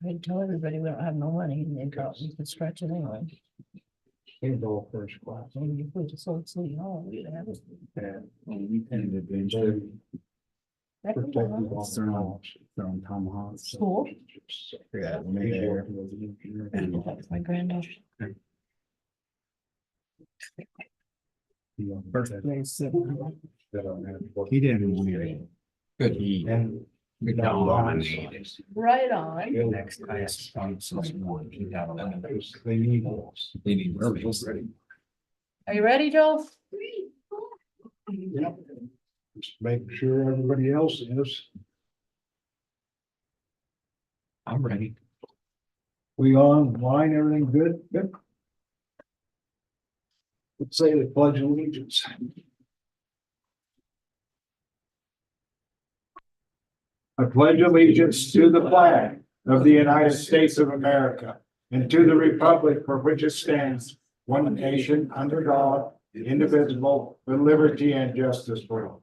I'd tell everybody we don't have no money and they go, you can stretch it anyway. They go first class. Maybe if we just sold City Hall, we'd have it. And adventure. That could be nice. Throwing tomahawks. Cool. Yeah, when they there. And That's my granddaughter. first place. He didn't win. Good eat. Good dominate. Right on. Next class. They need. They need burpees. Are you ready, Joel? Yep. Just make sure everybody else is. I'm ready. We online, everything good? Good. Let's say the pledge of allegiance. I pledge allegiance to the flag of the United States of America and to the republic for which it stands, one nation under God, indivisible, with liberty and justice for all.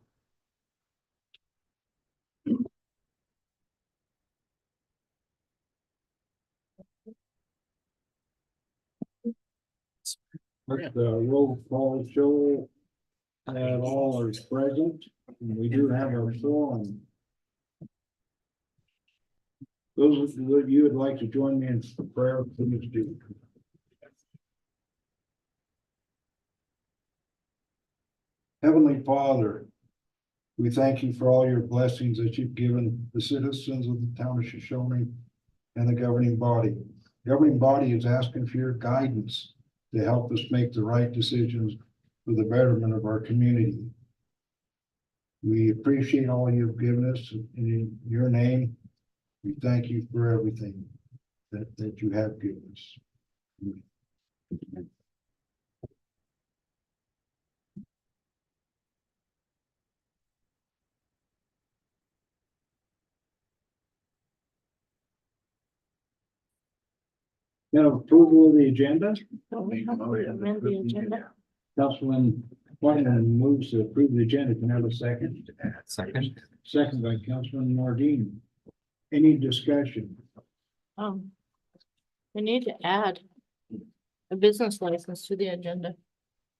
Let the roll call show that all are present. And we do have our forum. Those of you would like to join me in prayer, please do. Heavenly Father, we thank you for all your blessings that you've given the citizens of the town of Shoshoni and the governing body. The governing body is asking for your guidance to help us make the right decisions for the betterment of our community. We appreciate all you've given us, and in your name, we thank you for everything that you have given us. Now, approval of the agenda. Amend the agenda. Councilman Whiteman moves to approve the agenda. Can I have a second? Second. Second by Councilman Mardini. Any discussion? We need to add a business license to the agenda.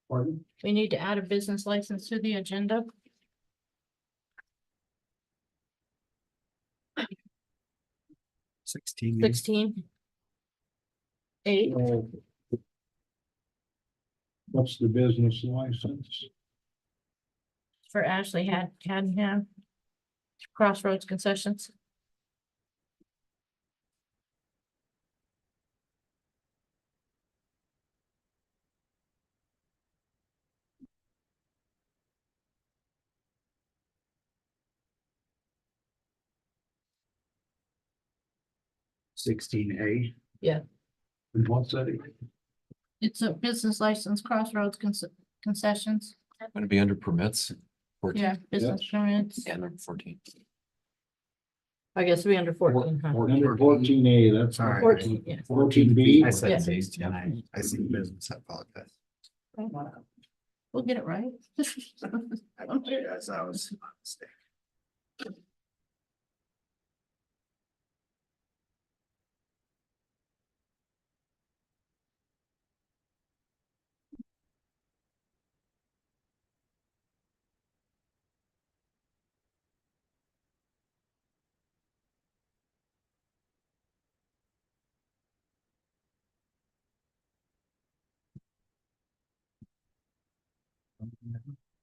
Pardon? We need to add a business license to the agenda. 16. 8. What's the business license? For Ashley had Crossroads Concessions. $16A. In what city? It's a business license, Crossroads Concessions. Gonna be under permits. 14. Yeah, business permits. Yeah, number 14. I guess we under 14, huh? Under 14A, that's All right. 14, yeah. 14B. I said Yeah. these, and I see business, I apologize. We'll get it right. I apologize, I was a mistake.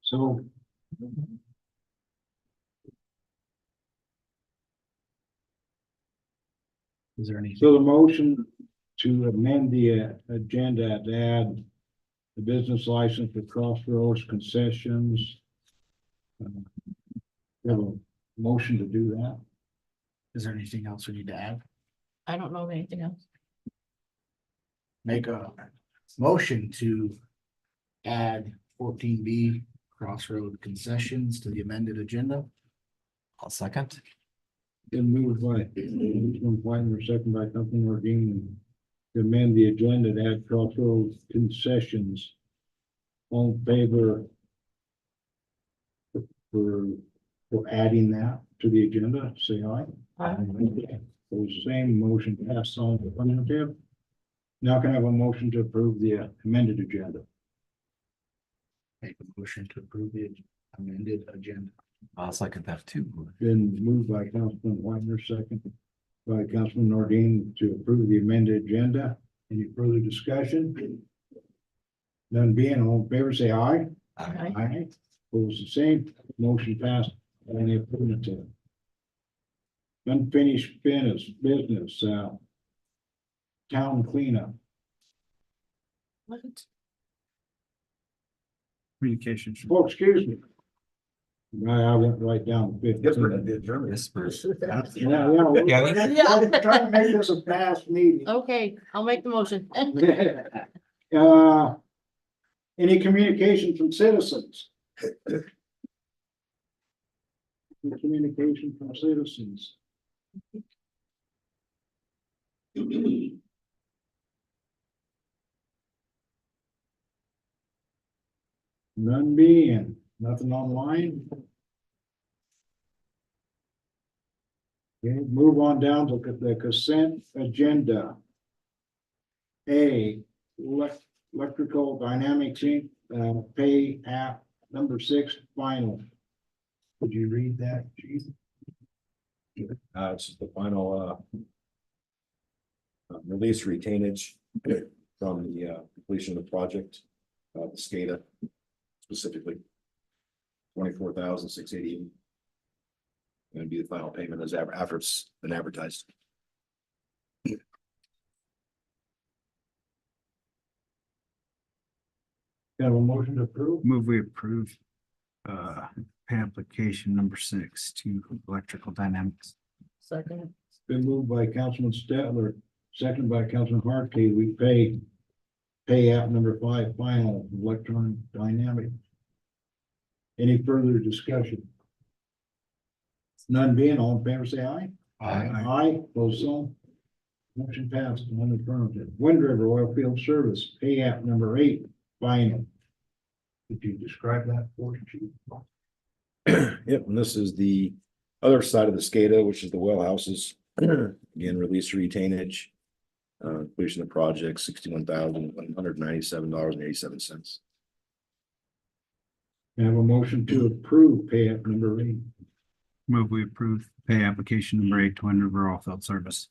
So Is there any? So the motion to amend the agenda to add the business license for Crossroads Concessions. We have a motion to do that. Is there anything else we need to add? I don't know of anything else. Make a motion to add 14B Crossroad Concessions to the amended agenda. I'll second. Been moved by Councilman Whitener, second by Councilman Mardini, to amend the agenda to add Crossroads Concessions. All in favor for adding that to the agenda, say aye. Aye. Those same motion passed on the affirmative. Now can I have a motion to approve the amended agenda? Make a motion to approve the amended agenda. I'll second that too. Been moved by Councilman Whitener, second by Councilman Nordine to approve the amended agenda. Any further discussion? None being, all in favor, say aye. Aye. Aye. Opposed, the same. Motion passed on the affirmative. Unfinished business, town cleanup. What? Communications. Oh, excuse me. I went right down to 15. Yes, Bruce. Yeah. Yeah. Trying to make this a fast meeting. Okay, I'll make the motion. Any communication from citizens? Any communication from citizens? None being, nothing online. Okay, move on down to the consent agenda. A, electrical dynamics, Inc., pay app number 6, final. Would you read that, Chief? It's just the final release retainage from the completion of the project, the SCADA specifically. 24,680. Going to be the final payment as after it's been advertised. Got a motion to approve? Move we approve pay application number 6 to Electrical Dynamics. Second. Been moved by Councilman Stetler, seconded by Councilman Hartkey. We pay app number 5, final electronic dynamic. Any further discussion? None being, all in favor, say aye. Aye. Aye, opposed, so. Motion passed on the affirmative. Wind River Oil Field Service, pay app number 8, final. Could you describe that for us, Chief? Yep, and this is the other side of the SCADA, which is the well houses. Again, release retainage. Completion of project, $61,197.87. I have a motion to approve pay app number 8. Move we approve pay application number 8 to Wind River Oilfield Service.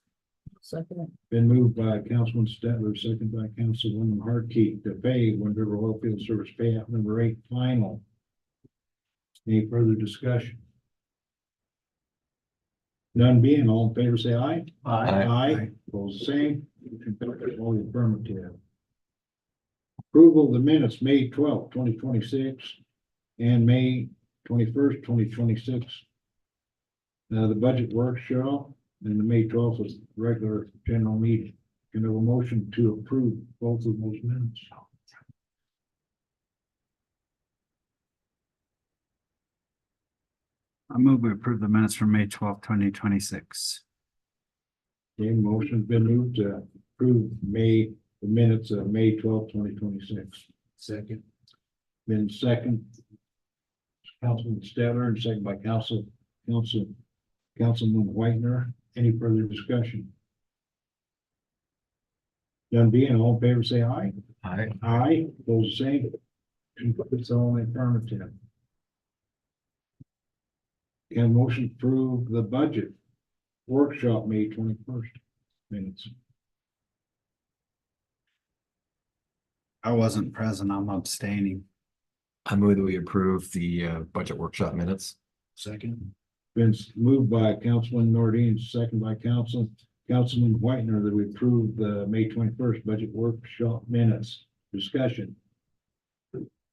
Second. Been moved by Councilman Stetler, second by Councilwoman Hartkeep to pay Wind River Oilfield Service pay app number 8, final. Any further discussion? None being, all in favor, say aye. Aye. Aye, opposed, the same. Motion passes, all the affirmative. Approval of the minutes, May 12th, 2026, and May 21st, 2026. The budget workshop, and the May 12th was regular general meeting. Can I have a motion to approve both of those minutes? I move we approve the minutes from May 12th, 2026. Okay, motion's been moved to approve the minutes of May 12th, 2026. Second. Been second. Councilman Steller and second by Councilman Whitener. Any further discussion? None being, all in favor, say aye. Aye. Aye, those the same. It's all in affirmative. Can motion approve the budget workshop, May 21st minutes. I wasn't present, I'm abstaining. I move that we approve the budget workshop minutes. Second. Been moved by Councilman Nordine, second by Councilman Whitener, that we approve the May 21st budget workshop minutes. Discussion.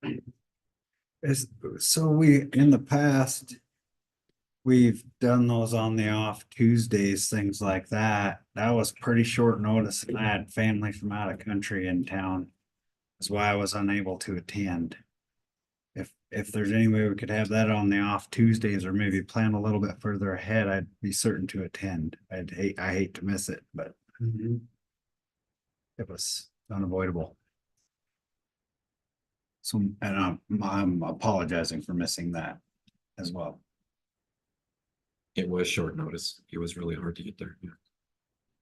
In the past, we've done those on the off Tuesdays, things like that. That was pretty short notice, and I had family from out of country in town. That's why I was unable to attend. If there's any way we could have that on the off Tuesdays, or maybe plan a little bit further ahead, I'd be certain to attend. I hate to miss it, but it was unavoidable. So, and I'm apologizing for missing that as well. It was short notice. It was really hard to get there. Yeah.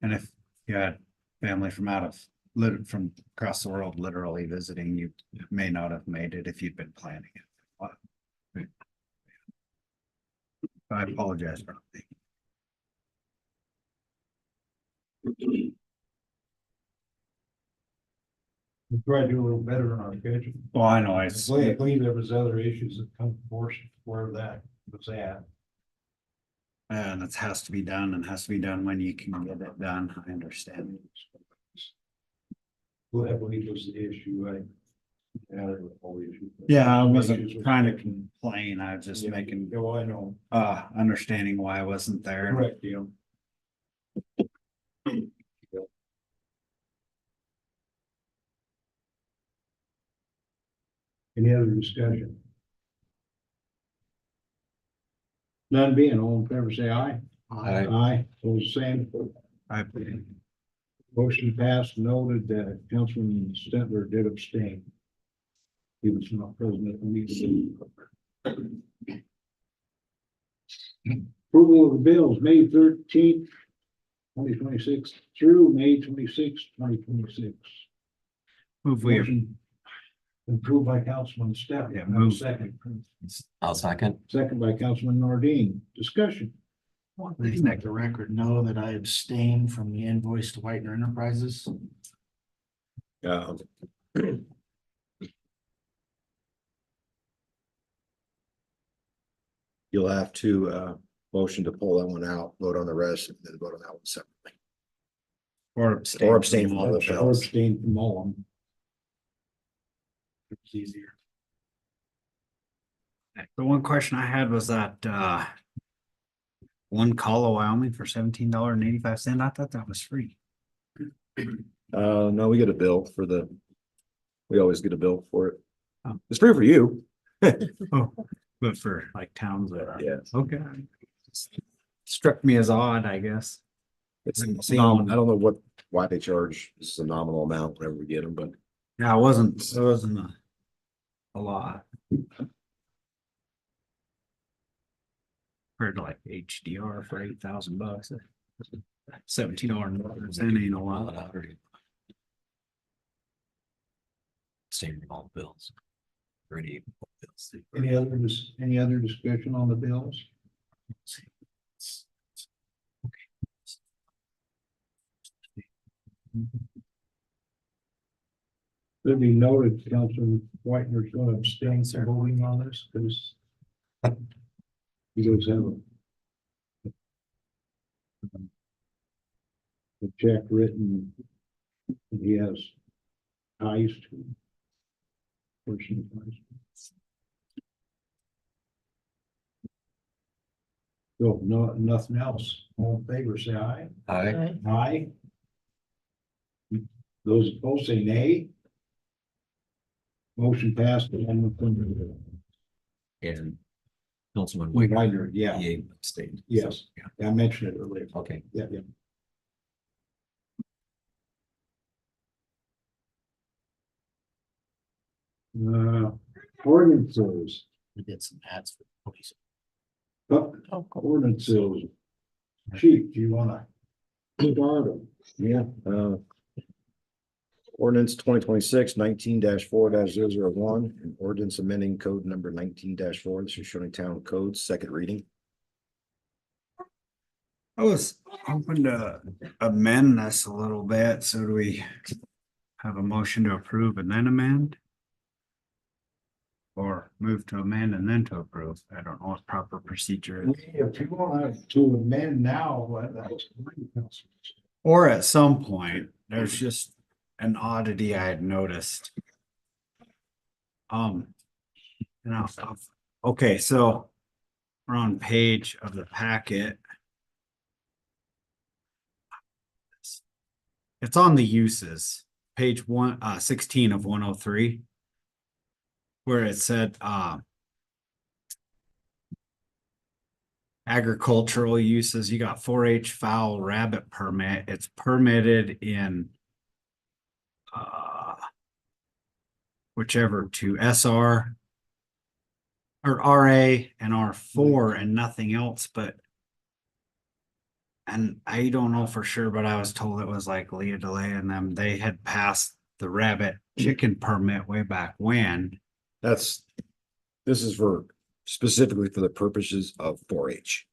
And if you had family from from across the world literally visiting, you may not have made it if you'd been planning it. I apologize for that. We try to do a little better on our schedule. Well, I know, I believe there was other issues that come forth where that was at. and it has to be done and has to be done when you can get it done. I understand. Well, I believe was the issue, I. Yeah, all the issues. Yeah, I Issues wasn't with trying to connection. complain. I was just Yeah, making, Oh, I know. understanding why I wasn't there. Correct, yeah. Any other discussion? None being, all in favor, say aye. Aye. Aye, those same. I, Motion passed, noted that Councilman Stentler did abstain. He was not present at the meeting. Approval of the bills, May 13th, 2026 through May 26th, 2026. move we, Motion approved by Councilman Stentler. Yeah, move. Second. I'll second. Second by Councilman Nordine. Discussion. Please make the record know that I abstain from the invoice to Whitener Enterprises. You'll have to motion to pull that one out, vote on the rest, and then vote on that one separately. or Or abstain from all the Or bills. abstain from all of them. It's easier. The one question I had was that, one call of Wyoming for $17.85. I thought that was free. No, we get a bill for we always get a bill for it. Oh. It's free for you. Oh, but for like towns that are. Yes. Okay. Struck me as odd, I guess. It's, See I one. don't know why they charge. This is a nominal amount whenever we get them, but Yeah, it wasn't a lot. Heard like HDR for $8,000. $17 ain't a lot. Same with all bills. Already bills. Any other discussion on the bills? Let me noted, Councilman Whitener's going to abstain from voting on this because he does have a check written. He has ties to. Personal ties. So no, nothing else. All in favor, say aye. Aye. Aye. Those opposed say nay. Motion passed. And Councilman Whitener, yeah, He abstained. Yes. Yeah. I mentioned it earlier. Okay. Yeah. Ordinances, We did some ads for police. ordinances. Chief, do you wanna start them? yeah. Ordinance 2026-19-4-001, and ordinance amending code number 19-4, the Shoshoni Town Code, second reading. I was hoping to amend this a little bit. So do we have a motion to approve and then amend? Or move to amend and then to approve? I don't know what proper procedure is. If you want to amend now, that's fine, Councilman. Or at some point, there's just an oddity I had noticed. You know, okay, so we're on page of the packet. It's on the uses, page 16 of 103. Where it said, agricultural uses, you got 4-H fowl rabbit permit. It's permitted in whichever to SR or RA and R4 and nothing else, but And I don't know for sure, but I was told it was like Leah Delay and them, they had passed the rabbit chicken permit way back when. This is for specifically for the purposes of 4-H.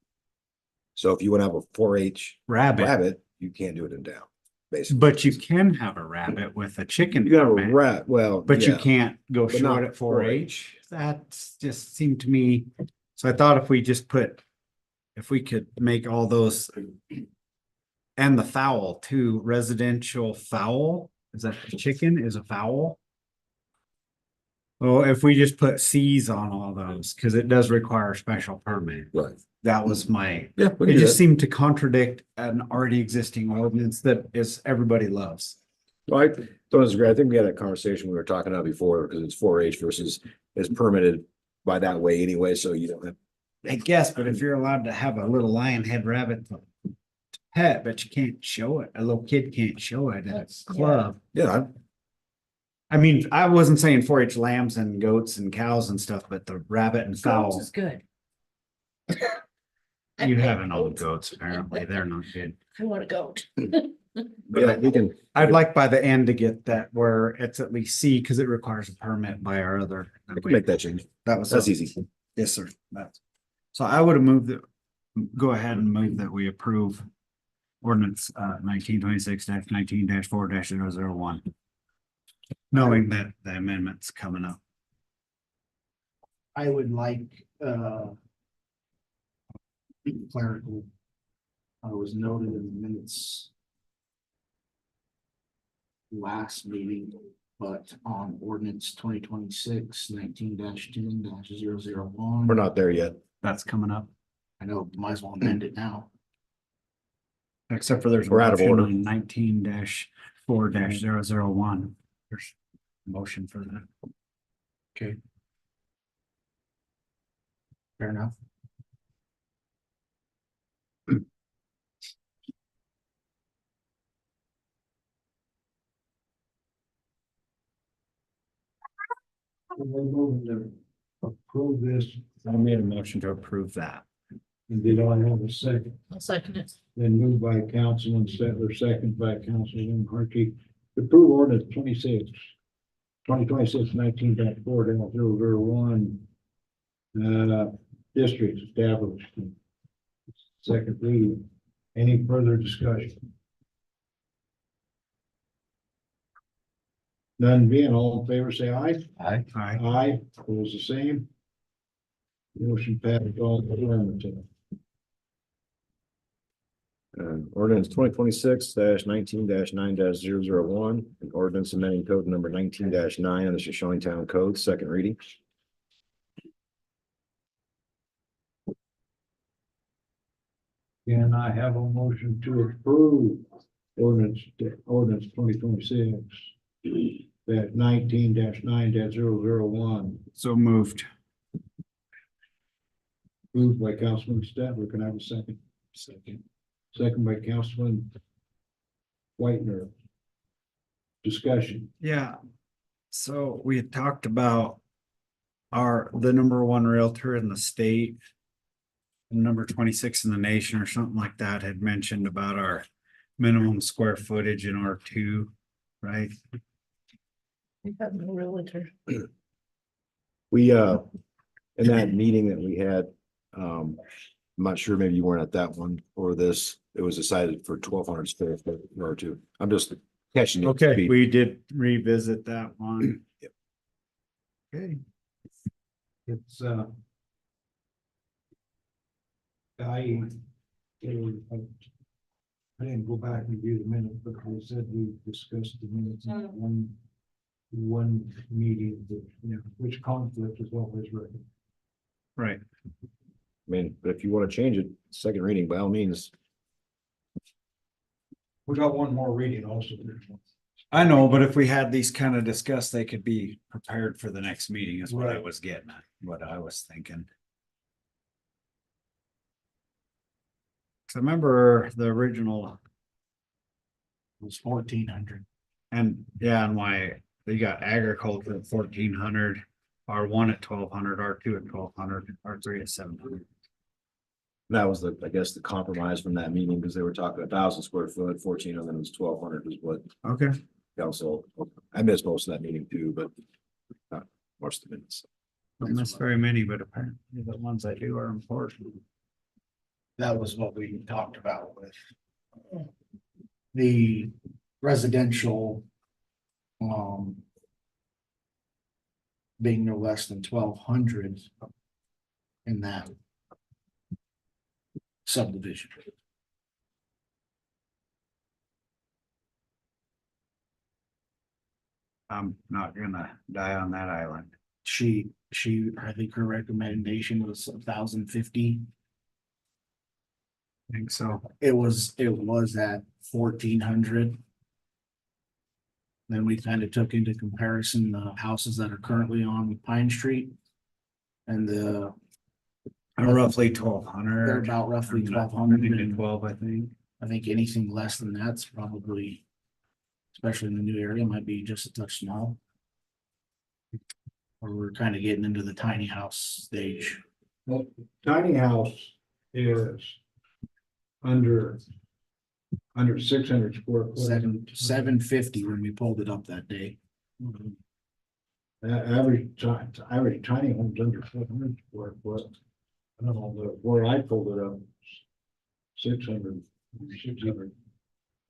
So if you want to have a 4-H Rabbit, rabbit, you can't do it in town, basically. but you can have a rabbit with a chicken You can have a permit, rat, well, but you yeah. can't go But not short at 4-H. That just seemed to me, so I thought if we just put, if we could make all those. And the fowl too, residential fowl, is that chicken is a fowl? Well, if we just put Cs on all those, cause it does require a special permit. Right. That was my, Yeah, we it can do just that. seemed to contradict an already existing ordinance that is, everybody loves. Well, I don't disagree. I think we had a conversation we were talking about before, because it's 4-H versus is permitted by that way anyway, so you don't have. I guess, but if you're allowed to have a little lion head rabbit to pet, but you can't show it, a little kid can't show it at That's- a club. Yeah, I mean, I wasn't saying 4-H lambs and goats and cows and stuff, but the rabbit and Goats fowl, is good. you haven't owned goats, apparently, they're not good. I want a goat. yeah, we can. I'd like by the end to get that where it's at least C, because it requires a permit by our other. We can make that change. That was. That's easy. Yes, sir. That's, so I would have moved that, go ahead and move that we approve ordinance 1926-19-4-001. Knowing that the amendment's coming up. I would like, clerical. Was noted in the minutes. Last meeting, but on ordinance 2026-19-10-001. We're not there yet. That's coming up, I know, might as well amend it now. except for there's. We're out of order. 19-4-001. There's a motion for that. Fair enough. We're moving to approve this, I made a motion to approve that. and did I have a second? I'll second it. Then moved by Councilman Settler, second by Councilman Harkey, to approve ordinance 2026-19-4-001. District established. Second reading. Any further discussion? None being, all in favor, say aye. Aye. Aye, opposed the same. Motion passed all affirmative. Ordinance 2026-19-9-001, an ordinance amending code number 19-9 of the Shoshoni Town Code, second reading. Can I have a motion to approve ordinance 2026 that 19-9-001, So moved. moved by Councilman Stetler. Can I have a second? Second by Councilman Whitener. Discussion. Yeah. So we had talked about the number one realtor in the state. Number 26 in the nation or something like that had mentioned about our minimum square footage in R2, right? We have no realtor. We, in that meeting that we had, I'm not sure, maybe you weren't at that one or this, it was decided for 1,200 square foot or two. I'm just catching you. up to Okay, speed. we did revisit that one. Yep. Okay, It's I didn't go back and review the minutes, but they said we discussed the minutes in one meeting, that, you know, which conflict is always right. right. I mean, but if you want to change it, second reading, by all means. We got one more reading also. I know, but if we had these kind of discussed, they could be prepared for the next meeting is what I Right. was getting at, what I was thinking. Cause I remember the original It was 1,400. and yeah, and why they got agriculture at 1,400, R1 at 1,200, R2 at 1,200, R3 at 700. That was the, I guess, the compromise from that meeting, because they were talking 1,000 square foot, 14 of them was 1,200 is what Okay. council. I missed most of that meeting too, but not most of the minutes. Don't miss very many, but apparently the ones I do are important. That was what we talked about with the residential, being no less than 1,200 in that subdivision. I'm not gonna die on that island. I think her recommendation was 1,050. I think so. It was at 1,400. Then we kind of took into comparison the houses that are currently on Pine Street. And Roughly they're 1,200. about roughly to 1,200. 12, I think. I think anything less than that's probably, especially in the new area, might be just a touch small. Or we're kind of getting into the tiny house stage. Well, tiny house is under 600 square foot. 750 when we pulled it up that day. Average tiny homes under 700 square foot. I don't know, where I pulled it up. 600.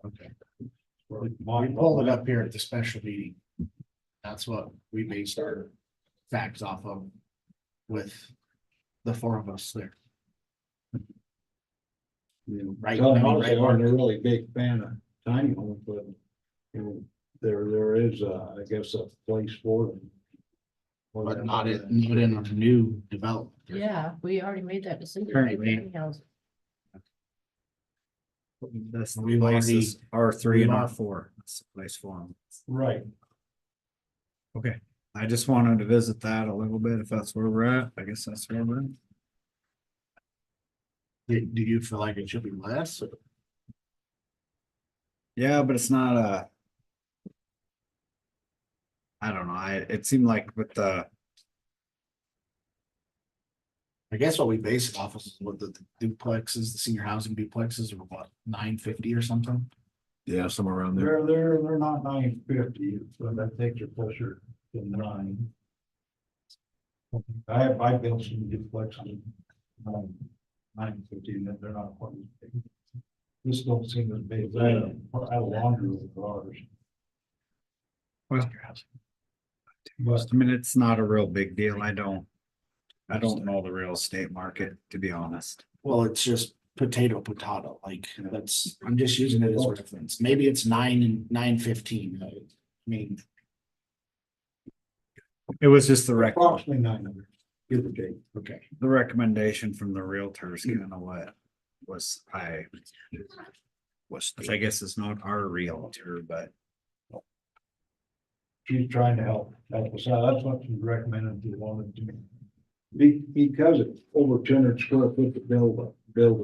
Okay. We pulled it up here at the special meeting. That's what we based our facts off of with the four of us there. Right, Tell them I mean, also, right, I'm Mark? a really big fan of tiny homes, but you know, there is, I guess, a place for them. But not in a new development. Yeah, we already made that decision. Currently. Anyhow, That's the We've places, R3 and we've al- R4. That's the place for them. Right. Okay, I just wanted to visit that a little bit. If that's where we're at, I guess that's where we're at. Do you feel like it should be less? Yeah, but it's not I don't know, it seemed like with the, I guess what we base it off of is what the duplexes, the senior housing duplexes are what, 950 or something? Yeah, somewhere around there. They're not 950, but I think they're closer to 9. I built some duplexes. 950, and they're not quite as big. This don't seem as big. I had a laundry with ours. well, But I mean, it's not a real big deal. I don't know the real estate market, to be honest. Well, it's just potato, like that's, I'm just using it as a reference. Maybe it's 9 and 915. I mean, It was just the approximately 900, give or take. okay. the recommendation from the realtors, kind of what was which I guess is not our realtor, but She's trying to help us out. That's what she recommended to wanted to. Because it's over 200 square foot to build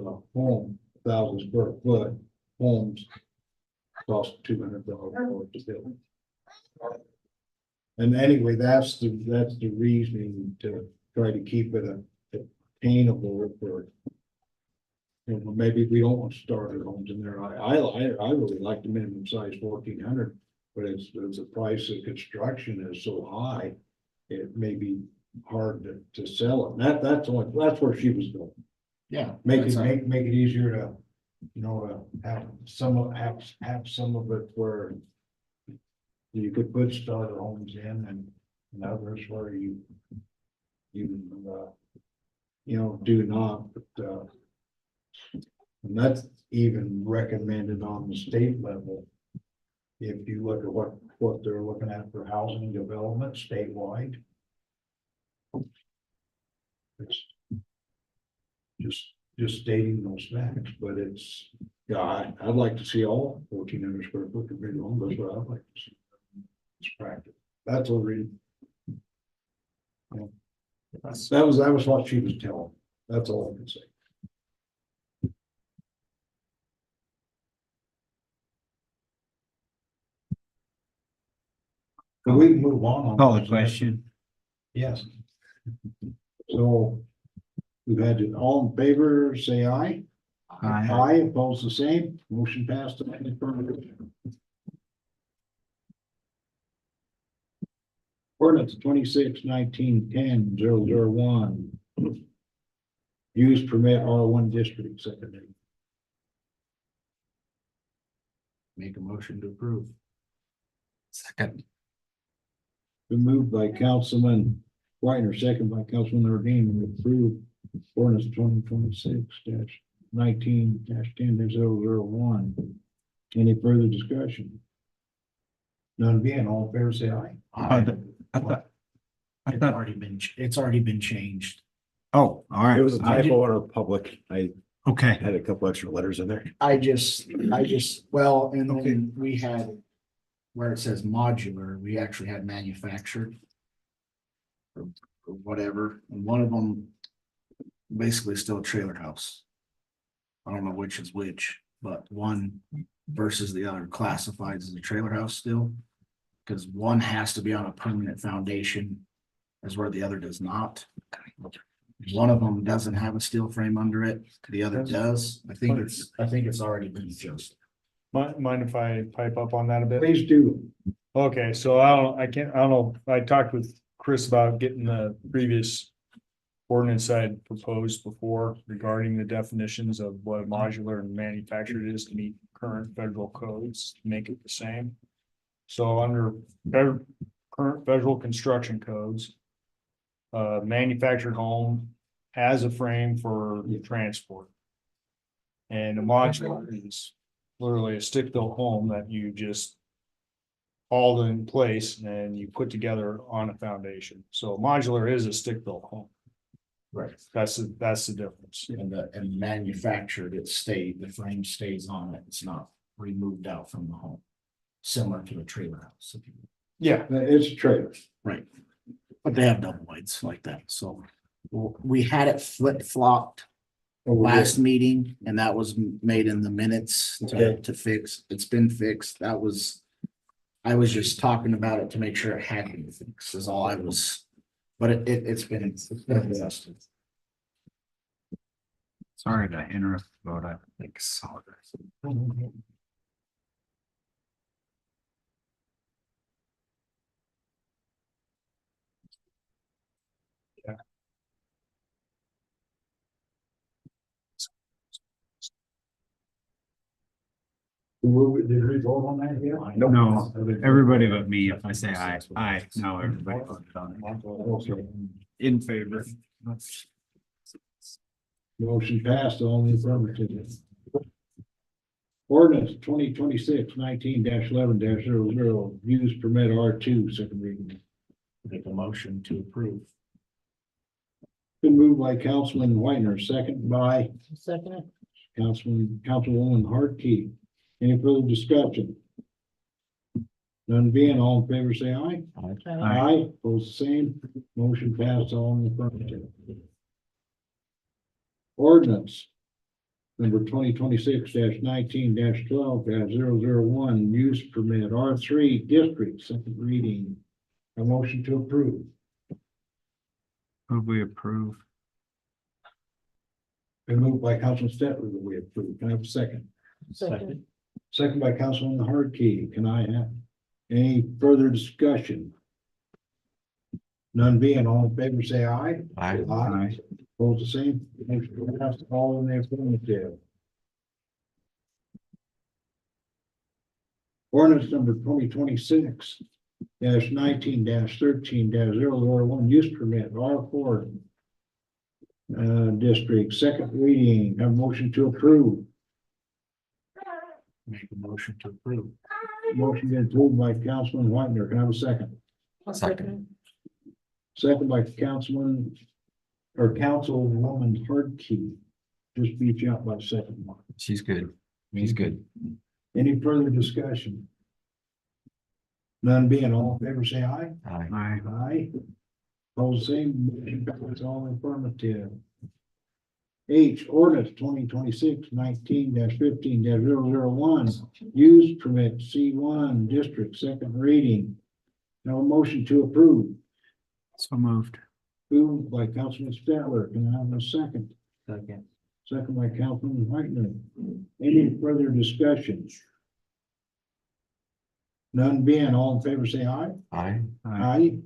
a home, 1,000 square foot homes cost $200 to build. And anyway, that's the reasoning to try to keep it attainable for. You know, maybe we don't want starter homes in there. I really like the minimum size 1,400, but it's the price of construction is so high, it may be hard to sell it. That's where she was going. Yeah. Make that's it easier to, you know, to have some of it where you could put starter homes in and others where you know, do not, but and that's even recommended on the state level. If you look at what they're looking at for housing development statewide. It's just stating those facts, but it's, yeah, I'd like to see all 1,400 square foot of big home, that's what I'd like to see. It's practice. That's what we. That was what she was telling. That's all I can say. But we can move on. call the question. Yes. So We've had it all in favor, say aye. Aye. Aye, opposed the same, motion passed on the affirmative. Ordinance 26-19-10-001. Use permit R1 district secondary. Make a motion to approve. Second. Been moved by Councilman Whitener, second by Councilman Erdine, to approve ordinance 2026-19-10-001. Any further discussion? None being, all in favor, say aye. I thought- It's already been changed. Oh, all right. It was a typo on our public. I Okay, had a couple extra letters in there. Well, and then we had where it says modular, we actually had manufactured. Or whatever, and one of them basically still a trailer house. I don't know which is which, but one versus the other classified as a trailer house still. Because one has to be on a permanent foundation, as where the other does not. One of them doesn't have a steel frame under it, the other does. I think it's already been adjusted. Mind if I pipe up on that a bit? Please do. Okay, so I don't know, I talked with Chris about getting the previous ordinance I had proposed before regarding the definitions of what modular and manufactured is to meet current federal codes, to make it the same. So under current federal construction codes, manufactured home has a frame for transport. And a modular is literally a stick-built home that you just haul in place and you put together on a foundation. So modular is a stick-built home. Right. That's the difference. And manufactured, the frame stays on it, it's not removed out from the home. Similar to a trailer house. If you will. Yeah, It's a trailer. Right. But they have double wides like that, so we had it flip-flopped last meeting, and that was made in the minutes to fix. It's been fixed. I was just talking about it to make sure it had been fixed, is all I was, but it's been adjusted. sorry to interrupt, but I think so. Did we vote on that yet? No, everybody but me, if I say aye, no, everybody voted on it. In favor. Motion passed on the affirmative. Ordinance 2026-19-11-00, use permit R2, second reading. Make a motion to approve. Been moved by Councilman Whitener, second by Second. Councilwoman Hartke. Any further discussion? None being, all in favor, say aye. Aye, opposed, the same, motion passed on the affirmative. Ordinance number 2026-19-12-001, use permit R3 district, second reading. A motion to approve. Hope we approve. Been moved by Councilman Stetler that we approve. Can I have a second? Second. Second by Councilman Hartke. Can I have any further discussion? None being, all in favor, say aye. Aye. Aye. Opposed, the same. Motion passed all in the affirmative. Ordinance number 2026-19-13-001, use permit R4 district, second reading. Have a motion to approve. Make a motion to approve. Motion been approved by Councilman Whitener. Can I have a second? Second. Second by Councilwoman Hartke. Just beat you out by a second one. She's good. He's good. Any further discussion? None being, all in favor, say aye. Aye. Aye. Aye. Opposed, same, motion carries all affirmative. H, ordinance 2026-19-15-001, use permit C1 district, second reading. Now a motion to approve. So moved. Moved by Councilman Statler. Can I have a second? Second. Second by Councilman Whitener. Any further discussion? None being, all in favor, say aye. Aye. Aye.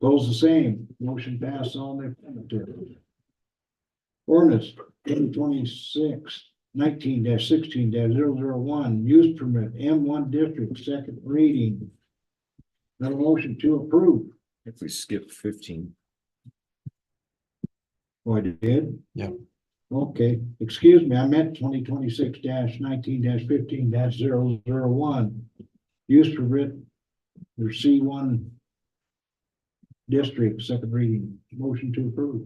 Opposed, the same. Motion passed all in the affirmative. Ordinance 2026-19-16-001, use permit M1 district, second reading. Have a motion to approve. If we skip 15. Oh, I did? Yep. Okay, excuse me, I meant 2026-19-15-001. Use permit for C1 district, second reading. Motion to approve.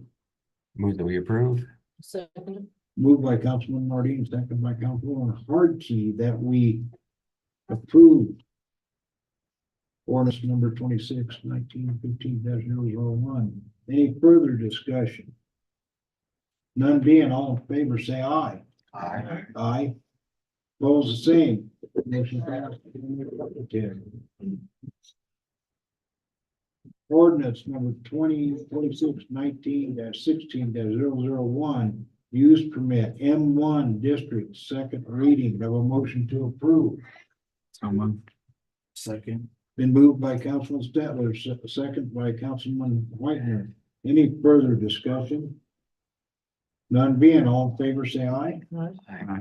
Move that we approve. Second. Moved by Councilman Martin, second by Councilman Hardkey, that we approve ordinance number 2026-19-15-001. Any further discussion? None being, all in favor, say aye. Aye. Aye. Opposed, the same. Motion passed. Ordinance number 2026-19-16-001, use permit M1 district, second reading. Have a motion to approve. Someone. Second. Been moved by Councilman Statler, second by Councilman Whitener. Any further discussion? None being, all in favor, say aye.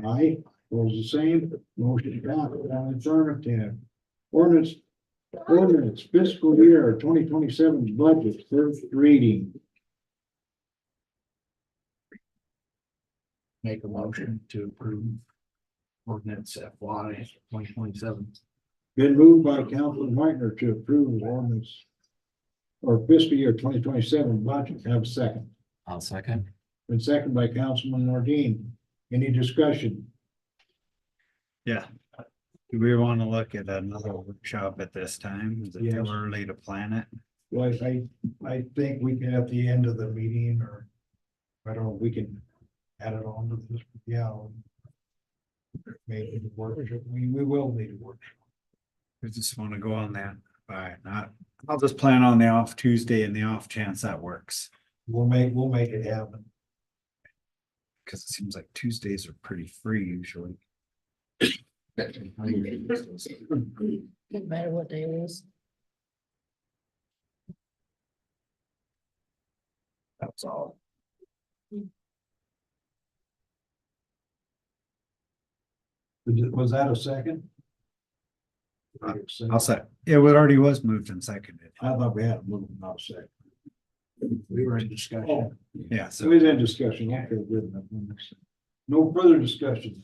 Aye. Opposed, the same. Motion passed on affirmative. Ordinance fiscal year 2027 budget, first reading. Make a motion to approve ordinance FY 2027. Been moved by Councilman Whitener to approve ordinance or fiscal year 2027 budget. Have a second. I'll second. Been seconded by Councilman Nordine. Any discussion? Yeah. Do we want to look at another workshop at this time? Is it Yes. too early to plan it? Well, I think we can at the end of the meeting, or I don't know, we can add it on to this, yeah. Maybe the workshop, we will need a workshop. We just want to go on that. Alright, I'll just plan on the off Tuesday and the off chance that works. We'll make it happen. Cause it seems like Tuesdays are pretty free usually. Doesn't matter what day it is. That's all. Was that a second? I'll say, it already was moved and seconded. I thought we had a movement, not a second. We were in discussion. Yeah, So so we in discussion, okay, good enough. No further discussion.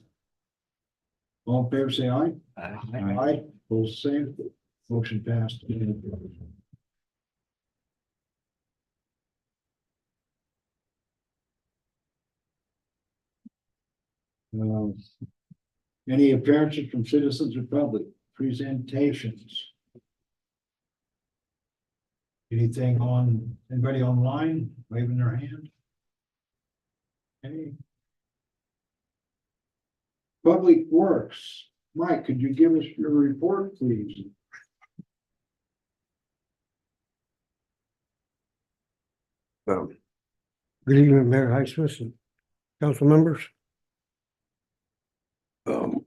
All in favor, say aye. Aye. Both same, motion passed. Any appearances from citizens or public presentations? Anything on, anybody online waving their hand? Any? Public Works, Mike, could you give us your report, please? Um, Good evening, Mayor Highsmith and council members.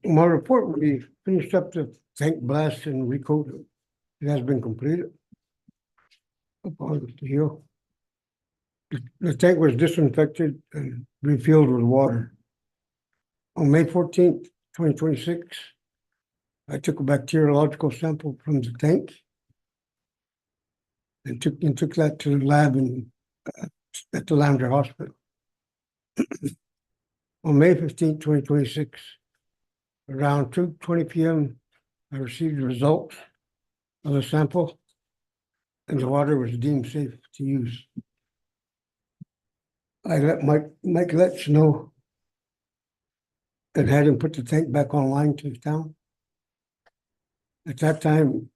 My report will be finished up the tank blast and recoat. It has been completed. Upon the hill. The tank was disinfected and refilled with water. On May 14th, 2026, I took a bacteriological sample from the tank and took that to the lab at the Lavender Hospital. On May 15th, 2026, around 2:20 p.m., I received the results of the sample and the water was deemed safe to use. I let Mike Letch know and had him put the tank back online to the town. At that time,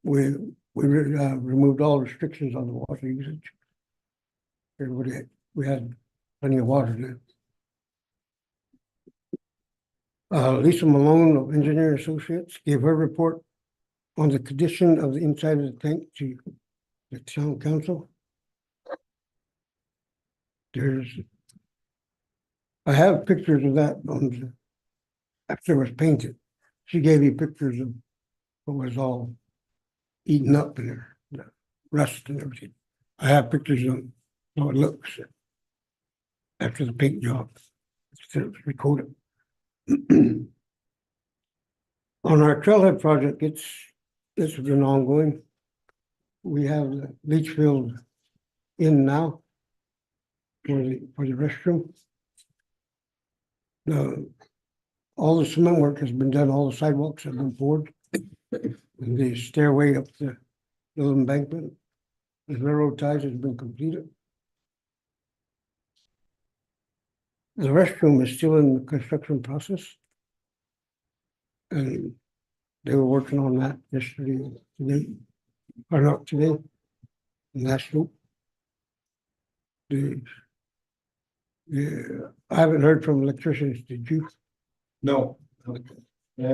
we removed all restrictions on the water usage. We had plenty of water then. Lisa Malone of Engineering Associates gave her report on the condition of the inside of the tank to the town council. There's. I have pictures of that after it was painted. She gave me pictures of what was all eaten up in there, the rust and everything. I have pictures of how it looks after the paint job. After it was recoated. On our trailhead project, this has been ongoing. We have the leach field in now for the restroom. All the cement work has been done, all the sidewalks have been poured. And the stairway up the little embankment, the railroad ties has been completed. The restroom is still in the construction process. And they were working on that yesterday, today, or not today. Last week. I haven't heard from electricians, did you? No. They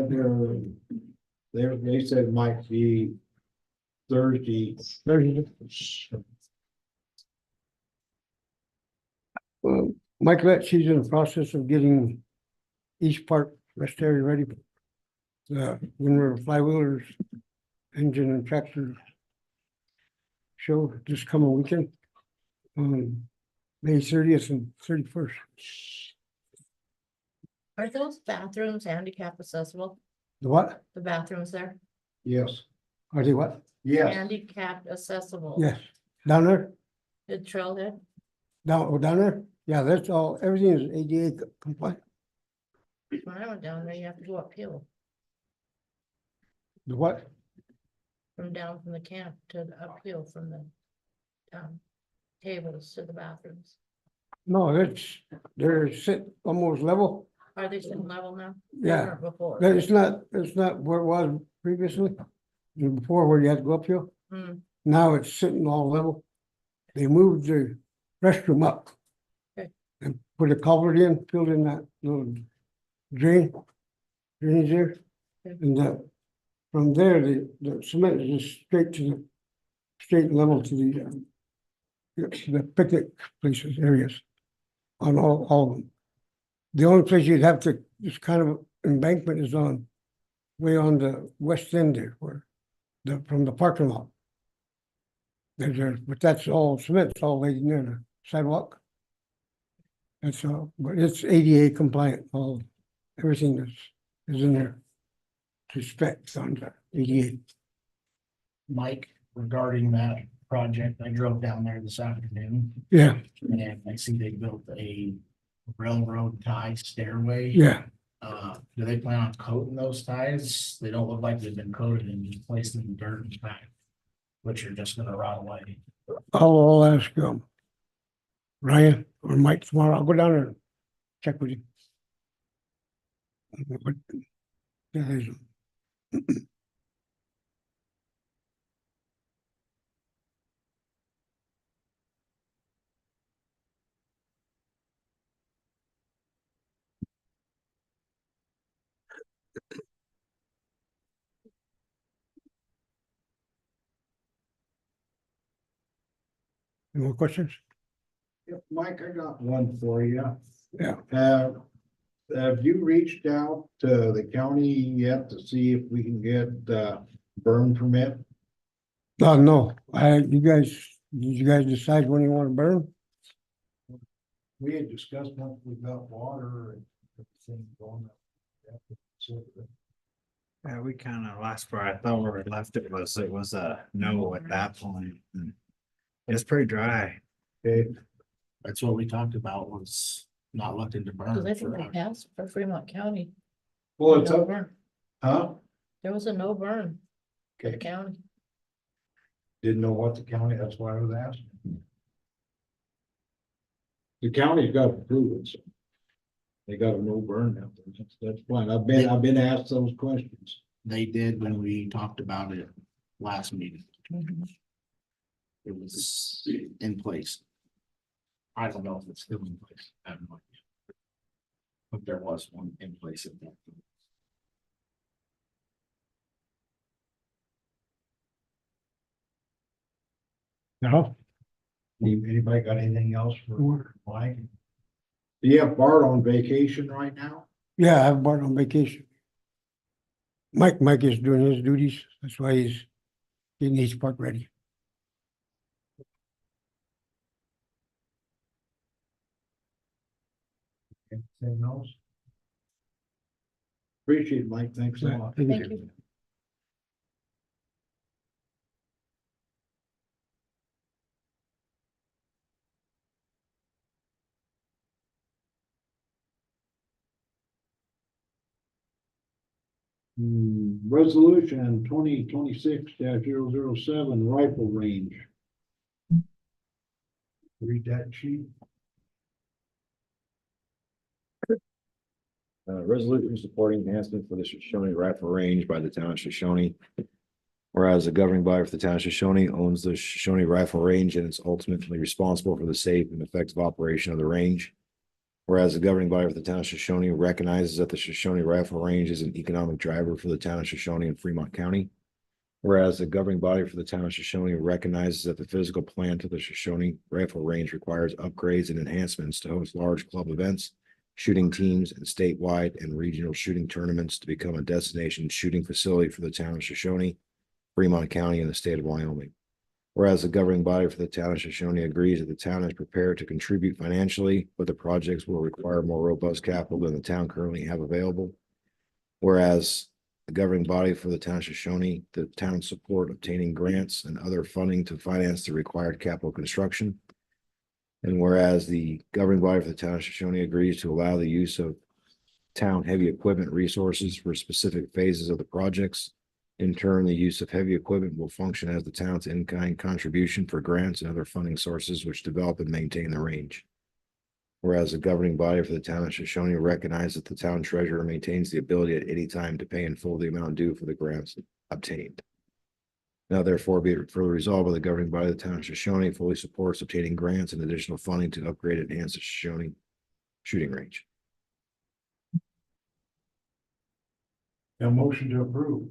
said it might be Thursday. Mike Let, she's in the process of getting East Park rest area ready. The Wind River Flywheelers engine and tractor show this coming weekend. May 30th and 31st. Are those bathrooms handicap accessible? The what? The bathrooms there? Yes. Are they what? Yes. Handicap accessible? Yes, down there, The trailhead? down there? Yeah, that's all, everything is ADA compliant. When I went down there, you have to go uphill The what? from down from the camp to the uphill from the tables to the bathrooms. No, they're sit almost level. Are they sitting level now? They Yeah. weren't Before. It's not where it was previously. Before where you had to go uphill. Hmm. Now it's sitting all level. They moved the restroom up. Okay. And put a culvert in, filled in that little drainage there. Okay. And from there, the cement is just straight level to the picnic places, areas. On all of them. The only place you'd have to, this kind of embankment is way on the west end there, from the parking lot. But that's all cement, it's all laid near the sidewalk. That's all, but it's ADA compliant, everything is in there. To specs on the ADA. Mike, regarding that project, I drove down there this afternoon Yeah, and I see they built a railroad tie stairway. yeah, Do they plan on coating those ties? They don't look like they've been coated and just placed in the dirt and back, which are just gonna rot away. I'll ask Ryan or Mike tomorrow, I'll go down there and check with you. But, yeah, any more questions? Mike, I got one for you. Yeah. Have you reached out to the county yet to see if we can get burn permit? No, did you guys decide when you want to burn? We had discussed once we got water and everything going up. Yeah, we kind of last where I thought where we left it was a no at that point. And it's pretty dry. Okay, That's what we talked about, was not looking to burn. Cause I think for they us. passed for Fremont County. well, it's No up, burn. huh? There was a no burn for the Okay, county. didn't know what the county, that's why I was asking. The county's got to prove it. So they got a no burn out there. That's fine. I've been asked those questions. They did when we talked about it last meeting. Mhm. It was in place. I don't know if it's still in place. I have no idea. But there was one in place at that time. No. Anybody got anything else for Mike? Do you have Bart on vacation right now? Yeah, I have Bart on vacation. Mike is doing his duties, that's why he's getting his part ready. Anything else? Appreciate it, Mike. Thanks a lot. Thank Thank you. you. Resolution 2026-007 rifle range. Read that sheet. Resolution supporting enhancement for the Shoshoni rifle range by the town of Shoshoni. Whereas the governing body for the town of Shoshoni owns the Shoshoni rifle range and is ultimately responsible for the safe and effective operation of the range. Whereas the governing body for the town of Shoshoni recognizes that the Shoshoni rifle range is an economic driver for the town of Shoshoni and Fremont County. Whereas the governing body for the town of Shoshoni recognizes that the physical plant of the Shoshoni rifle range requires upgrades and enhancements to host large club events, shooting teams, and statewide and regional shooting tournaments to become a destination shooting facility for the town of Shoshoni, Fremont County, and the state of Wyoming. Whereas the governing body for the town of Shoshoni agrees that the town is prepared to contribute financially, but the projects will require more robust capital than the town currently have available. Whereas the governing body for the town of Shoshoni, the town support obtaining grants and other funding to finance the required capital construction. And whereas the governing body for the town of Shoshoni agrees to allow the use of town heavy equipment resources for specific phases of the projects. In turn, the use of heavy equipment will function as the town's in-kind contribution for grants and other funding sources which develop and maintain the range. Whereas the governing body for the town of Shoshoni recognizes that the town treasurer maintains the ability at any time to pay in full the amount due for the grants obtained. Now therefore be it further resolved by the governing body of the town of Shoshoni fully supports obtaining grants and additional funding to upgrade and enhance the Shoshoni shooting range. A motion to approve.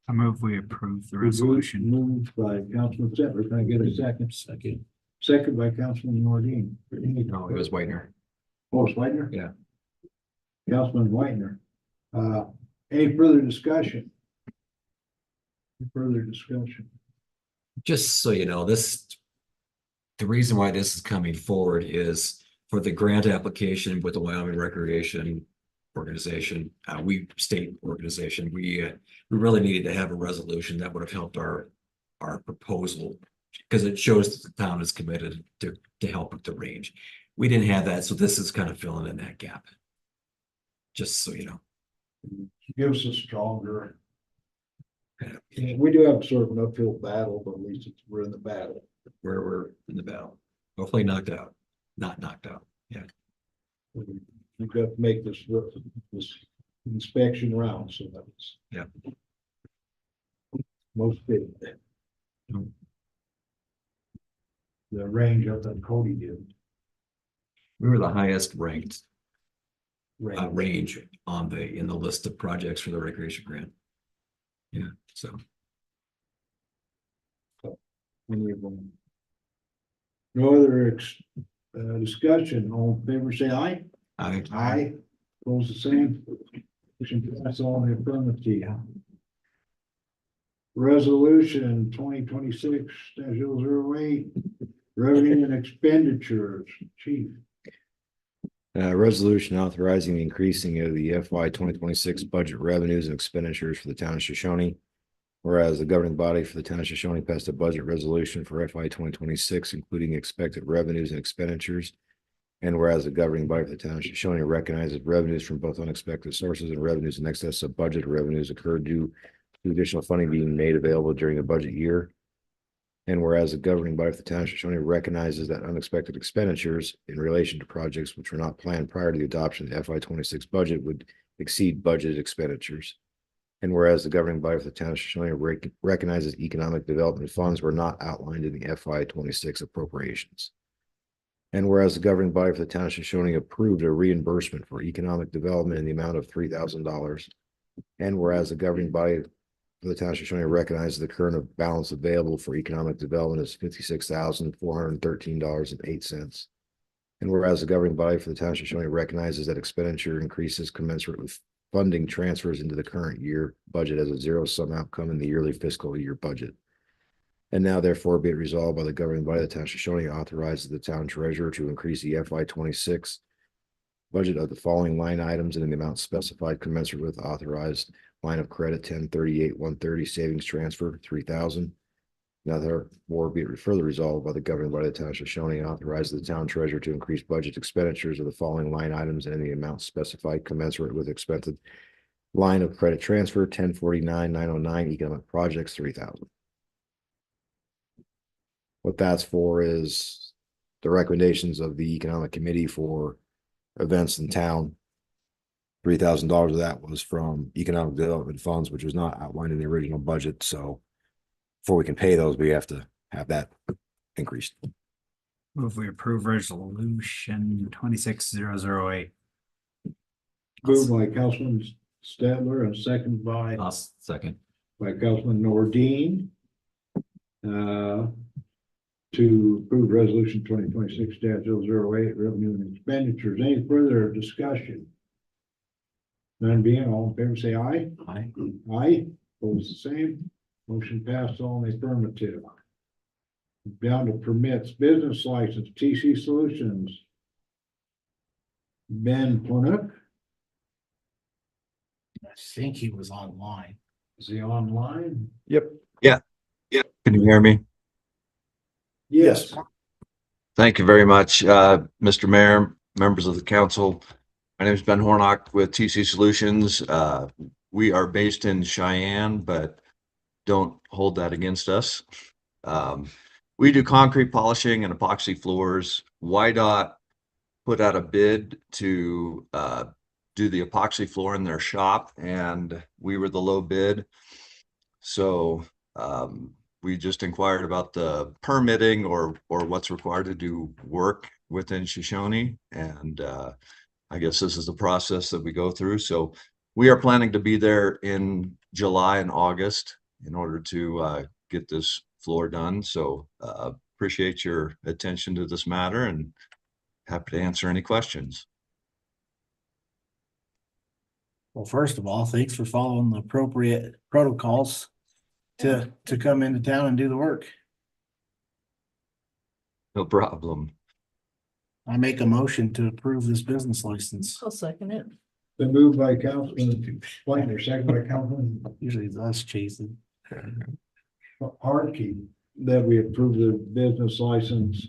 I move we approve the resolution. Moved by Councilman Settler. Can I get a second? Second. Second by Councilman Nordine. No, it was Whitener. Oh, it's Whitener? Yeah. Councilman Whitener. Any further discussion? Any further discussion? Just so you know, the reason why this is coming forward is for the grant application with the Wyoming Recreation Organization, state organization, we really needed to have a resolution that would have helped our proposal because it shows that the town is committed to help with the range. We didn't have that, so this is kind of filling in that gap. Just so you know. Gives us stronger. We do have sort of an uphill battle, but at least we're in the battle. Where we're in the battle. Hopefully knocked out, not knocked out. Yeah. We've got to make this inspection round, so that's. Yeah. Most big. The range up that Cody did. We were the highest ranked Range. range in the list of projects for the recreation grant. Yeah, so. Any of them. No other discussion. All in favor, say aye. Aye. Opposed the same. Motion passes all in the affirmative. Resolution 2026-008, revenue and expenditures, chief. Resolution authorizing the increasing of the FY 2026 budget revenues and expenditures for the town of Shoshoni. Whereas the governing body for the town of Shoshoni passed a budget resolution for FY 2026, including expected revenues and expenditures. And whereas the governing body for the town of Shoshoni recognizes revenues from both unexpected sources and revenues in excess of budget revenues occurred due to additional funding being made available during the budget year. And whereas the governing body for the town of Shoshoni recognizes that unexpected expenditures in relation to projects which were not planned prior to the adoption of the FY 26 budget would exceed budgeted expenditures. And whereas the governing body for the town of Shoshoni recognizes economic development funds were not outlined in the FY 26 appropriations. And whereas the governing body for the town of Shoshoni approved a reimbursement for economic development in the amount of $3,000. And whereas the governing body for the township of Shoshone recognizes the current balance available for economic development is $56,413.08. And whereas the governing body for the township of Shoshone recognizes that expenditure increases commensurate with funding transfers into the current year budget as a zero-sum outcome in the yearly fiscal year budget. And now therefore be it resolved by the governing body of the township of Shoshone authorizes the town treasurer to increase the FY 26 budget of the following line items in the amount specified commensurate with authorized line of credit 1038-130 savings transfer 3,000. Now therefore be it further resolved by the governing body of the township of Shoshone authorizes the town treasurer to increase budget expenditures of the following line items and in the amount specified commensurate with expected line of credit transfer 1049-909 economic projects 3,000. What that's for is the recommendations of the economic committee for events in town. $3,000 of that was from economic development funds, which was not outlined in the original budget. So before we can pay those, we have to have that increased. Move we approve resolution 26008. Moved by Councilman Stadler and second by Second. Councilman Nordine. To approve resolution 2026-008 revenue and expenditures. Any further discussion? None being, all in favor, say aye. Aye. Aye, opposed the same. Motion passed all in the affirmative. Down to permits, business license, TC Solutions. Ben Planook, I think he was online. is he online? Yep. Can you hear me? Yes. Thank you very much, Mr. Mayor, members of the council. My name is Ben Hornock with TC Solutions. We are based in Cheyenne, but don't hold that against us. We do concrete polishing and epoxy floors. YDOT put out a bid to do the epoxy floor in their shop, and we were the low bid. So we just inquired about the permitting or what's required to do work within Shoshone. And I guess this is the process that we go through. So we are planning to be there in July and August in order to get this floor done. So appreciate your attention to this matter and happy to answer any questions. Well, first of all, thanks for following the appropriate protocols to come into town and do the work. No problem. I make a motion to approve this business license. I'll second it. Been moved by Councilman Whitener, second by Councilman Usually it's us chasing. Hartke, that we approve the business license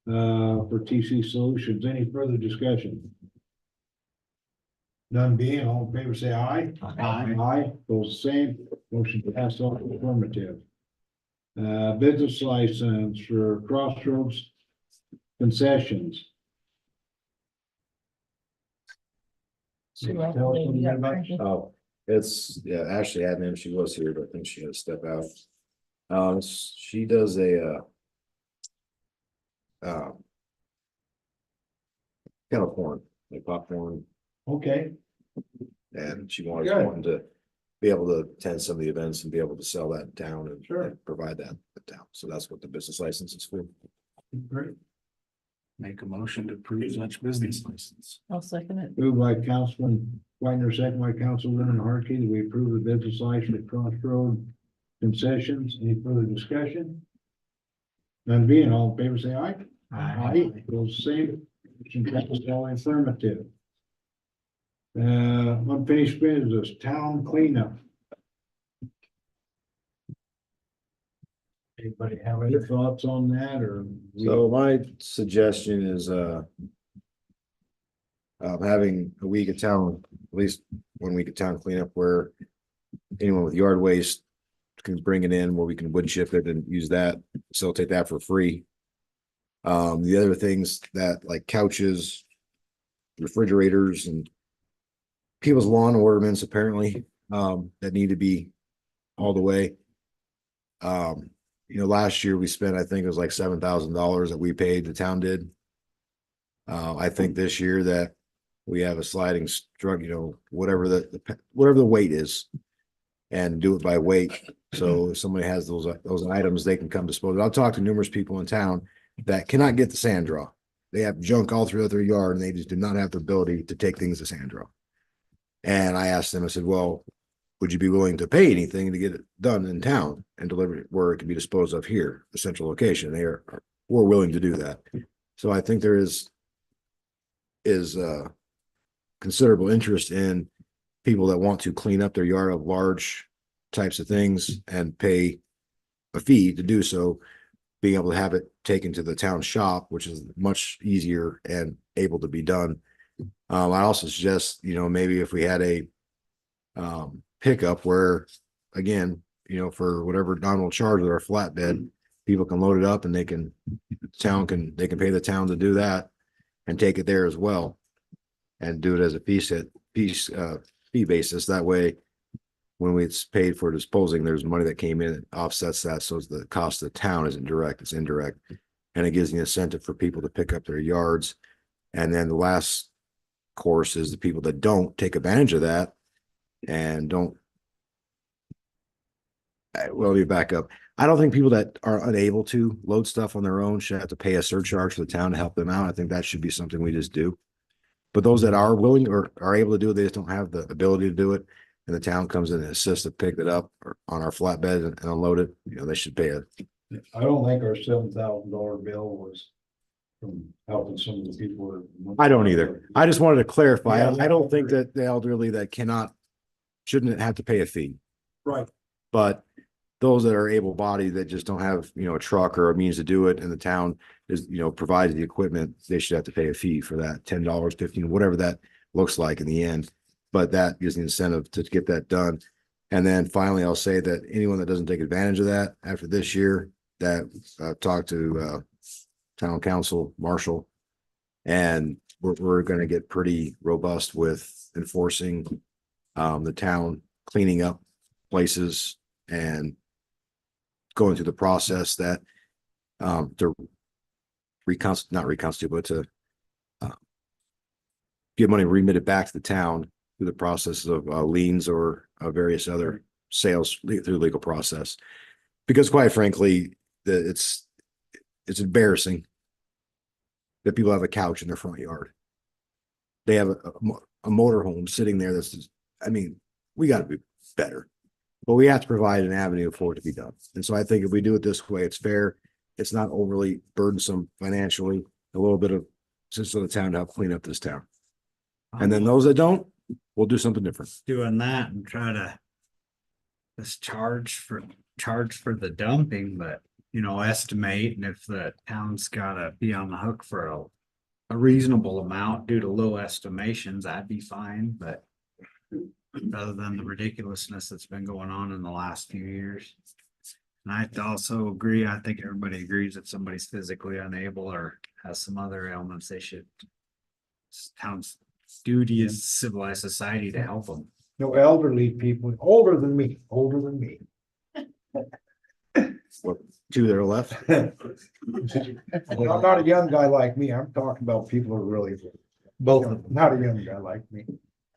for TC Solutions. Any further discussion? None being, all in favor, say aye. Aye. Aye, those same, motion passed all affirmative. Business license for Crossroads Concessions. Tell us a little bit about- Oh, it's, yeah, Ashley had name, she was here, but I think she had to step out. She does a kind of porn, like popcorn, Okay, and she wanted Good. wanted to be able to attend some of the events and be able to sell that in town and Sure. and provide that in town. So that's what the business license is for. great. Make a motion to approve such business license. I'll second it. Moved by Councilman Whitener, second by Councilwoman Hartke, that we approve the business license for Crossroad Concessions. Any further discussion? None being, all in favor, say aye. Aye, those same, motion passes all affirmative. Unfinished business, town cleanup. Anybody have any thoughts on that, or? So my suggestion is having a week of town, at least 1 week of town cleanup where anyone with yard waste can bring it in, where we can wood chip it and use that, facilitate that for free. The other things that like couches, refrigerators and people's lawn ornaments apparently that need to be hauled away. Last year we spent, I think it was like $7,000 that we paid, the town did. I think this year that we have a sliding strug, whatever the weight is, and do it by weight. So if somebody has those items, they can come dispose. I'll talk to numerous people in town that cannot get the sand draw. They have junk all throughout their yard and they just do not have the ability to take things to sand draw. And I asked them, I said, well, would you be willing to pay anything to get it done in town and deliver it where it can be disposed of here, the central location? We're willing to do that. So I think there is considerable interest in people that want to clean up their yard of large types of things and pay a fee to do so, being able to have it taken to the town shop, which is much easier and able to be done. I also suggest, maybe if we had a pickup where, again, for whatever nominal charge with our flatbed, people can load it up and they can pay the town to do that and take it there as well and do it as a fee basis. That way, when it's paid for disposing, there's money that came in that offsets that. So the cost of the town isn't direct, it's indirect. And it gives the incentive for people to pick up their yards. And then the last course is the people that don't take advantage of that and don't. Well, let me back up. I don't think people that are unable to load stuff on their own should have to pay a surcharge for the town to help them out. I think that should be something we just do. But those that are willing or are able to do it, they just don't have the ability to do it. And the town comes in and assists to pick it up or on our flatbed and unload it. They should pay it. I don't think our $7,000 bill was from helping some of the people. I don't either. I just wanted to clarify. Yeah, I don't think that the elderly that shouldn't have to pay a fee. Right. But those that are able-bodied that just don't have, a truck or a means to do it, and the town is, provides the equipment, they should have to pay a fee for that, $10, $15, whatever that looks like in the end. But that gives the incentive to get that done. And then finally, I'll say that anyone that doesn't take advantage of that after this year, that talked to town council, Marshall, and we're going to get pretty robust with enforcing the town cleaning up places and going through the process that to not reconstitute, but to get money remitted back to the town through the process of liens or various other sales through legal process. Because quite frankly, it's embarrassing that people have a couch in their front yard. They have a motorhome sitting there that's just, we got to be better. But we have to provide an avenue for it to be done. And so I think if we do it this way, it's fair. It's not overly burdensome financially, a little bit of just so the town to help clean up this town. And then those that don't, we'll do something different. Doing that and try to just charge for the dumping, but estimate, and if the town's gotta be on the hook for a reasonable amount due to low estimations, that'd be fine, but other than the ridiculousness that's been going on in the last few years. And I also agree, I think everybody agrees that somebody's physically unable or has some other ailments, town's duty as civilized society to help them. No elderly people, older than me. What, two that are left? I'm not a young guy like me. I'm talking about people who are really, Both of them. not a young guy like me.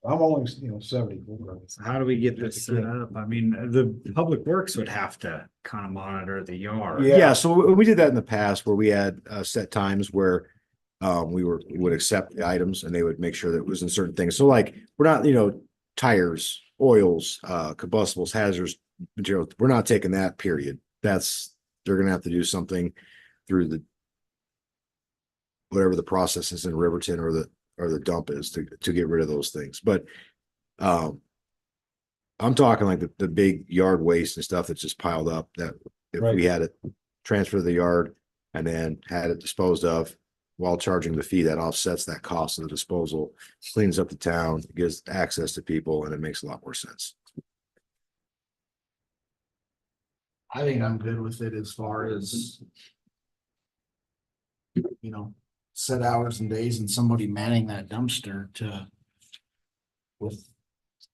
I'm only, 74. So how do we get this set up? The public works would have to kind of monitor the yard. Yeah. Yeah, so we did that in the past where we had set times where we would accept the items and they would make sure that it was in certain things. So like, we're not, tires, oils, combustibles, hazardous materials. We're not taking that, period. They're gonna have to do something through whatever the process is in Riverton or the dump is to get rid of those things. But I'm talking like the big yard waste and stuff that's just piled up, that if we had it transfer to the yard and then had it disposed of while charging the fee, that offsets that cost of the disposal, cleans up the town, gives access to people, and it makes a lot more sense. I think I'm good with it as far as, set hours and days and somebody manning that dumpster with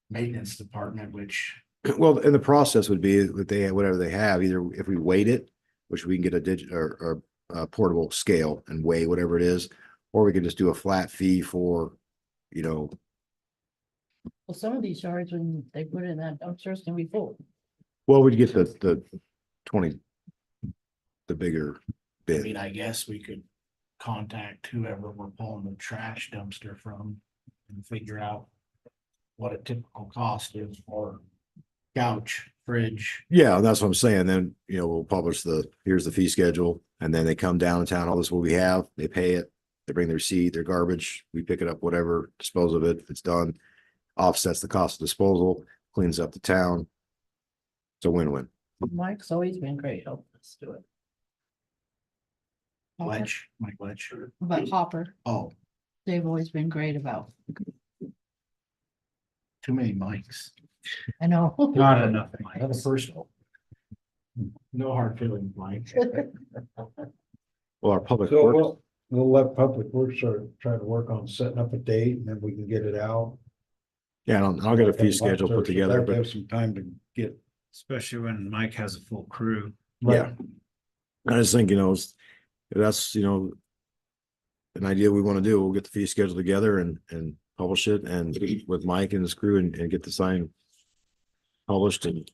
maintenance department, which. Well, and the process would be that they have whatever they have, either if we weight it, which we can get a digital or a portable scale and weigh whatever it is, or we could just do a flat fee for, Well, some of these yards, when they put in that dumpster, it's gonna be full. Well, we'd get the 20, the bigger I bid. mean, I guess we could contact whoever we're pulling the trash dumpster from and figure out what a typical cost is for couch, fridge. Yeah, that's what I'm saying. Then, we'll publish here's the fee schedule, and then they come downtown, all this is what we have, they pay it. They bring their receipt, their garbage, we pick it up, whatever, dispose of it, it's done. Offsets the cost of disposal, cleans up the town. It's a win-win. Mike's always been great helping us do it. Mike Ledge. But Hopper, Oh, they've always been great about, too many mics. I know. Not enough. That's personal. No hard feelings, Mike. Well, our public So works, we'll let Public Works try to work on setting up a date and then we can get it out. yeah, I'll get a fee schedule put together, Have to but have some time to get. Especially when Mike has a full crew. yeah. I just think, if that's, an idea we want to do, we'll get the fee schedule together and publish it and with Mike and his crew and get the sign published and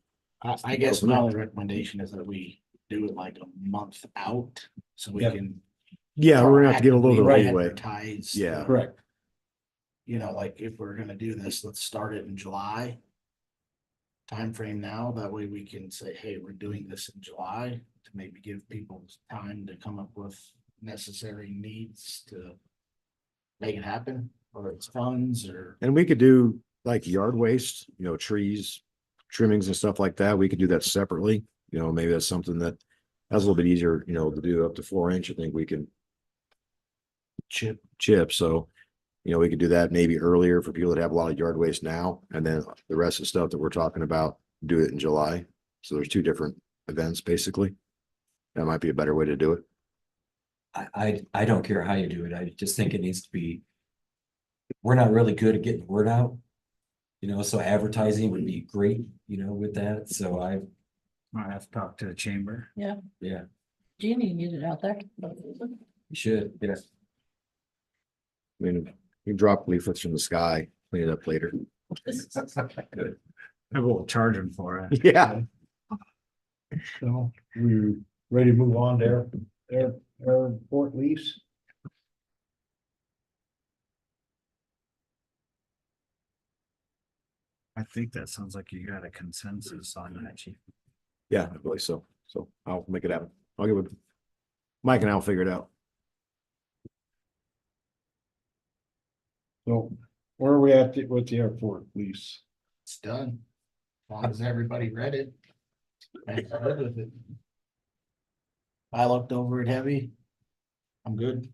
I guess my only recommendation is that we do it like a month out, so we Yeah. can. yeah, we're gonna have to get a little bit of proactively leeway. advertise Yeah. the- Correct. Like if we're gonna do this, let's start it in July. Timeframe now, that way we can say, hey, we're doing this in July to maybe give people time to come up with necessary needs to make it happen, whether it's funds or. And we could do like yard waste, trees, trimmings and stuff like that. We could do that separately. Maybe that's something that's a little bit easier, to do up to 4 inch. I think we can chip. So, we could do that maybe earlier for people that have a lot of yard waste now. And then the rest of the stuff that we're talking about, do it in July. So there's 2 different events, basically. That might be a better way to do it. I don't care how you do it. I just think it needs to be. We're not really good at getting the word out. So advertising would be great, with that. So I Might have to talk to the chamber. yeah, Jeannie can get it out there. you should, yeah. I mean, you drop leaflets from the sky, clean it up later. I will charge him for it. Yeah. So we ready to move on there, airport lease? I think that sounds like you got a consensus on that, chief. Yeah, I believe so. So I'll make it happen. I'll get with Mike and I'll figure it out. So where are we at with the airport lease? It's done. As long as everybody read it. And good with it. I looked over it heavy. I'm good.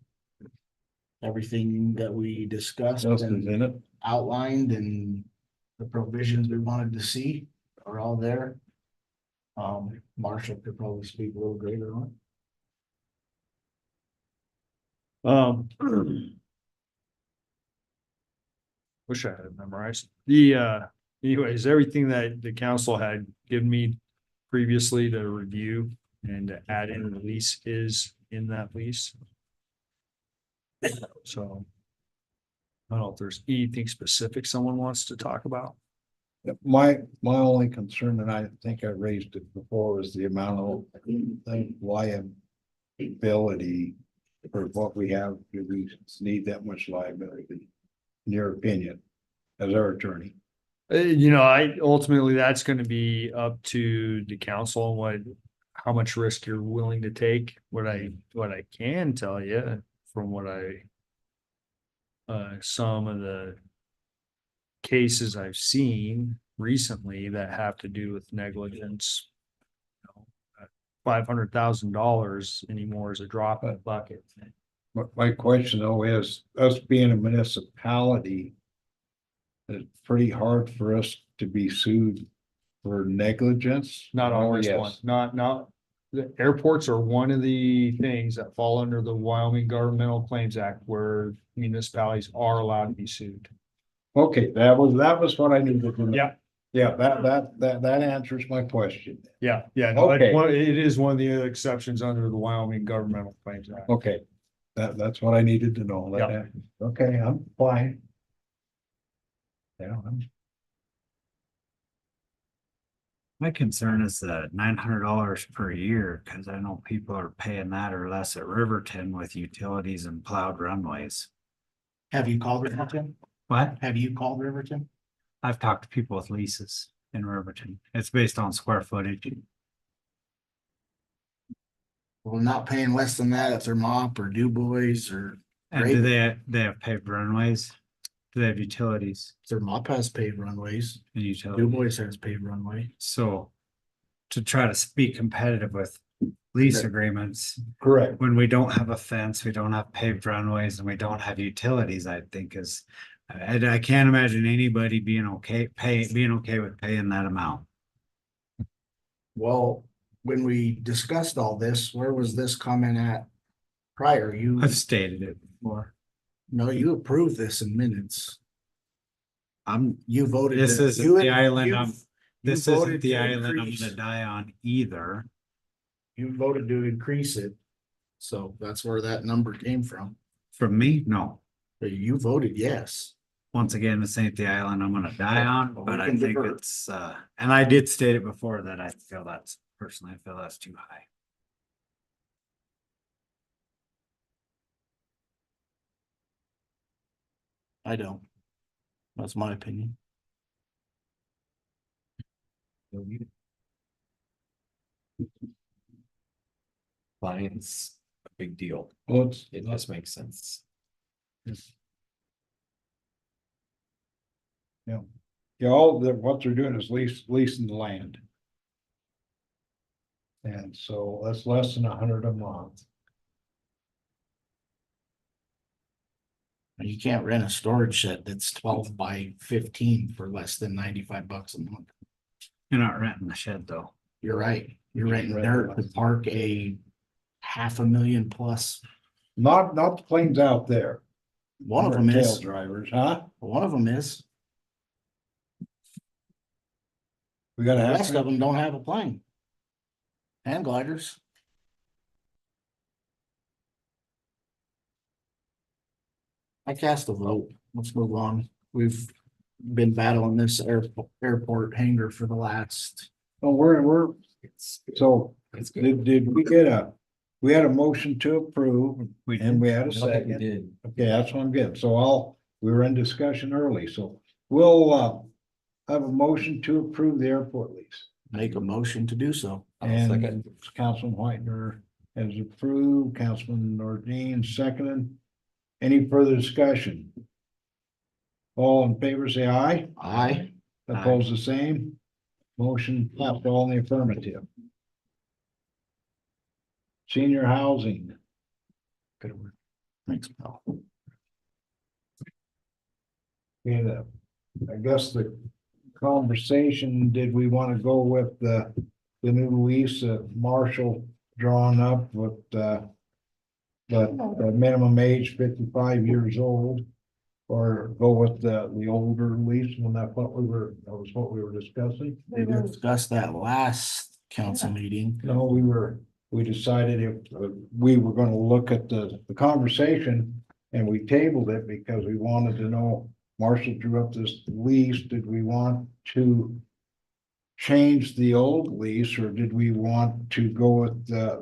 Everything that we discussed Justin's and in it. outlined and the provisions we wanted to see are all there. Marshall could probably speak a little greater on it. Wish I had it memorized. Anyways, everything that the council had given me previously to review and to add in the lease is in that lease. So. I don't know if there's anything specific someone wants to talk about. My only concern, and I think I raised it before, is the amount of liability for what we have. Do we need that much liability? In your opinion, as our attorney? Ultimately, that's gonna be up to the council and how much risk you're willing to take. What I can tell you from what some of the cases I've seen recently that have to do with negligence. $500,000 anymore is a drop in the bucket. My question though is, us being a municipality, it's pretty hard for us to be sued for negligence. Not on Oh, this yes. one, not, the airports are one of the things that fall under the Wyoming Governmental Claims Act where municipalities are allowed to be sued. Okay, that was what I needed to know. Yeah. Yeah, that answers my question. Yeah, no, Okay. it is one of the exceptions under the Wyoming Governmental Claims Act. Okay, that's what I needed to know. Yeah. Okay, I'm fine. They don't know. My concern is the $900 per year, cause I know people are paying that or less at Riverton with utilities and plowed runways. Have you called Riverton? What? Have you called Riverton? I've talked to people with leases in Riverton. It's based on square footage. Well, not paying less than that if they're Mop or Du Bois or And do they have paved runways? Do they have utilities if they're Mop has paved runways. and Du utilities? Bois has paved runway. So to try to be competitive with lease agreements, Correct. when we don't have a fence, we don't have paved runways and we don't have utilities, I think is. I can't imagine anybody being okay with paying that amount. Well, when we discussed all this, where was this comment at prior? You, I've stated it before. no, you approved this in minutes. I'm, You voted. this to- isn't you the had- island you- I'm, you this voted isn't the to island I'm increase- gonna die on either. You voted to increase it. So that's where that number came from. From me, no. But you voted yes. Once again, this ain't the island I'm gonna die on, Well, but we I can think divert. it's, and I did state it before that I feel I feel that's too high. I don't. That's my opinion. Clients, a big deal. Well, it's, It just makes sense. yeah, all the, what they're doing is leasing the land. And so that's less than 100 a month. You can't rent a storage shed that's 12 by 15 for less than $95 a month. You're not renting the shed though. You're right. You're renting dirt to park a $500,000 plus. Not the planes out there. One of them Tail is, drivers, huh? one of them is, We the gotta rest of have, them don't have a plane. Hand gliders. I cast a vote. Let's move on. We've been battling this airport hangar for the last. oh, we're, It's, so it's good. did we had a motion to approve We and we had a I don't think we second. did. Okay, that's what I'm getting. So we were in discussion early, so we'll have a motion to approve the airport lease. Make a motion to do so. And second. Councilman Whitener has approved, Councilman Nordine seconded. Any further discussion? All in favor, say aye. Aye. Opposed, the same. Motion passed all in the affirmative. Senior housing. Good work. Thanks, pal. And I guess the conversation, did we want to go with the new lease that Marshall drawn up with, but the minimum age 55 years old? Or go with the older lease when that was what we were discussing? We discussed that last council meeting. No, we decided if we were gonna look at the conversation and we tabled it because we wanted to know, Marshall drew up this lease, did we want to change the old lease or did we want to go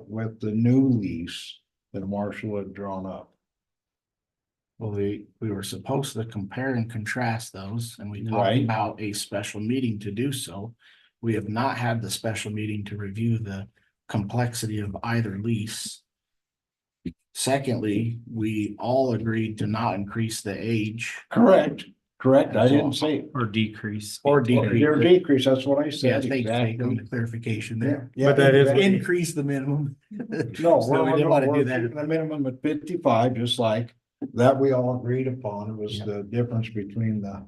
with the new lease that Marshall had drawn up? Well, we were supposed to compare and contrast those, and we talked Right. about a special meeting to do so. We have not had the special meeting to review the complexity of either lease. Secondly, we all agreed to not increase the age Correct, I didn't say. Or decrease. or Or decrease, that's what I Yeah, said. thanks, Jake, on Exactly. the clarification there. Yeah, But that is what- Increase the minimum. No, So we didn't want to do that. The minimum at 55, just like that we all agreed upon. It was Yeah. the difference between the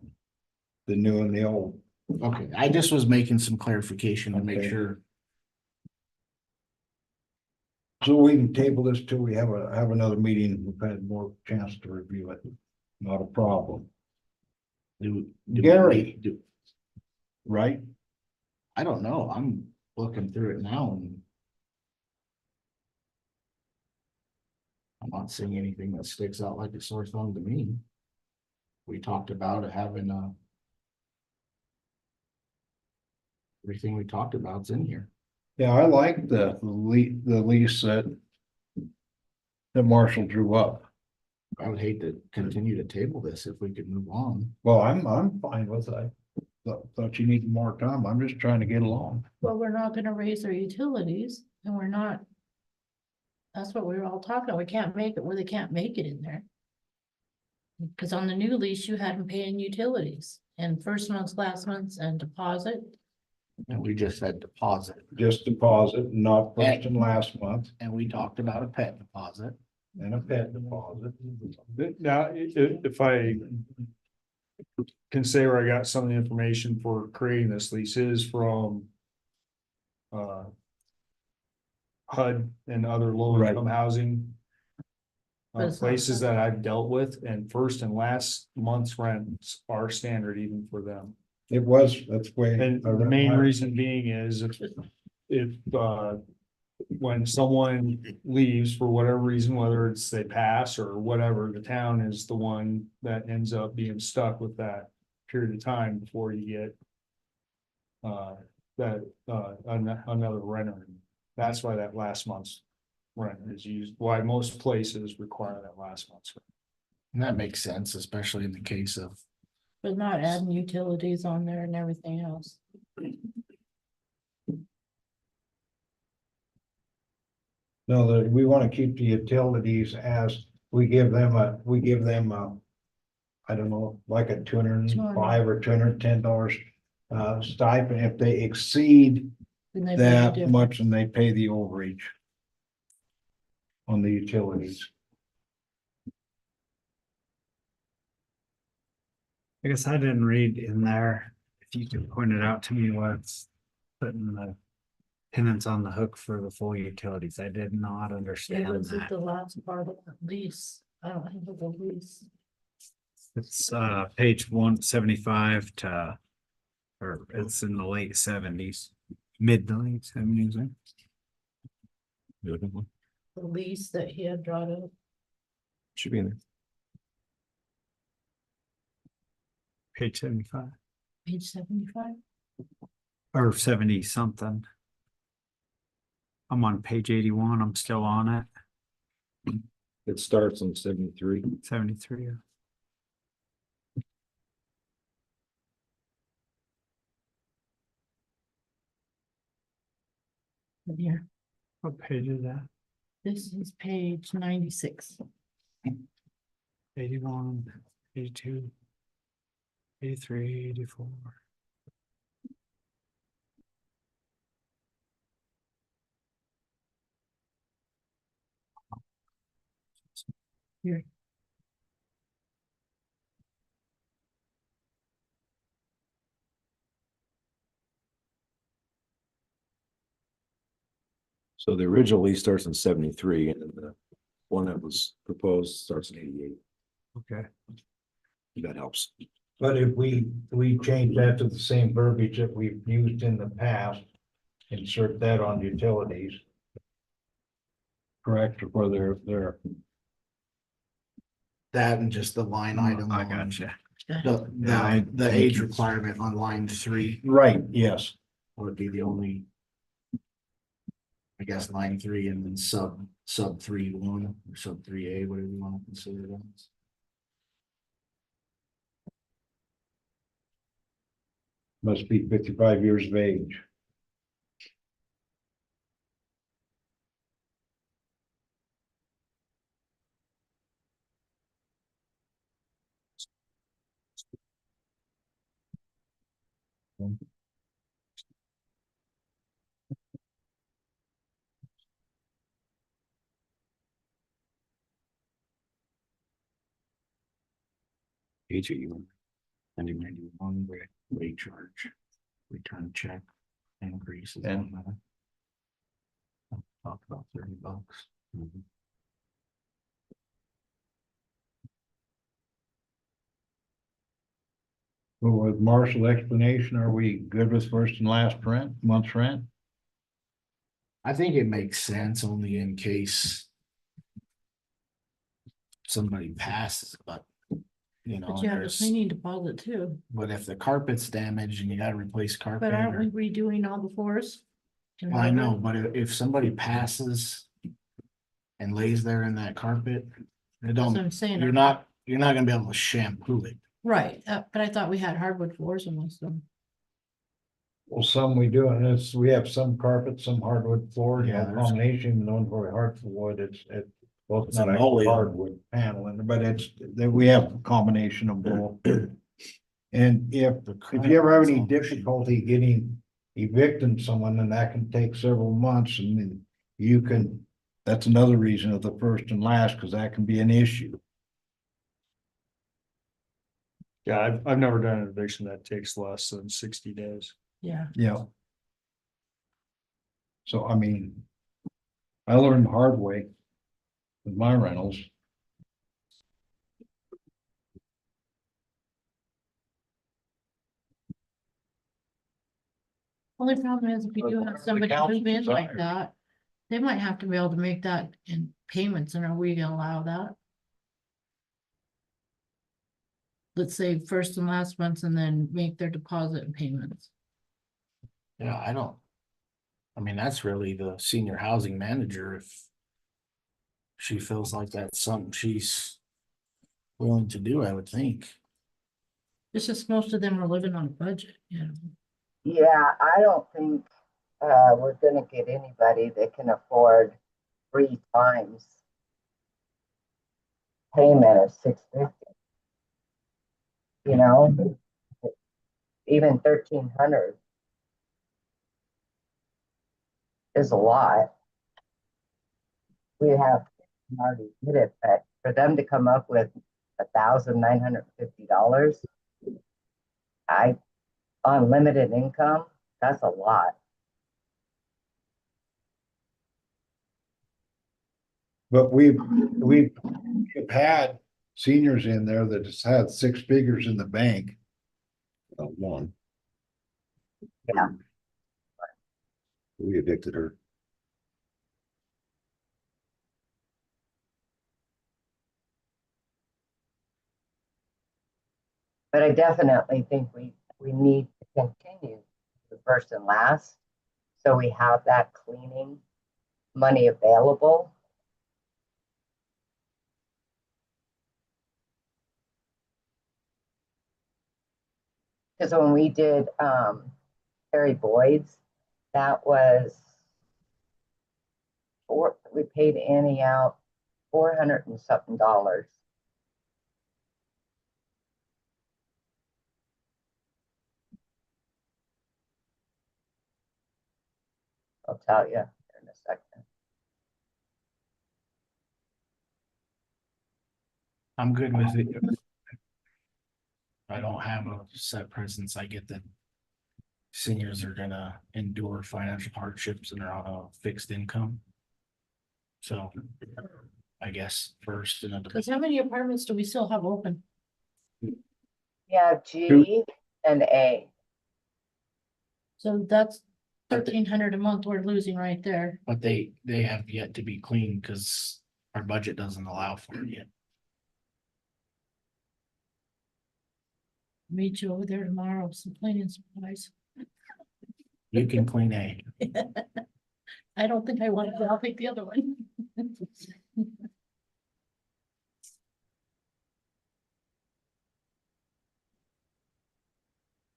new and the old. Okay, I just was making some clarification to make Okay. sure. So we can table this till we have another meeting. We've had more chance to review it. Not a problem, Do Gary. do- right? I don't know, I'm looking through it now and I'm not seeing anything that sticks out like a sore thumb to me. We talked about having Everything we talked about's in here. Yeah, I like the lease that Marshall drew up. I would hate to continue to table this if we could move on. Well, I'm fine with it. Thought you needed more time. I'm just trying to get along. Well, we're not gonna raise our utilities and we're not. That's what we were all talking about. We can't make it where they can't make it in there. Cause on the new lease, you had them paying utilities and first month's, last month's and deposit. And we just said deposit, Just deposit, not first and last month, and we talked about a pet deposit. and a pet deposit. Now, if I can say where I got some of the information for creating this lease is from HUD and other low income housing But it's not places HUD. that I've dealt with, and first and last month's rents are standard even for them. It was, that's way. And the main reason being is if when someone leaves for whatever reason, whether it's they pass or whatever, the town is the one that ends up being stuck with that period of time before you get another renter. That's why that last month's rent is used, why most places require that last month's rent. And that makes sense, especially in the case of, But not adding utilities on there and everything else. No, we want to keep the utilities as we give them I don't know, like a $205 or $210 stipend. If they exceed Then they pay the that difference. much, and they pay the overage on the utilities. I guess I didn't read in there, if you could point it out to me, what's putting the tenants on the hook for the full utilities. I did not It understand was at that. the last part of the lease. I don't have the lease. It's page 175 to, or it's in the late 70s, mid to late 70s. The lease that he had brought up. Should be in there. Page 75 Page 75. or 70 something. I'm on page 81. I'm still on it. It starts on 73. 73. Here, What page is that? this is page 96. 81, 82, 83, 84. Here. So the original lease starts in 73, and then the one that was proposed starts in 88. Okay. That helps. But if we change that to the same verbiage that we've used in the past, insert that on utilities. Correct, or they're. that and just the line item. I on gotcha. The age requirement on line 3 Right, yes. would be the only. I guess line 3 and then sub 3(1) or sub 3A, whatever you want to consider that. Must be 55 years of age. Age are you? 91 rate charge, return check increases. And- Talk about $30. Well, with Marshall's explanation, are we good with first and last month's rent? I think it makes sense only in case somebody passes, but you know, But you have a there's, cleaning deposit too. but if the carpet's damaged and you gotta replace carpet. But aren't or- we redoing all the floors? in Well, I know, rubber? but if somebody passes and lays there in that carpet, it That's what don't, I'm saying. you're not gonna be able to shampoo it. Right, but I thought we had hardwood floors in most of them. Well, some we do, and it's, we have some carpet, some hardwood floor, you Yeah, know, there's- combination, known for hardwood, it's. Both It's not a a mullion. hardwood paneling, but it's, that we have a combination of both. And if you ever have any difficulty getting evicting someone, then that can take several months, and then you can, that's another reason of the first and last, because that can be an issue. Yeah, I've never done an eviction that takes less than 60 days. Yeah, Yeah. So, I mean, I learned the hard way with my rentals. only problem is if you do have Whatever the somebody council move in like desires. that, they might have to be able to make that in payments, and are we gonna allow that? Let's say first and last months and then make their deposit and payments. Yeah, I mean, that's really the senior housing manager if she feels like that's something she's willing to do, I would think. It's just most of them are living on a budget, you know. Yeah, I don't think, we're gonna get anybody that can afford 3 times payment of $650. You know, even 1,300 is a lot. We have already did it, but for them to come up with $1,950, on limited income, that's a lot. But we've had seniors in there that has had 6 figures in the bank. One. Yeah. We evicted her. But I definitely think we need to continue the first and last. So we have that cleaning money available. Because when we did Harry Boyd's, that was we paid Annie out $400 and something. I'll tell you in a second. I'm good with it. I don't have a set presence. I get that seniors are gonna endure financial hardships and are on a fixed income. So I guess first in a. Cause how many apartments do we still have open? Yeah, G and A. So that's 1,300 a month we're losing right there. But they have yet to be cleaned because our budget doesn't allow for it yet. Meet you over there tomorrow with some cleaning supplies. You can clean A. I don't think I want it, but I'll take the other one.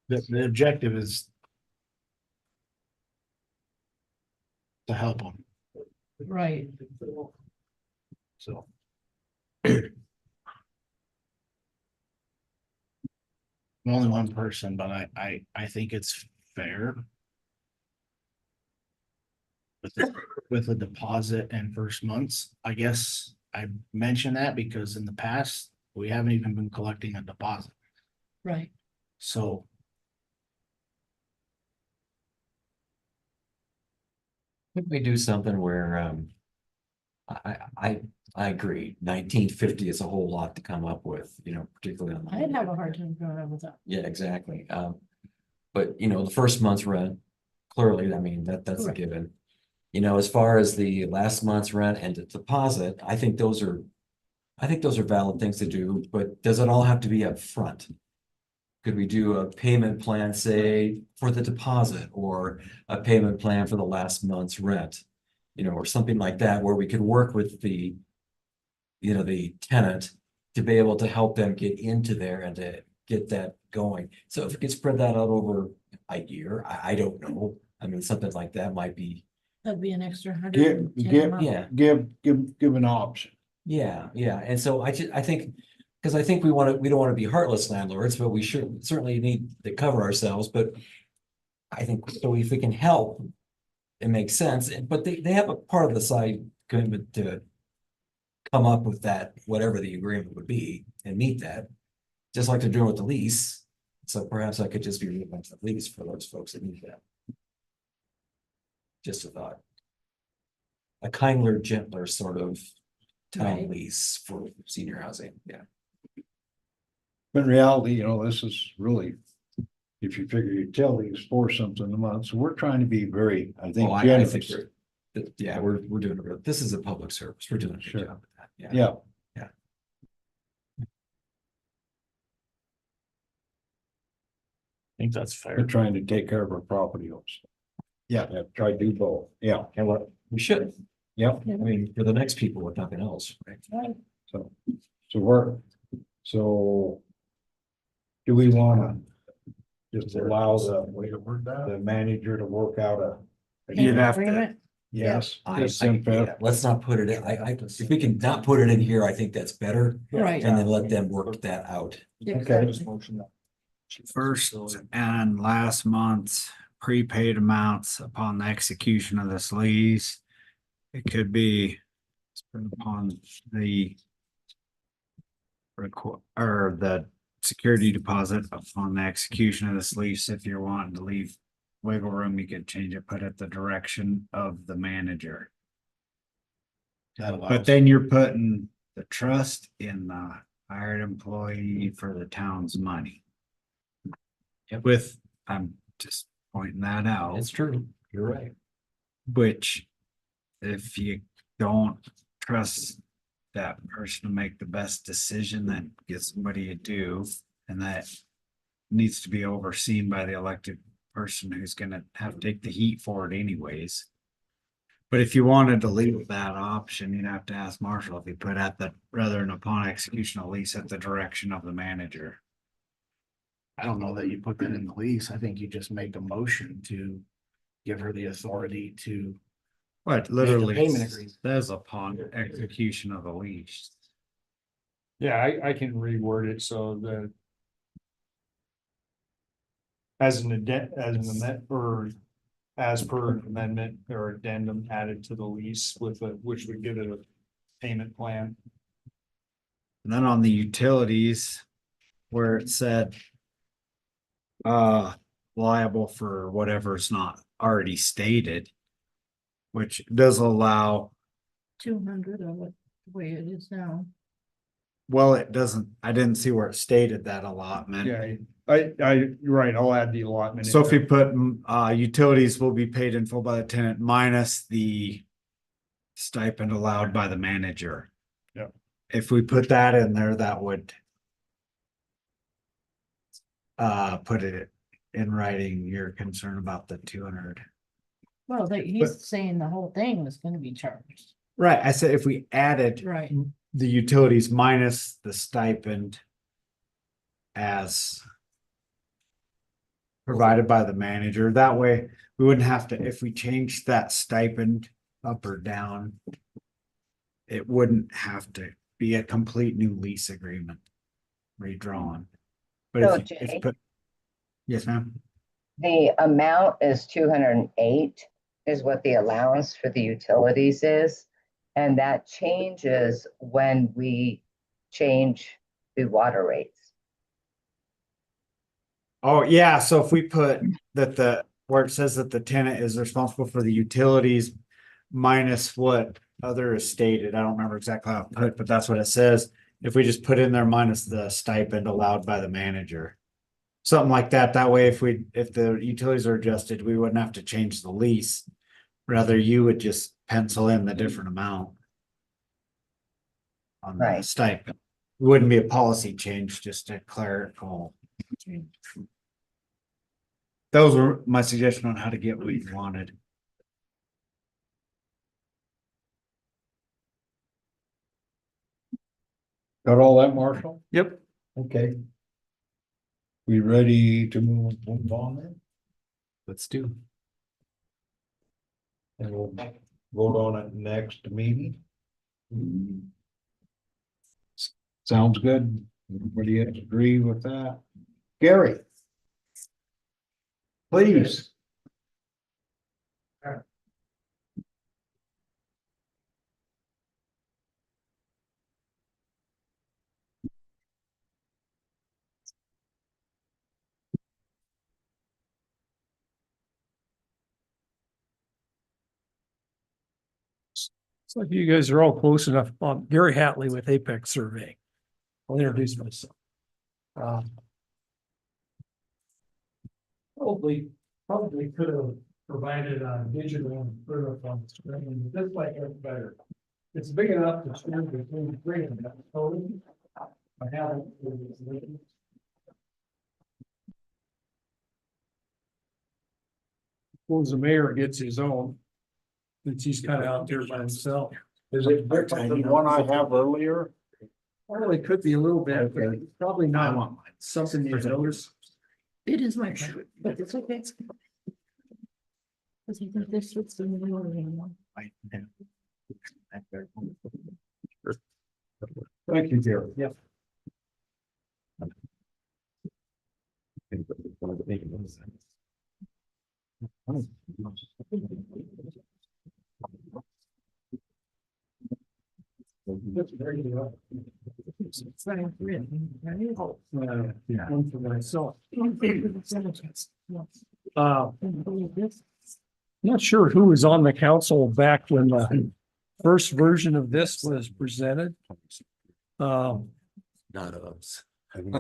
The objective is to help them, Right. so. I'm only one person, but I think it's fair. With the deposit and first months, I guess I mention that because in the past, we haven't even been collecting a deposit, Right. so. Could we do something where, I agree, 1950 is a whole lot to come up with, you know, particularly on. the I'd have a hard time going up with that. Yeah, exactly. But you know, the first month's rent, clearly, I mean, that's a Correct. given. You know, as far as the last month's rent and the deposit, I think those are I think those are valid things to do, but does it all have to be up front? Could we do a payment plan, say, for the deposit or a payment plan for the last month's rent? You know, or something like that where we could work with the, you know, the tenant to be able to help them get into there and to get that going. So if we could spread that out over a year, I don't know. I mean, something like that might be, That'd be an extra hundred Give, and ten a give, month. yeah. give an option. Yeah, yeah, and so I think, because I think we don't want to be heartless landlords, but we should certainly need to cover ourselves, but. I think, so if we can help, it makes sense, but they have a part of the side commitment to. Come up with that, whatever the agreement would be, and meet that, just like they're doing with the lease. So perhaps I could just be reading the lease for those folks that need that. Just a thought. A kinder, gentler sort of town Right. lease for senior housing, yeah. But in reality, you know, this is really, if you figure utilities for something a month, so we're trying to be very, I think, Oh, I generous. think yeah, we're doing it. This is a public service. We're doing a Sure. good job with that. Yeah. Yeah. Yeah. I think that's fair. We're trying to take care of our property owners. Yeah, try to do both. Yeah, And what we should, yep. I mean, for the next people, if nothing else, right? So, so. Do we wanna just allow the manager to work out a? Payment have to- agreement? Yes. Yeah, let's not put it in, if we can not put it in here, I think that's better, Right. and then let them work that out. Exactly. First and last month's prepaid amounts upon the execution of this lease. It could be spent upon the or the security deposit upon the execution of this lease. If you're wanting to leave wiggle room, you could change it, put it the direction of the manager. But then you're putting the trust in the hired employee for the town's money. Yep. With, I'm just pointing that out, It's true, you're right. which if you don't trust that person to make the best decision, then get somebody to do, and that needs to be overseen by the elected person who's gonna have to take the heat for it anyways. But if you wanted to leave that option, you'd have to ask Marshall if he put at the, rather than upon execution of lease at the direction of the manager. I don't know that you put that in the lease. I think you just make a motion to give her the authority to. What literally payment agreement. says upon execution of the lease. Yeah, I can reword it so that. As an amendment, or as per an amendment or addendum added to the lease with which would give it a payment plan. And then on the utilities, where it said. Liable for whatever's not already stated. Which does allow, 200 of it, the way it is now. well, it doesn't, I didn't see where it stated that allotment. Yeah, you're right, I'll add the allotment. in So if there. you put, utilities will be paid in full by the tenant minus the. Stipend allowed by the manager. Yep. If we put that in there, that would. Put it in writing, your concern about the 200. Well, he's saying the whole thing was gonna be charged. Right, I said if we added Right. the utilities minus the stipend. As. Provided by the manager, that way we wouldn't have to, if we changed that stipend up or down. It wouldn't have to be a complete new lease agreement. Redrawn. But So, if you Jay? put. Yes, ma'am. The amount is 208 is what the allowance for the utilities is. And that changes when we change the water rates. Oh, yeah, so if we put that where it says that the tenant is responsible for the utilities. Minus what other is stated, I don't remember exactly how to put it, but that's what it says. If we just put in there minus the stipend allowed by the manager. Something like that, that way if the utilities are adjusted, we wouldn't have to change the lease. Rather, you would just pencil in the different amount. on the Right. stipend. Wouldn't be a policy change, just a clerical change. Those were my suggestion on how to get what you wanted. Got all that, Marshall? Yep. Okay. We ready to move on then? Let's do. And we'll vote on it next meeting. Sounds good. Everybody agree with that? Gary? Please. So if you guys are all close enough, Gary Hatley with Apex Survey. I'll introduce myself. Probably could have provided a digital and put it up on the screen, but this might work better. It's big enough to share between three of them. I haven't. Suppose the mayor gets his own. Since he's kind of out there by himself. Is it different than the one I have earlier? Well, it could be a little bit, but Okay. probably I not want mine. something you notice. It is my favorite, but it's okay. Cause I think this fits the new one. Thank you, Gary. Yep. Yeah. One for myself. Not sure who was on the council back when the first version of this was presented. Not us.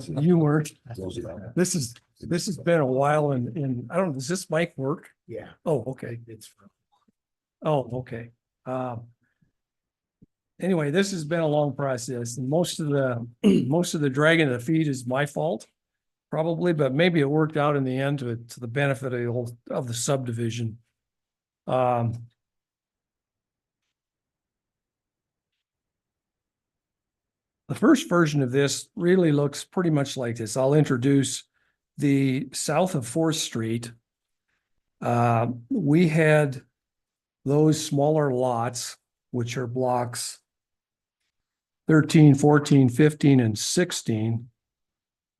You weren't. This has been a while and I don't, does this mic work? Yeah. Oh, okay. It's. Oh, okay. Anyway, this has been a long process and most of the dragging of the feet is my fault. Probably, but maybe it worked out in the end to the benefit of the whole of the subdivision. The first version of this really looks pretty much like this. I'll introduce the south of 4th Street. We had those smaller lots, which are blocks 13, 14, 15, and 16.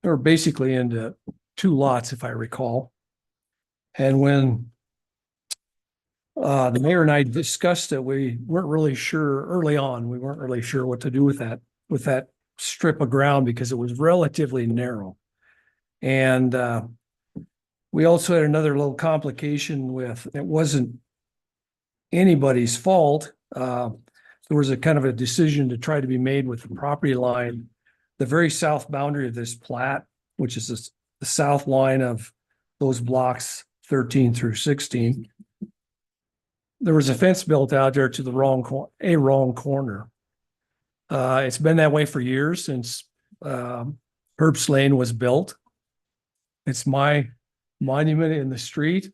They were basically into 2 lots, if I recall. And when the mayor and I discussed it, we weren't really sure early on, we weren't really sure what to do with that strip of ground because it was relatively narrow. And we also had another little complication with, it wasn't anybody's fault. There was a kind of a decision to try to be made with the property line, the very south boundary of this plat, which is the south line of those blocks 13 through 16. There was a fence built out there to the wrong corner. It's been that way for years since Herbst Lane was built. It's my monument in the street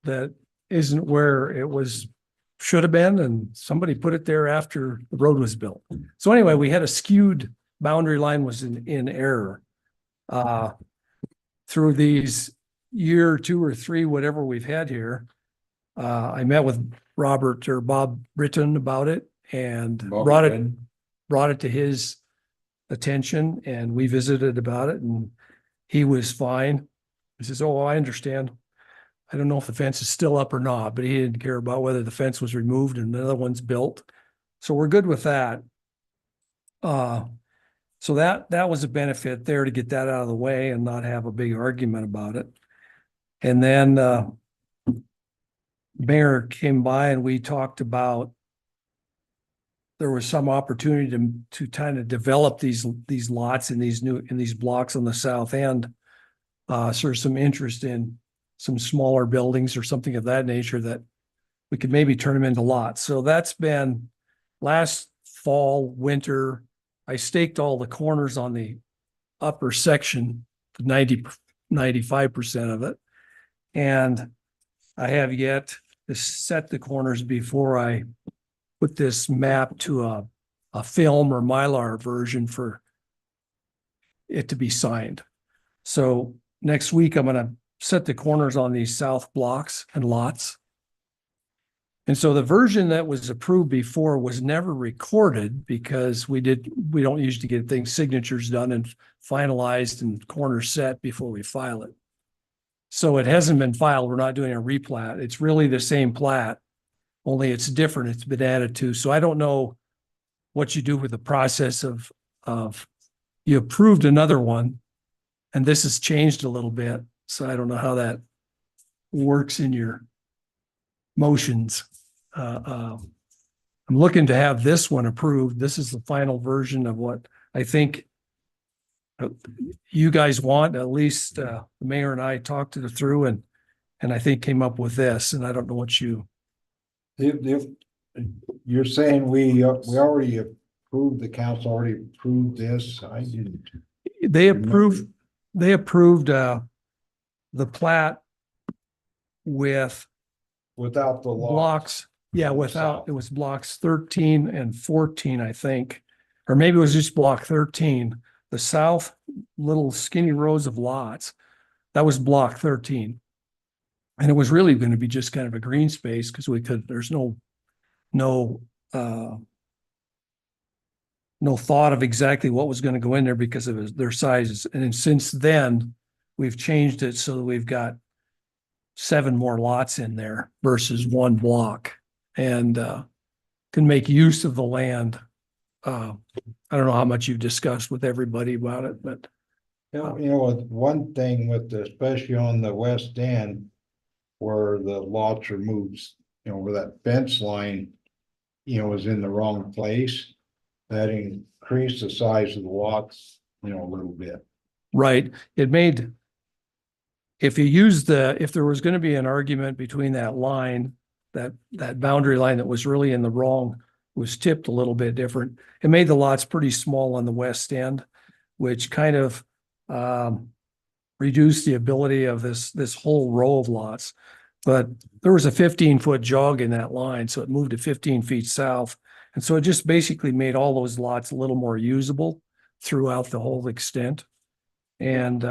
that isn't where it should have been, and somebody put it there after the road was built. So anyway, we had a skewed boundary line was in error. Through these year, 2 or 3, whatever we've had here, I met with Bob Britton about it and brought it to his attention, and we visited about it, and he was fine. He says, "Oh, I understand. I don't know if the fence is still up or not," but he didn't care about whether the fence was removed and another one's built. So we're good with that. So that was a benefit there to get that out of the way and not have a big argument about it. And then Mayor came by and we talked about there was some opportunity to kind of develop these lots in these blocks on the south end. So there's some interest in some smaller buildings or something of that nature that we could maybe turn them into lots. So that's been last fall, winter. I staked all the corners on the upper section, 95% of it. And I have yet to set the corners before I put this map to a film or Mylar version for it to be signed. So next week, I'm gonna set the corners on these south blocks and lots. And so the version that was approved before was never recorded because we don't usually get things, signatures done and finalized and corners set before we file it. So it hasn't been filed. We're not doing a replat. It's really the same plat, only it's different. It's been added to. So I don't know what you do with the process of you approved another one and this has changed a little bit. So I don't know how that works in your motions. I'm looking to have this one approved. This is the final version of what I think you guys want. At least the mayor and I talked it through and I think came up with this, and I don't know what you. If you're saying we already approved, the council already approved this, I didn't. They approved the plat with Without the lots. blocks. Yeah, on the without, south. it was blocks 13 and 14, I think. Or maybe it was just block 13. The south little skinny rows of lots, that was block 13. And it was really going to be just kind of a green space because there's no thought of exactly what was going to go in there because of their sizes. And then since then, we've changed it so that we've got 7 more lots in there versus 1 block and can make use of the land. I don't know how much you've discussed with everybody about it, but One thing with especially on the west end where the lots are moved, where that fence line, is in the wrong place, that increased the size of the lots, a little bit. right, it made, if there was going to be an argument between that line, that boundary line that was really in the wrong, was tipped a little bit different. It made the lots pretty small on the west end, which kind of reduced the ability of this whole row of lots. But there was a 15-foot jog in that line, so it moved to 15 feet south. And so it just basically made all those lots a little more usable throughout the whole extent. And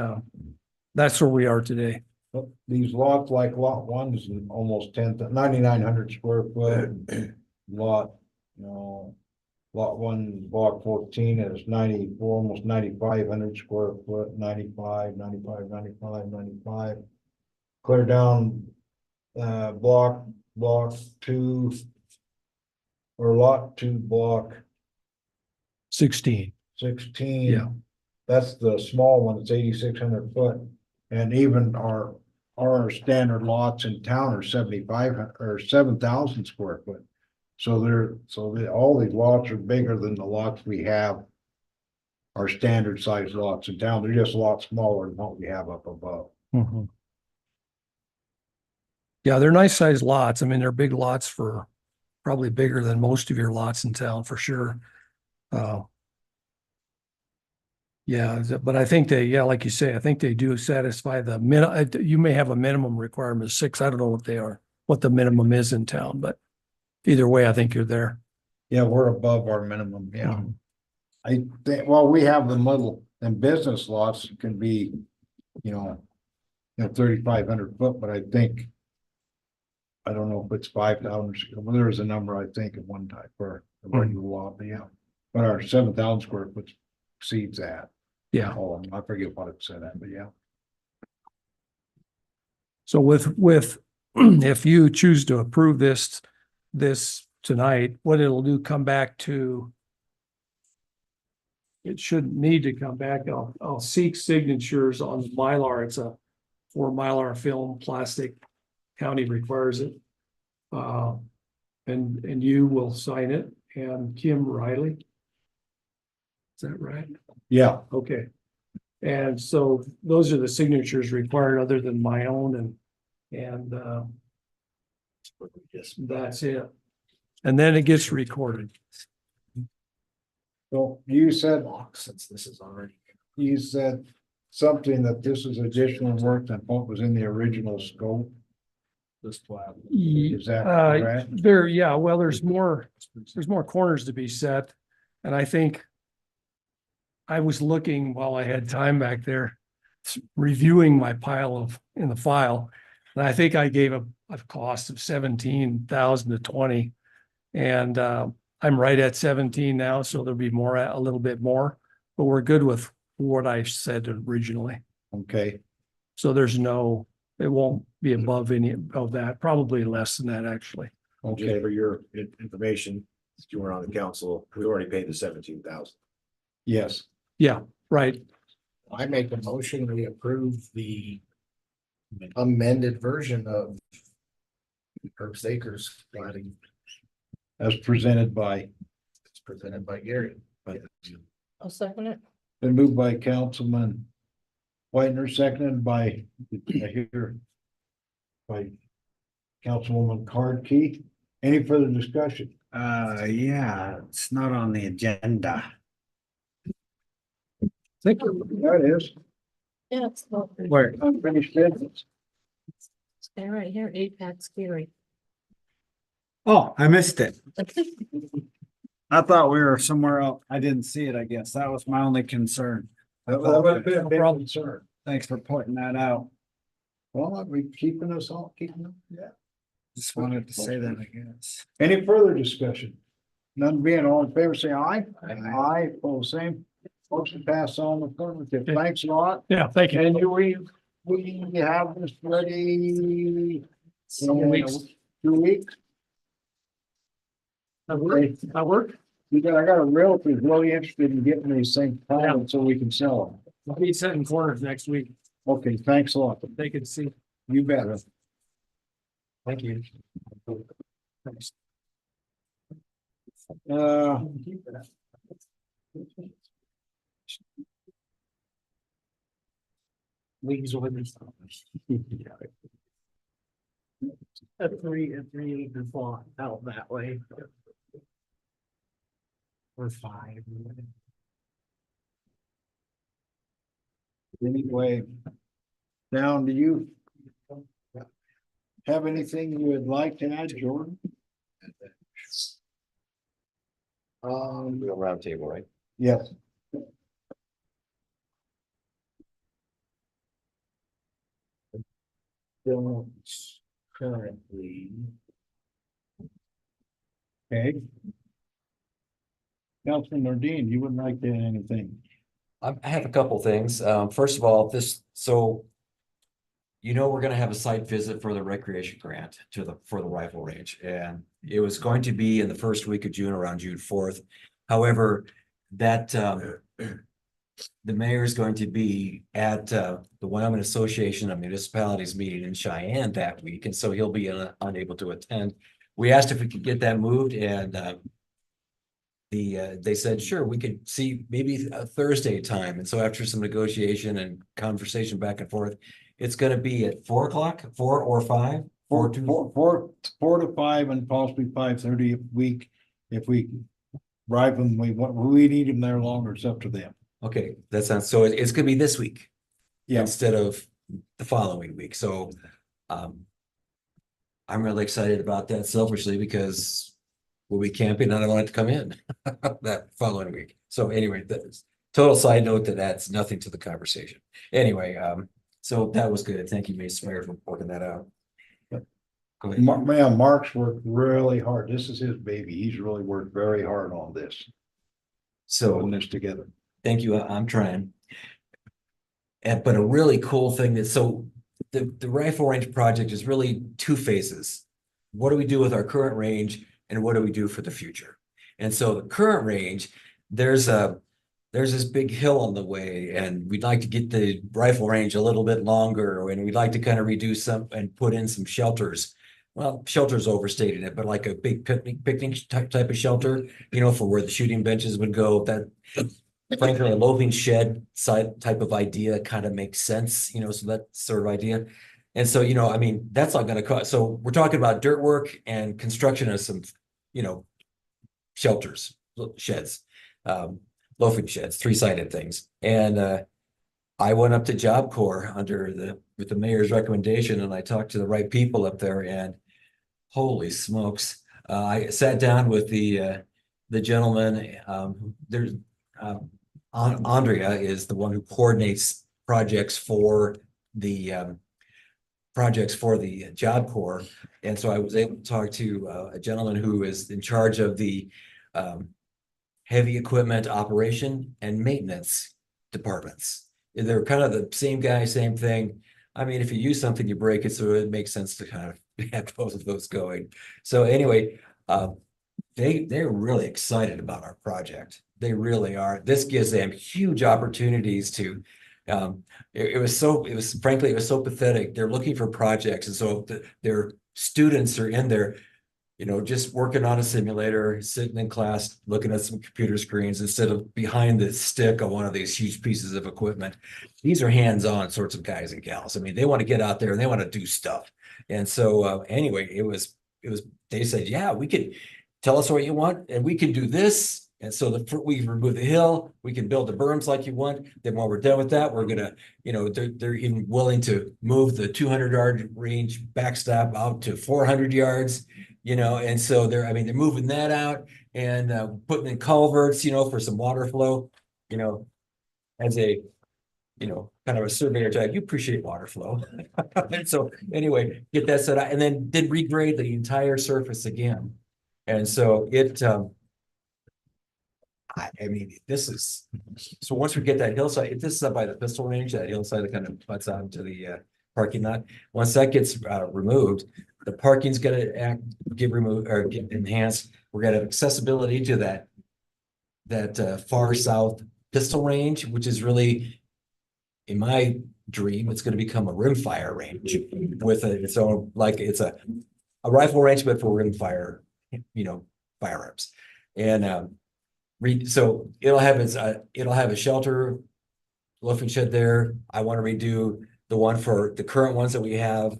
that's where we are today. But these lots, like lot 1 is almost 9,900 square foot. Lot, lot 1, block 14 is 94, almost 9,500 square foot, 95. Clear down, block 2, or lot 2, block 16. 16. Yeah. That's the small one, it's 8,600 foot. And even our standard lots in town are 7,500 or 7,000 square foot. So all these lots are bigger than the lots we have. Our standard size lots in town, they're just a lot smaller than what we have up above. Mm-hmm. Yeah, they're nice sized lots. I mean, they're big lots for probably bigger than most of your lots in town for sure. Yeah, but I think like you say, I think they do satisfy the you may have a minimum requirement of 6. I don't know what the minimum is in town, but either way, I think you're there. Yeah, we're above our minimum, yeah. Mhm. I think, well, we have the middle and business lots can be, 3,500 foot, but I don't know if it's 5,000, well, there was a number, I think, at one time for a regular lot, but yeah. But our 7,000 square foot exceeds that. Yeah. Oh, I forget what it said at, but yeah. So with if you choose to approve this tonight, what it'll do, come back to, it shouldn't need to come back. I'll seek signatures on the Mylar. It's a 4 Mylar film, plastic. County requires it. And you will sign it, and Kim Riley. Is that right? Yeah, Okay. And so those are the signatures required other than my own and that's it. And then it gets recorded. So you said, Since this is already. you said something that this is additional work than what was in the original scope. This plat. Is that correct? Yeah, well, there's more corners to be set. And I think I was looking while I had time back there, reviewing my in the file. And I think I gave a cost of 17,000 to 20. And I'm right at 17 now, so there'll be a little bit more, but we're good with what I said originally. Okay, So it won't be above any of that, probably less than that, actually. Just for your information, if you were on the council, we already paid the 17,000. yes. Yeah, right. I make a motion, we approve the amended version of Herbst Acres planting As presented by, as presented by Gary. I'll second it. been moved by Councilman Whitener, seconded by, by Councilwoman Cardkey. Any further discussion? Yeah, it's not on the agenda. Thank you. That is, Yeah, it's not. Where? unfinished business. Stay right here, APAC scary. Oh, I missed it. I thought we were somewhere else. I didn't see it, I guess. That was my only concern. That would have been a big problem. concern. Thanks for pointing that out. Well, we keeping us all, keeping them, yeah. Just wanted to say that, I guess. Any further discussion? None being all in favor, say aye. Aye. Aye, pose same. Motion pass on affirmative. Thanks a lot. Yeah, thank you. And we have this ready. in weeks. 2 weeks. Okay. That work? I got a realtor who's really interested in getting these things planted so we can sell I'll be setting corners next week. them. Okay, thanks a lot. They can see. You bet. Thank you. Uh, Leagues over this. A three acre plot out that way. Or 5. anyway. Down to you. Have anything you would like to add, Jordan? We'll round table, right? Yes. Currently. Okay. Councilman Nordine, you wouldn't like to add anything? I have a couple things. First of all, we're gonna have a site visit for the recreation grant for the rifle range, and it was going to be in the first week of June, around June 4th. However, that the mayor is going to be at the Wyoming Association of Municipalities meeting in Cheyenne that week, and so he'll be unable to attend. We asked if we could get that moved, and they said, sure, we could see maybe a Thursday time. And so after some negotiation and conversation back and forth, it's going to be at 4 o'clock, 4 or 5, 4 4 to 5 and possibly 5:30 a week. If we drive them, we need them there longer. It's up to them. Okay, that sounds, so it's going to be this week. Yeah. Instead of the following week. So, I'm really excited about that selfishly because we'll be camping and I want it to come in that following week. So anyway, that's total side note that adds nothing to the conversation. Anyway, so that was good. Thank you, Mr. Mayor, for working that out. Go ahead. Mark's worked really hard. This is his baby. He's really worked very hard on this, putting So this together. thank you. I'm trying. But a really cool thing the rifle range project is really 2 phases. What do we do with our current range and what do we do for the future? And so the current range, there's this big hill on the way, and we'd like to get the rifle range a little bit longer, and we'd like to kind of reduce some and put in some shelters. Well, shelters overstated it, but like a big picnic type of shelter, for where the shooting benches would go. That frankly, a loafing shed side type of idea kind of makes sense, so that sort of idea. And so, that's not going to cost. So we're talking about dirt work and construction of some, shelters, sheds. loafing sheds, three-sided things. And I went up to Job Corps with the mayor's recommendation, and I talked to the right people up there, and holy smokes. I sat down with the gentleman, there's, Andrea is the one who coordinates projects for the Job Corps. And so I was able to talk to a gentleman who is in charge of the heavy equipment operation and maintenance departments. They're kind of the same guy, same thing. I mean, if you use something, you break it, so it makes sense to kind of have both of those going. So anyway, they're really excited about our project. They really are. This gives them huge opportunities to. It was frankly, it was so pathetic. They're looking for projects, and so their students are in there, just working on a simulator, sitting in class, looking at some computer screens instead of behind the stick of one of these huge pieces of equipment. These are hands-on sorts of guys and gals. I mean, they want to get out there and they want to do stuff. And so anyway, they said, yeah, we could tell us what you want and we can do this. And so we remove the hill, we can build the berms like you want. Then when we're done with that, we're gonna, they're even willing to move the 200-yard range backstop out to 400 yards, and so they're moving that out and putting in culverts, for some water flow, as a, kind of a surveyor type, you appreciate water flow. And so anyway, get that set out and then did regrade the entire surface again. And so this is, so once we get that hillside, this is up by the pistol range, that hillside that kind of butts out into the parking lot. Once that gets removed, the parking's gonna get removed or get enhanced. We're gonna have accessibility to that far south pistol range, which is really, in my dream, it's gonna become a rimfire range with its own, like it's a rifle range, but for rimfire, firearms. And so it'll have a shelter, loafing shed there. I want to redo the one for the current ones that we have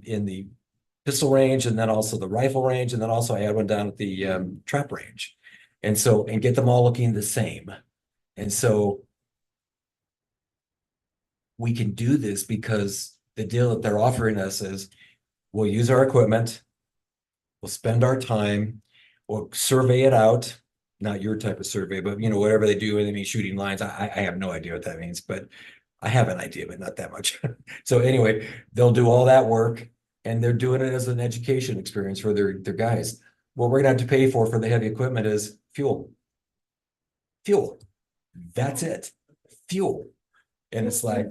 in the pistol range, and then also the rifle range, and then also I had one down at the trap range, and get them all looking the same. And so we can do this because the deal that they're offering us is we'll use our equipment, we'll spend our time, we'll survey it out. Not your type of survey, but whatever they do, shooting lines. I have no idea what that means, but I have an idea, but not that much. So anyway, they'll do all that work and they're doing it as an education experience for their guys. What we're gonna have to pay for the heavy equipment is fuel. Fuel. That's it. Fuel. And it's like,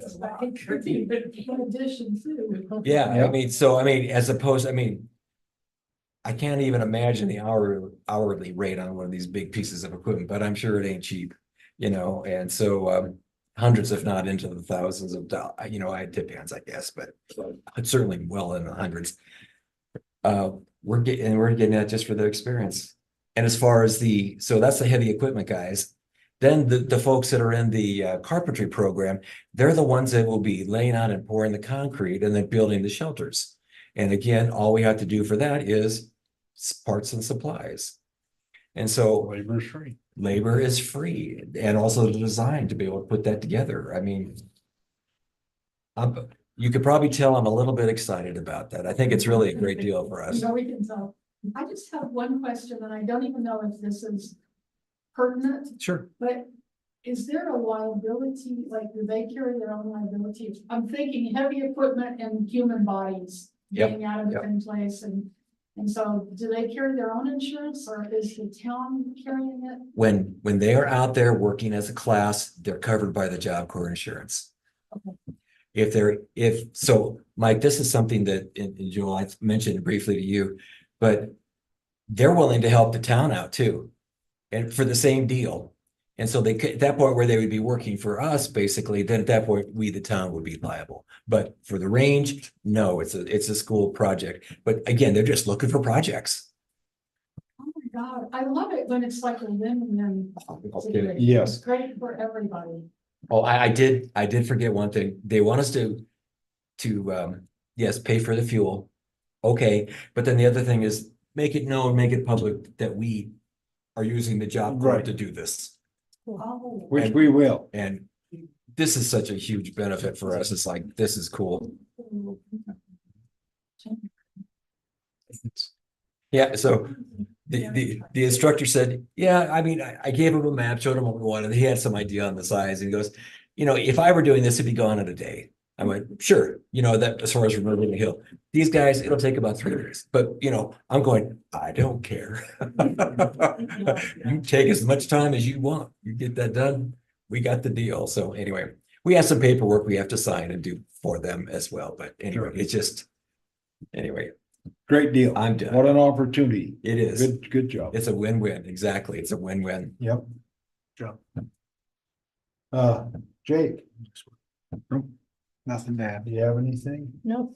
yeah, as opposed, I can't even imagine the hourly rate on one of these big pieces of equipment, but I'm sure it ain't cheap, and so hundreds, if not into the thousands of dollars, it depends, I guess, but it's certainly well in the hundreds. We're getting that just for their experience. And as far as so that's the heavy equipment guys. Then the folks that are in the carpentry program, they're the ones that will be laying out and pouring the concrete and then building the shelters. And again, all we have to do for that is parts and supplies. And so labor is free and also the design to be able to put that together. You could probably tell I'm a little bit excited about that. I think it's really a great deal for us. We can tell. I just have one question and I don't even know if this is pertinent, Sure. but is there a liability, like do they carry their own liability? I'm thinking heavy equipment and human bodies getting out of the place and so do they carry their own insurance or is the town carrying it? When they are out there working as a class, they're covered by the Job Corps insurance. Okay. So Mike, this is something that, and Joel, I mentioned briefly to you, but they're willing to help the town out too. And for the same deal. And so at that point where they would be working for us, basically, then at that point, we, the town, would be liable. But for the range, no, it's a school project. But again, they're just looking for projects. Oh my God, I love it when it's like a win-win. situation. Yes. It's great for everybody. Oh, I did forget one thing. They want us to yes, pay for the fuel. Okay, but then the other thing is make it known, make it public that we are using the job code Right. to do this. Oh. Which we will. And this is such a huge benefit for us. It's like, this is cool. Yeah, so the instructor said, yeah, I mean, I gave him a map, showed him what we wanted. He had some idea on the size and he goes, if I were doing this, it'd be gone in a day. I went, sure, that as far as removing the hill. These guys, it'll take about 3 days, but I'm going, I don't care. You take as much time as you want. You get that done. We got the deal. So anyway, we have some paperwork we have to sign and do for them as well. But anyway, it's just, anyway, Great deal. I'm done. What an opportunity. It is. Good job. It's a win-win. Exactly. It's a win-win. Yep. Job. Jake, Nothing to add. do you have anything? No,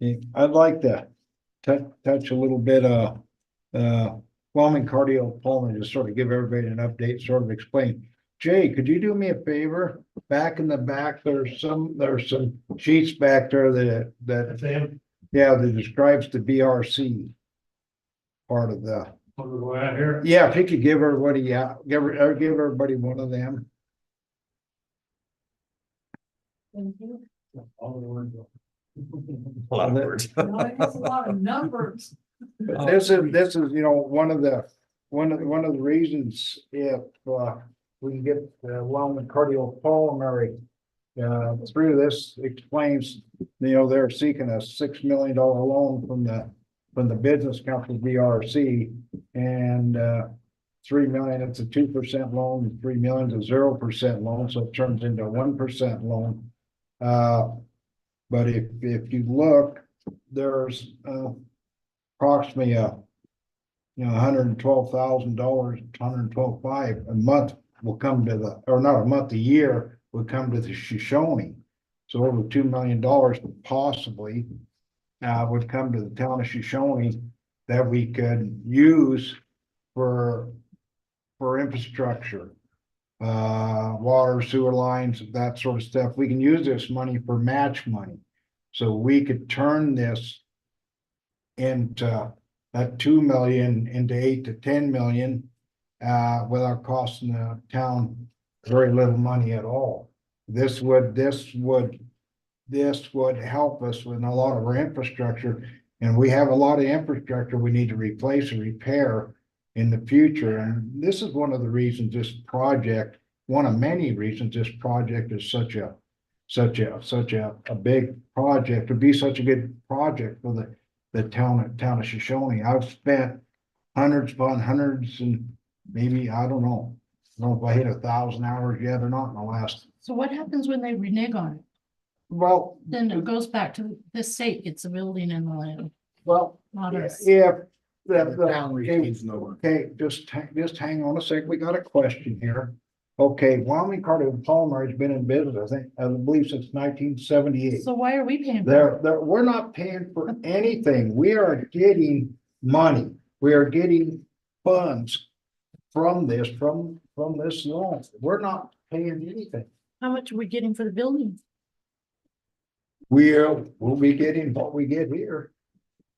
Okay, I'd like to touch a little bit, plumbing cardiopulmonary, just sort of give everybody an update, sort of explain. Jay, could you do me a favor? Back in the back, there's some sheets back there that describes the BRC part of the. Yeah, if you could give everybody, give everybody one of them. Thank you. A lot of words. No, it has a lot of numbers. But this is, one of the reasons if, we can get, along with cardiopulmonary, through this explains, they're seeking a $6 million loan from the business company BRC and, 3 million, it's a 2% loan, 3 million is a 0% loan, so it turns into a 1% loan. But if you look, there's, approximately $112,000, $112,500 a month will come to not a month, a year will come to the Shoshoni. So over $2 million possibly would come to the town of Shoshoni that we could use for infrastructure, water, sewer lines, that sort of stuff. We can use this money for match money. So we could turn this into that 2 million into 8 to 10 million without costing the town very little money at all. This would help us with a lot of our infrastructure, and we have a lot of infrastructure we need to replace and repair in the future. And this is one of the reasons this project, one of many reasons this project is such a big project, to be such a good project for the town of Shoshoni. I've spent hundreds upon hundreds and maybe, I don't know if I hit 1,000 hours yet or not in the last. so what happens when they renege on it? Well, Then it goes back to the state gets the building and the land, well, not us. if No. okay, just hang on a sec. We got a question here. Okay, Wyoming Cardiopulmonary has been in business, I believe since 1978. So why are we paying for it? We're not paying for anything. We are getting money. We are getting funds from this loan. We're not paying anything. How much are we getting for the building? We'll be getting what we get here.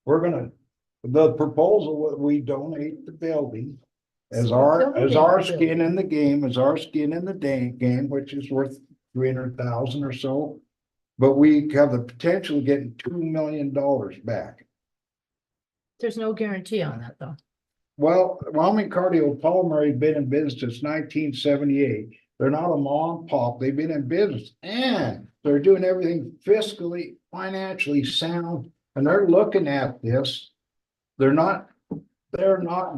The proposal that we donate the building as our skin in the game, which is worth 300,000 or so. But we have the potential of getting $2 million back. There's no guarantee on that though. Well, Wyoming Cardiopulmonary has been in business since 1978. They're not a mom and pop. They've been in business and they're doing everything fiscally, financially sound, and they're looking at this. They're not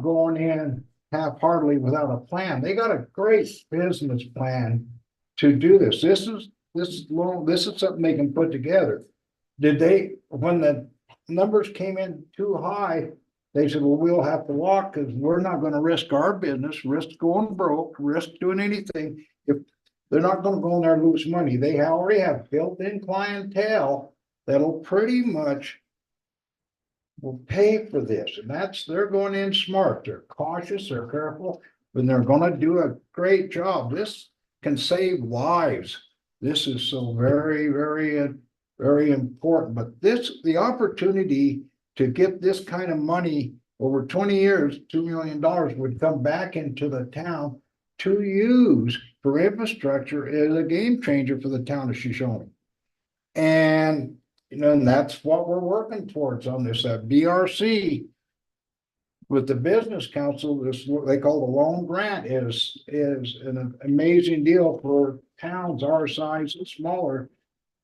going in half-heartedly without a plan. They got a great business plan to do this. This is something they can put together. When the numbers came in too high, they said, well, we'll have to walk because we're not going to risk our business, risk going broke, risk doing anything. If they're not going to go in there and lose money, they already have built-in clientele that'll pretty much will pay for this. And they're going in smart. They're cautious, they're careful, and they're going to do a great job. This can save lives. This is so very, very, very important. But the opportunity to get this kind of money over 20 years, $2 million would come back into the town to use for infrastructure is a game changer for the town of Shoshone. And, and that's what we're working towards on this, BRC. With the business council, this, what they call the loan grant is an amazing deal for towns our size and smaller.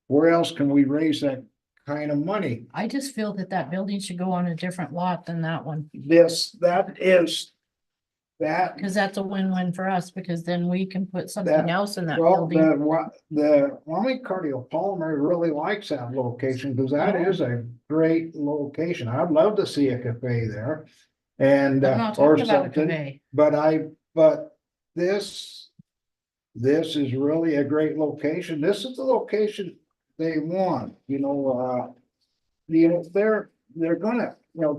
Where else can we raise that kind of money? I just feel that that building should go on a different lot than that one, That because that's a win-win for us, because then we can put something That- else in that well, building. the Wyoming Cardiopulmonary really likes that location because that Oh. is a great location. I'd love to see a cafe there. And, I'm not or talking about a something, cafe. but this is really a great location. This is the location they want, they're gonna,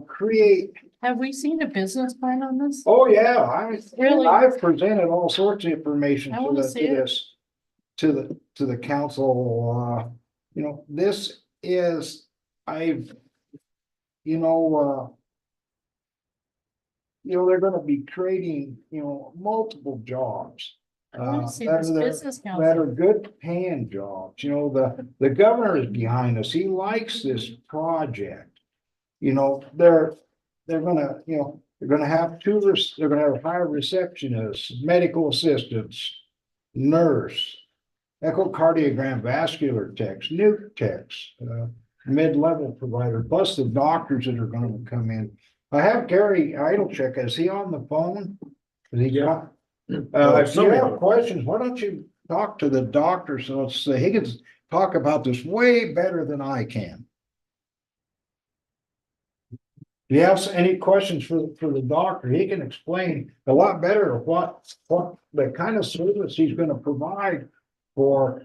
create. Have we seen a business plan on this? Oh, yeah, Really? I've presented all sorts of information I to wanna the, see to it. this. To the council, this is, they're gonna be creating, multiple jobs. I want to see that this are- business That council. are good paying jobs, the governor is behind us, he likes this project. They're gonna, they're gonna have they're gonna have hire receptionists, medical assistants, nurse, echocardiogram, vascular techs, nuke techs, mid-level provider, plus the doctors that are gonna come in. I have Gary Idlecheck, is he on the phone? Is he got? If you have questions, why don't you talk to the doctor, so he can talk about this way better than I can. If you have any questions for the doctor, he can explain a lot better what the kind of service he's gonna provide for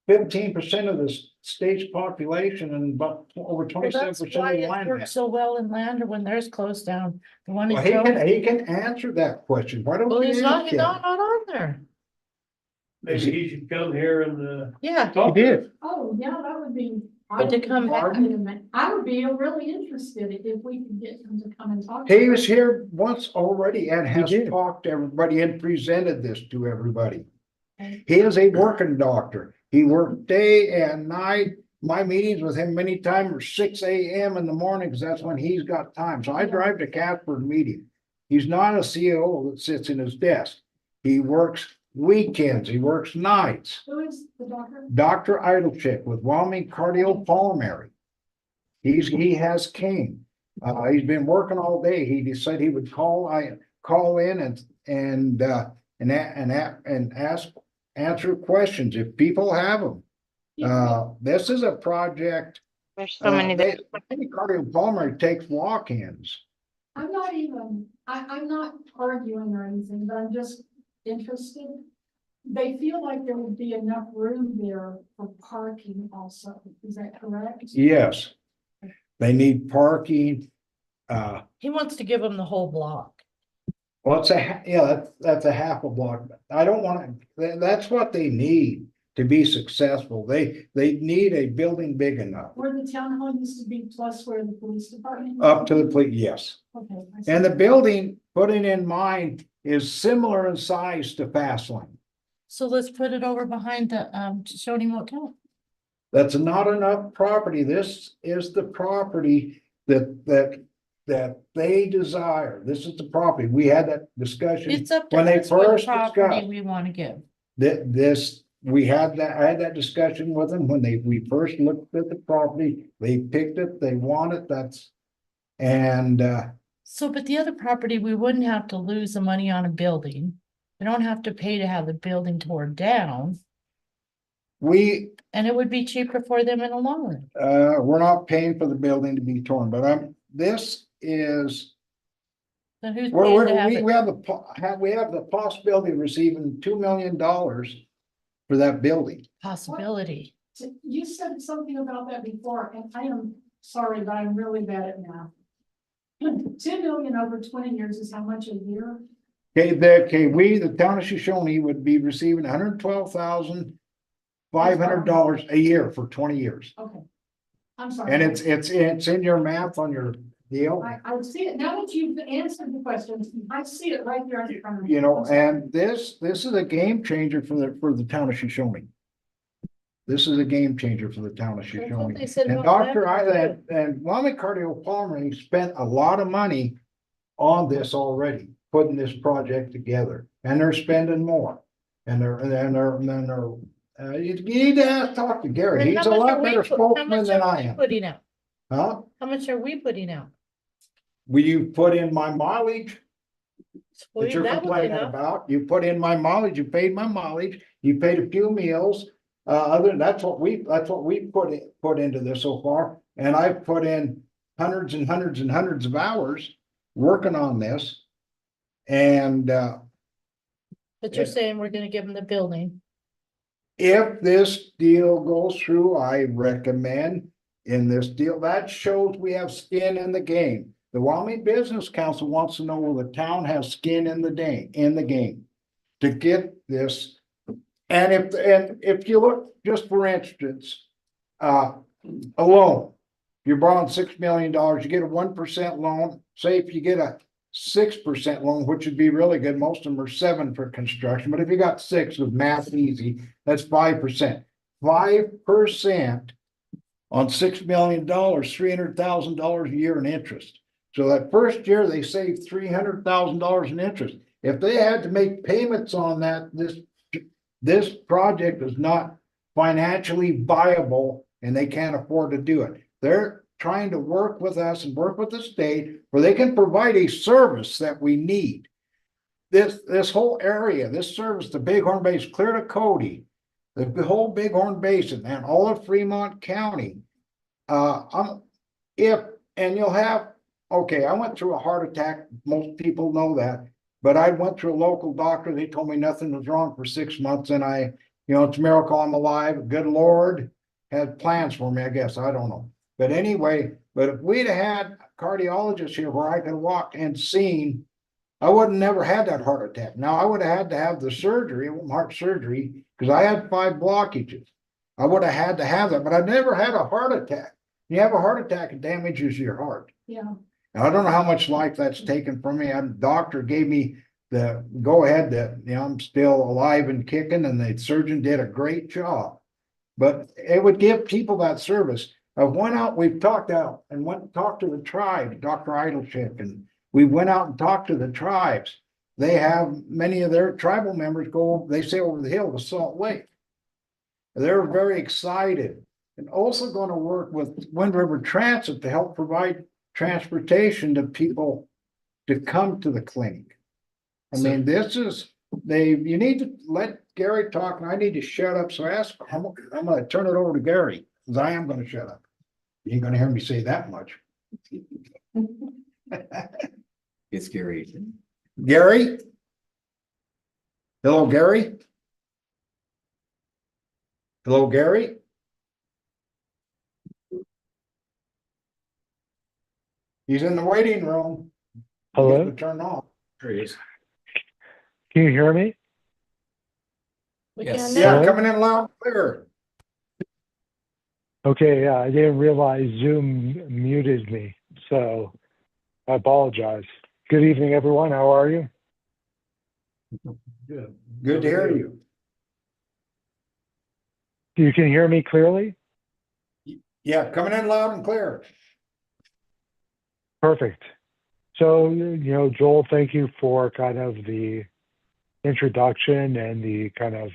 15% of the state's population and about over Well, 27% that's of why the it land. works so well in Lander when theirs closed down. The one Well, in Joe. he can answer that question. Why don't Well, you he's not, ask he's him? not on there. Maybe he should come here and, Yeah, He did. Oh, yeah, that would be. But to come back- I would be really interested if we could get him to come and talk. He was here once already and has did. talked to everybody and presented this to everybody. Okay. He is a working doctor. He worked day and night. My meetings with him many times are 6 AM in the morning, because that's when he's got time. So I drive to Casper and meet him. He's not a CEO that sits in his desk. He works weekends, he works nights. Who is the doctor? Dr. Idlechick with Wyoming Cardiopulmonary. He has came. He's been working all day. He said he would call in and answer questions if people have them. This is a project. There's so many. Cardiopulmonary takes walk-ins. I'm not even, I'm not arguing or anything, but I'm just interested. They feel like there would be enough room there for parking also. Is that correct? Yes. They need parking. he wants to give them the whole block. Well, that's a half a block. I don't want to, that's what they need to be successful. They need a building big enough. Where the town hall used to be plus where the police department. used Up to the be? police, yes. Okay. I see. And the building, putting in mind, is similar in size to Fastlane. So let's put it over behind the, Shoshoni Motel. That's not enough property. This is the property that they desire. This is the property. We had that discussion. It's up to When they us what first property discussed. we want to give. I had that discussion with them when we first looked at the property. They picked it, they want it, So, but the other property, we wouldn't have to lose the money on a building. We don't have to pay to have the building torn down, and it would be cheaper for them in the long run. we're not paying for the building to be torn, but this is. Then who's paying to have We it? we have the possibility of receiving $2 million for that building. Possibility. You said something about that before, and I am sorry, but I'm really bad at math. 10 million over 20 years is how much a year? We, the town of Shoshone, would be receiving $112,500 a year for 20 years. Okay. I'm sorry. And it's in your math on your deal. I see it, now that you've answered the questions, I see it right there in front of me. You know, and this is a game changer for the town of Shoshoni. This is a game changer for the town of That's what they Shoshoni. said And about Dr. Lamb, And Wyoming cardiopulmonary spent a lot of money on this already, putting this project together, and they're spending more. And you need to talk to Gary. And He's how a much lot are we better put- how spokesman much than are I we am. Putting out, Huh? how much are we putting out? Will you put in my mileage Well, that you're that was complaining enough. about? You put in my mileage, you paid my mileage, you paid a few meals. That's what we put into this so far. And I've put in hundreds and hundreds and hundreds of hours working on this. And, But you're Yeah. saying we're gonna give them the building. if this deal goes through, I recommend in this deal, that shows we have skin in the game. The Wyoming Business Council wants to know whether the town has skin in the game to get this. And if you look, just for instance, a loan, you're borrowing $6 million, you get a 1% loan. Say if you get a 6% loan, which would be really good, most of them are 7 for construction, but if you got 6 with math easy, that's 5%. 5% on $6 million, $300,000 a year in interest. So that first year, they saved $300,000 in interest. If they had to make payments on that, this project is not financially viable and they can't afford to do it. They're trying to work with us and work with the state where they can provide a service that we need. This whole area, this service, the Bighorn Basin, clear to Cody, the whole Bighorn Basin and all of Fremont County. And you'll have, okay, I went through a heart attack. Most people know that. But I went to a local doctor. They told me nothing was wrong for 6 months. And it's a miracle I'm alive. Good Lord had plans for me, I guess. I don't know. But anyway, if we'd had cardiologists here where I could walk and seen, I wouldn't never had that heart attack. Now I would have had to have the surgery, heart surgery, because I had 5 blockages. I would have had to have that, but I never had a heart attack. You have a heart attack, it damages your heart. Yeah. And I don't know how much life that's taken from me. The doctor gave me the go ahead that, I'm still alive and kicking, and the surgeon did a great job. But it would give people that service. We've talked out and went and talked to the tribe, Dr. Idlechick, and we went out and talked to the tribes. They have many of their tribal members they say over the hill to Salt Lake. They're very excited and also going to work with Wind River Transit to help provide transportation to people to come to the clinic. I mean, you need to let Gary talk and I need to shut up. So I'm going to turn it over to Gary because I am going to shut up. You ain't going to hear me say that much. It's scary. Gary? Hello, Gary? Hello, Gary? He's in the waiting room. Hello? Turn off. There he is. Can you hear me? We Yes. can Yeah, now. coming in loud and clear. Okay, yeah, I didn't realize Zoom muted me, so I apologize. Good evening, everyone. How are you? Good to hear you. You can hear me clearly? Yeah, coming in loud and clear. Perfect. So, Joel, thank you for kind of the introduction and the kind of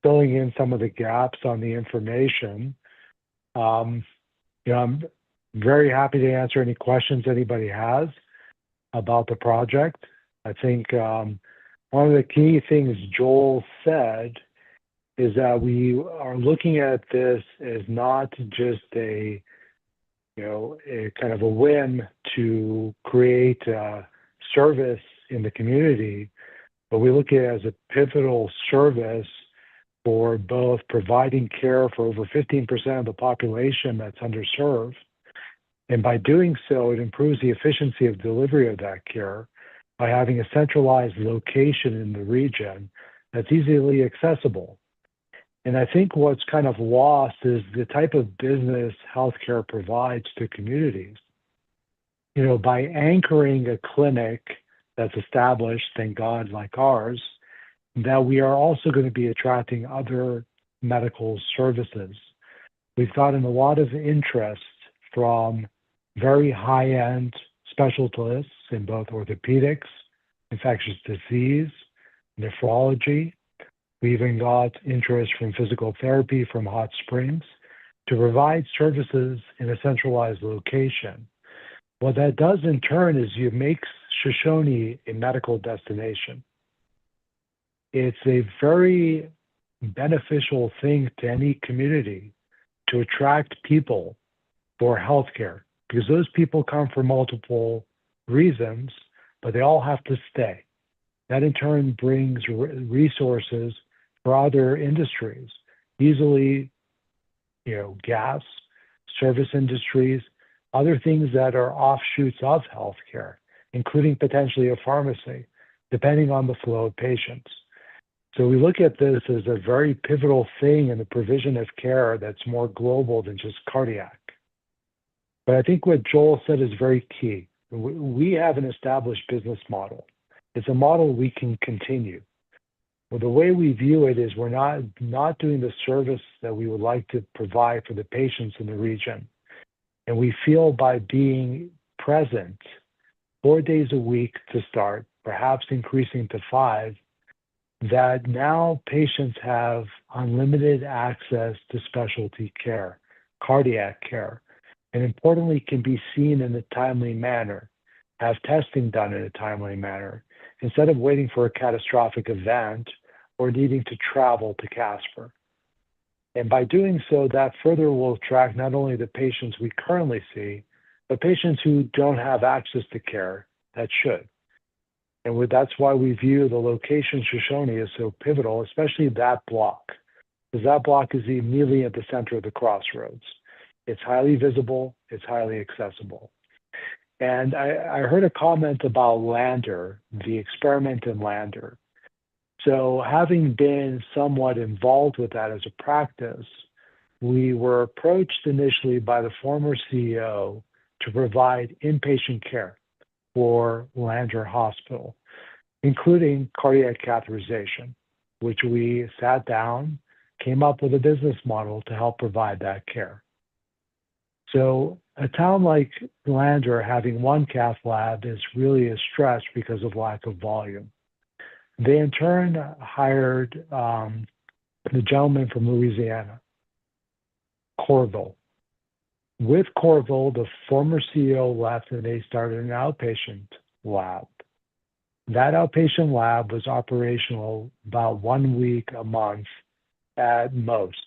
filling in some of the gaps on the information. I'm very happy to answer any questions anybody has about the project. I think one of the key things Joel said is that we are looking at this as not just a kind of a win to create a service in the community, but we look at it as a pivotal service for both providing care for over 15% of the population that's underserved. And by doing so, it improves the efficiency of delivery of that care by having a centralized location in the region that's easily accessible. And I think what's kind of lost is the type of business healthcare provides to communities. by anchoring a clinic that's established, thank God, like ours, that we are also going to be attracting other medical services. We've gotten a lot of interest from very high-end specialists in both orthopedics, infectious disease, nephrology. We even got interest from physical therapy from Hot Springs to provide services in a centralized location. What that does in turn is you make Shoshoni a medical destination. It's a very beneficial thing to any community to attract people for healthcare, because those people come for multiple reasons, but they all have to stay. That in turn brings resources for other industries, easily, gas, service industries, other things that are offshoots of healthcare, including potentially a pharmacy, depending on the flow of patients. So we look at this as a very pivotal thing in the provision of care that's more global than just cardiac. But I think what Joel said is very key. We have an established business model. It's a model we can continue. Well, the way we view it is we're not doing the service that we would like to provide for the patients in the region. And we feel by being present 4 days a week to start, perhaps increasing to 5, that now patients have unlimited access to specialty care, cardiac care, and importantly can be seen in a timely manner, have testing done in a timely manner, instead of waiting for a catastrophic event or needing to travel to Casper. And by doing so, that further will attract not only the patients we currently see, but patients who don't have access to care that should. And that's why we view the location Shoshoni as so pivotal, especially that block, because that block is immediately at the center of the crossroads. It's highly visible, it's highly accessible. And I heard a comment about Lander, the experiment in Lander. So having been somewhat involved with that as a practice, we were approached initially by the former CEO to provide inpatient care for Lander Hospital, including cardiac catheterization, which we sat down, came up with a business model to help provide that care. So a town like Lander having one cath lab is really a stretch because of lack of volume. They in turn hired the gentleman from Louisiana, Corville. With Corville, the former CEO left and they started an outpatient lab. That outpatient lab was operational about 1 week a month at most.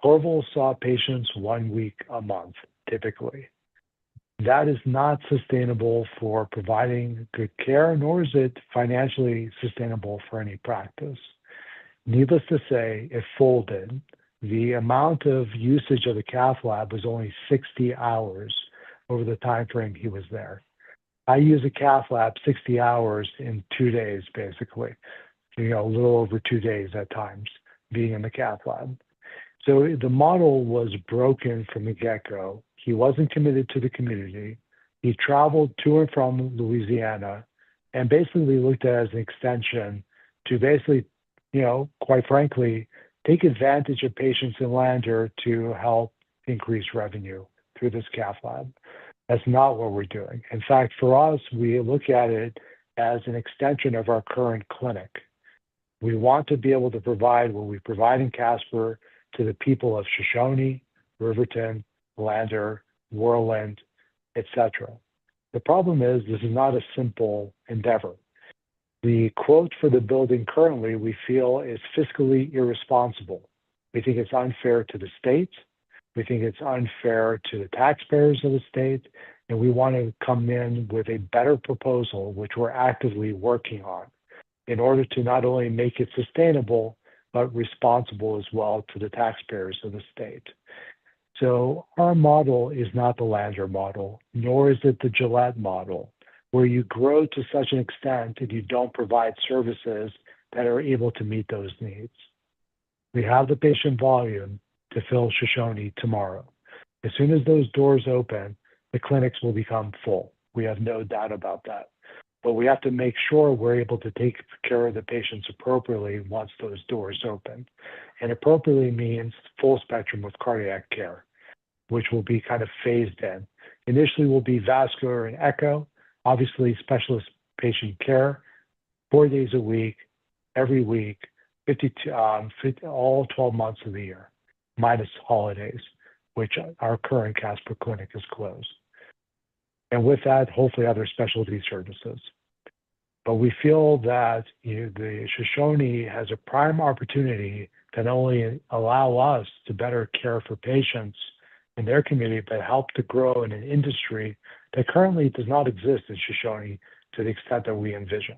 Corville saw patients 1 week a month, typically. That is not sustainable for providing good care, nor is it financially sustainable for any practice. Needless to say, it folded. The amount of usage of the cath lab was only 60 hours over the time frame he was there. I use a cath lab 60 hours in 2 days, basically, a little over 2 days at times being in the cath lab. So the model was broken from the get-go. He wasn't committed to the community. He traveled to and from Louisiana and basically looked at it as an extension to basically, quite frankly, take advantage of patients in Lander to help increase revenue through this cath lab. That's not what we're doing. In fact, for us, we look at it as an extension of our current clinic. We want to be able to provide what we provide in Casper to the people of Shoshoni, Riverton, Lander, Worland, etc. The problem is this is not a simple endeavor. The quote for the building currently we feel is fiscally irresponsible. We think it's unfair to the state. We think it's unfair to the taxpayers of the state. And we want to come in with a better proposal, which we're actively working on, in order to not only make it sustainable, but responsible as well to the taxpayers of the state. So our model is not the Lander model, nor is it the Gillette model, where you grow to such an extent that you don't provide services that are able to meet those needs. We have the patient volume to fill Shoshoni tomorrow. As soon as those doors open, the clinics will become full. We have no doubt about that. But we have to make sure we're able to take care of the patients appropriately once those doors open. And appropriately means full spectrum with cardiac care, which will be kind of phased in. Initially will be vascular and echo, obviously specialist patient care, 4 days a week, every week, 52, all 12 months of the year, minus holidays, which our current Casper clinic is closed. And with that, hopefully other specialty services. But we feel that the Shoshoni has a prime opportunity to not only allow us to better care for patients in their community, but help to grow in an industry that currently does not exist in Shoshoni to the extent that we envision.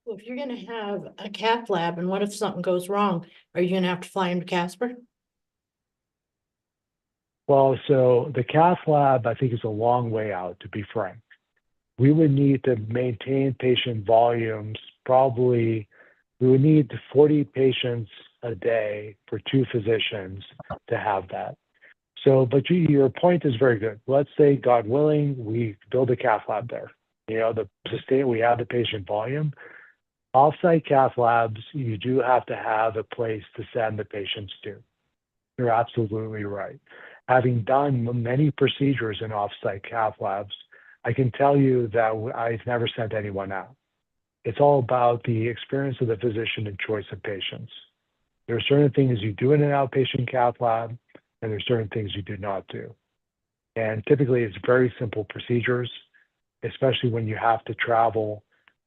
Well, if you're gonna have a cath lab and what if something goes wrong, are you gonna have to fly him to Casper? Well, so the cath lab, I think, is a long way out, to be frank. We would need to maintain patient volumes, probably, we would need 40 patients a day for 2 physicians to have that. So, but your point is very good. Let's say, God willing, we build a cath lab there. You know, we have the patient volume. Offsite cath labs, you do have to have a place to send the patients to. You're absolutely right. Having done many procedures in offsite cath labs, I can tell you that I've never sent anyone out. It's all about the experience of the physician and choice of patients. There are certain things you do in an outpatient cath lab, and there are certain things you do not do. And typically it's very simple procedures, especially when you have to travel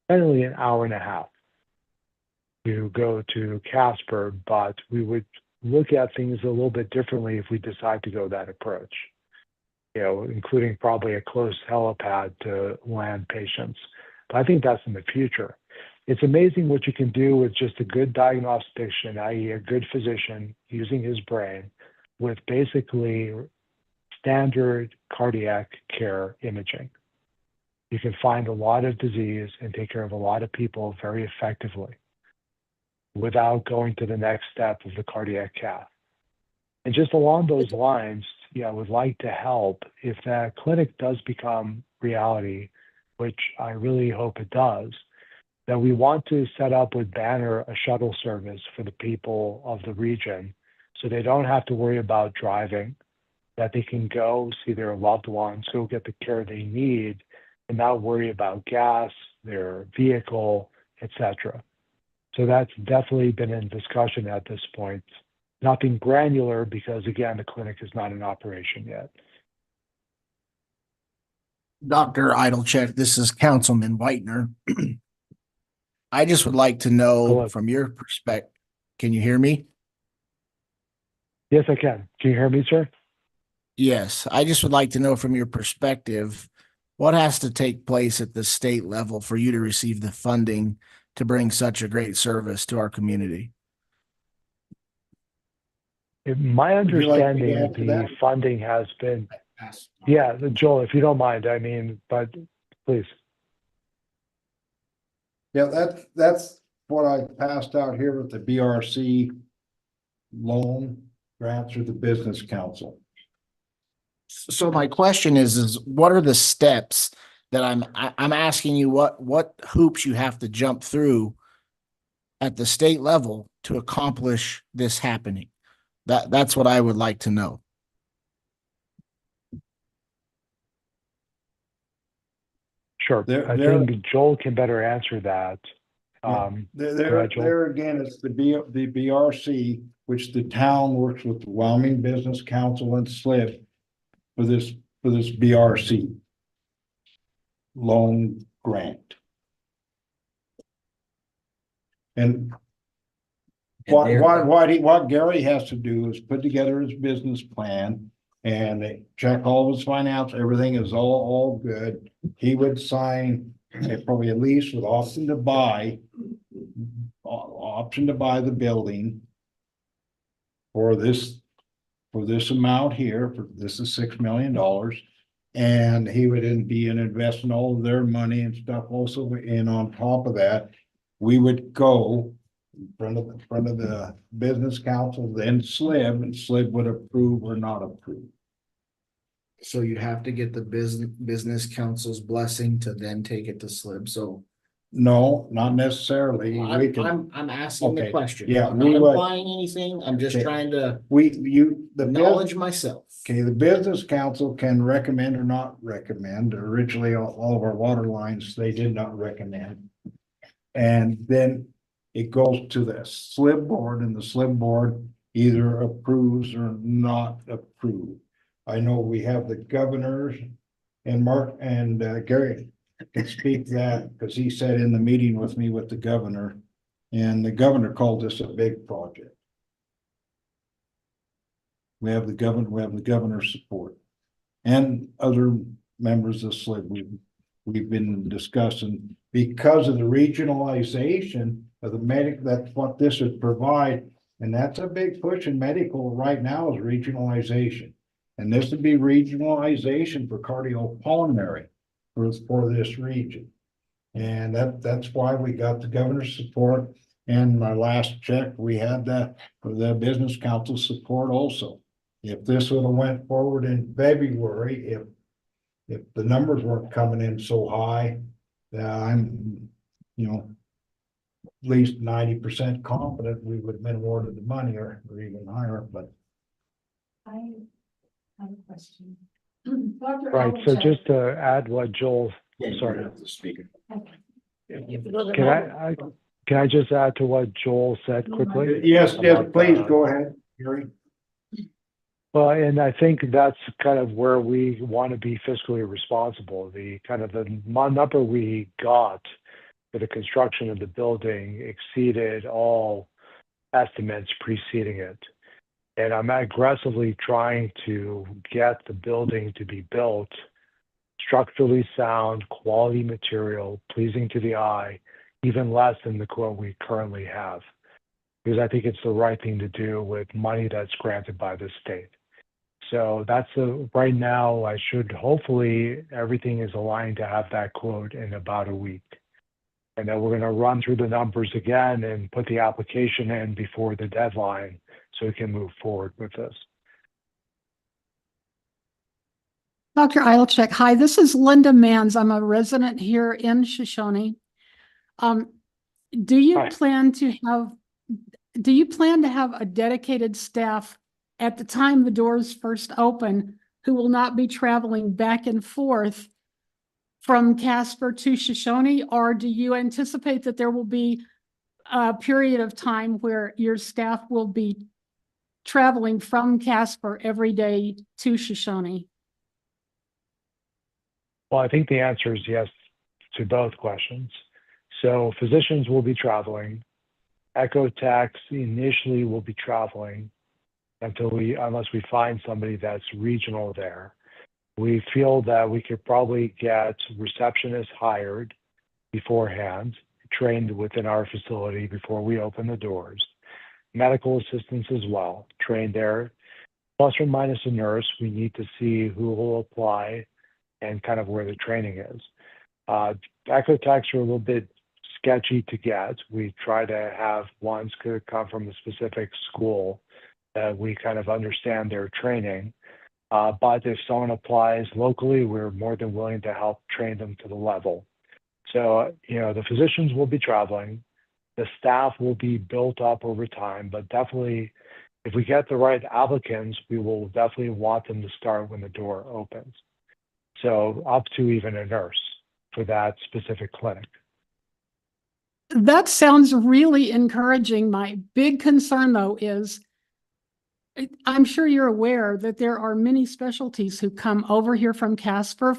generally an hour and a half to go to Casper, but we would look at things a little bit differently if we decide to go that approach, you know, including probably a close helipad to land patients. But I think that's in the future. It's amazing what you can do with just a good diagnostician, i.e. a good physician using his brain with basically standard cardiac care imaging. You can find a lot of disease and take care of a lot of people very effectively without going to the next step of the cardiac cath. And just along those lines, I would like to help if that clinic does become reality, which I really hope it does, that we want to set up with Banner a shuttle service for the people of the region so they don't have to worry about driving, that they can go see their loved ones, go get the care they need, and not worry about gas, their vehicle, etc. So that's definitely been in discussion at this point. Nothing granular because, again, the clinic is not in operation yet. Dr. Idlecheck, this is Councilman Whitener. I just would like to know Hello. from your perspective, can you hear me? Yes, I can. Can you hear me, sir? Yes, I just would like to know from your perspective, what has to take place at the state level for you to receive the funding to bring such a great service to our community? My Would you like me to understanding, add to the that? funding has been, yeah, Joel, if you don't mind, I mean, but please. Yeah, that's what I passed out here with the BRC loan grant through the Business Council. So my question is what are the steps that I'm asking you what hoops you have to jump through at the state level to accomplish this happening? That's what I would like to know. Sure. There- I there- think Joel can better answer that. Yeah. Go There ahead, Joel. there again, it's the BRC, which the town works with the Wyoming Business Council and SLIP for this BRC loan grant. And what Gary has to do is put together his business plan and check all of his finance, everything is all good. He would sign probably a lease with option to buy the building for this amount here, this is $6 million. And he would then be investing all of their money and stuff also. And on top of that, we would go in front of the Business Council, then SLIB, and SLIB would approve or not approve. So you have to get the business council's blessing to then take it to SLIB, so. No, not necessarily. We can, I'm asking the Okay, question. yeah, I'm we not would- implying anything, I'm just Okay. trying to the acknowledge myself. Okay, the business council can recommend or not recommend. Originally, all of our water lines, they did not recommend. And then it goes to the SLIB board, and the SLIB board either approves or not approve. I know we have the governors and Mark and Gary can speak to that, because he sat in the meeting with me with the governor. And the governor called this a big project. We have the governor's support. And other members of SLIB, we've been discussing, because of the regionalization of the medic, that's what this would provide. And that's a big push in medical right now, is regionalization. And this would be regionalization for cardiopulmonary for this region. And that's why we got the governor's support. And my last check, we had for the business council support also. If this would have went forward in February, if the numbers weren't coming in so high, I'm, at least 90% confident we would have been awarded the money or even higher, but. I have a question. Dr. Right, so Alchek, just to add what Joel, sorry. Can I just add to what Joel said quickly? Yes, About, please, go ahead, Gary. Well, and I think that's kind of where we want to be fiscally responsible. The kind of the number we got for the construction of the building exceeded all estimates preceding it. And I'm aggressively trying to get the building to be built structurally sound, quality material, pleasing to the eye, even less than the quote we currently have. Because I think it's the right thing to do with money that's granted by the state. So that's right now, I should hopefully everything is aligned to have that quote in about a week. And then we're going to run through the numbers again and put the application in before the deadline so we can move forward with this. Dr. Ilchek, hi, this is Linda Mans. I'm a resident here in Shoshone. Do you Hi. plan to have a dedicated staff at the time the doors first open who will not be traveling back and forth from Casper to Shoshone? Or do you anticipate that there will be a period of time where your staff will be traveling from Casper every day to Shoshone? Well, I think the answer is yes to both questions. So physicians will be traveling. Echo techs initially will be traveling unless we find somebody that's regional there. We feel that we could probably get receptionists hired beforehand, trained within our facility before we open the doors. Medical assistants as well, trained there. Plus or minus a nurse, we need to see who will apply and kind of where the training is. Echo techs are a little bit sketchy to get. We try to have ones could come from a specific school that we kind of understand their training. But if someone applies locally, we're more than willing to help train them to the level. So, the physicians will be traveling. The staff will be built up over time, but definitely if we get the right applicants, we will definitely want them to start when the door opens. So up to even a nurse for that specific clinic. That sounds really encouraging. My big concern, though, is I'm sure you're aware that there are many specialties who come over here from Casper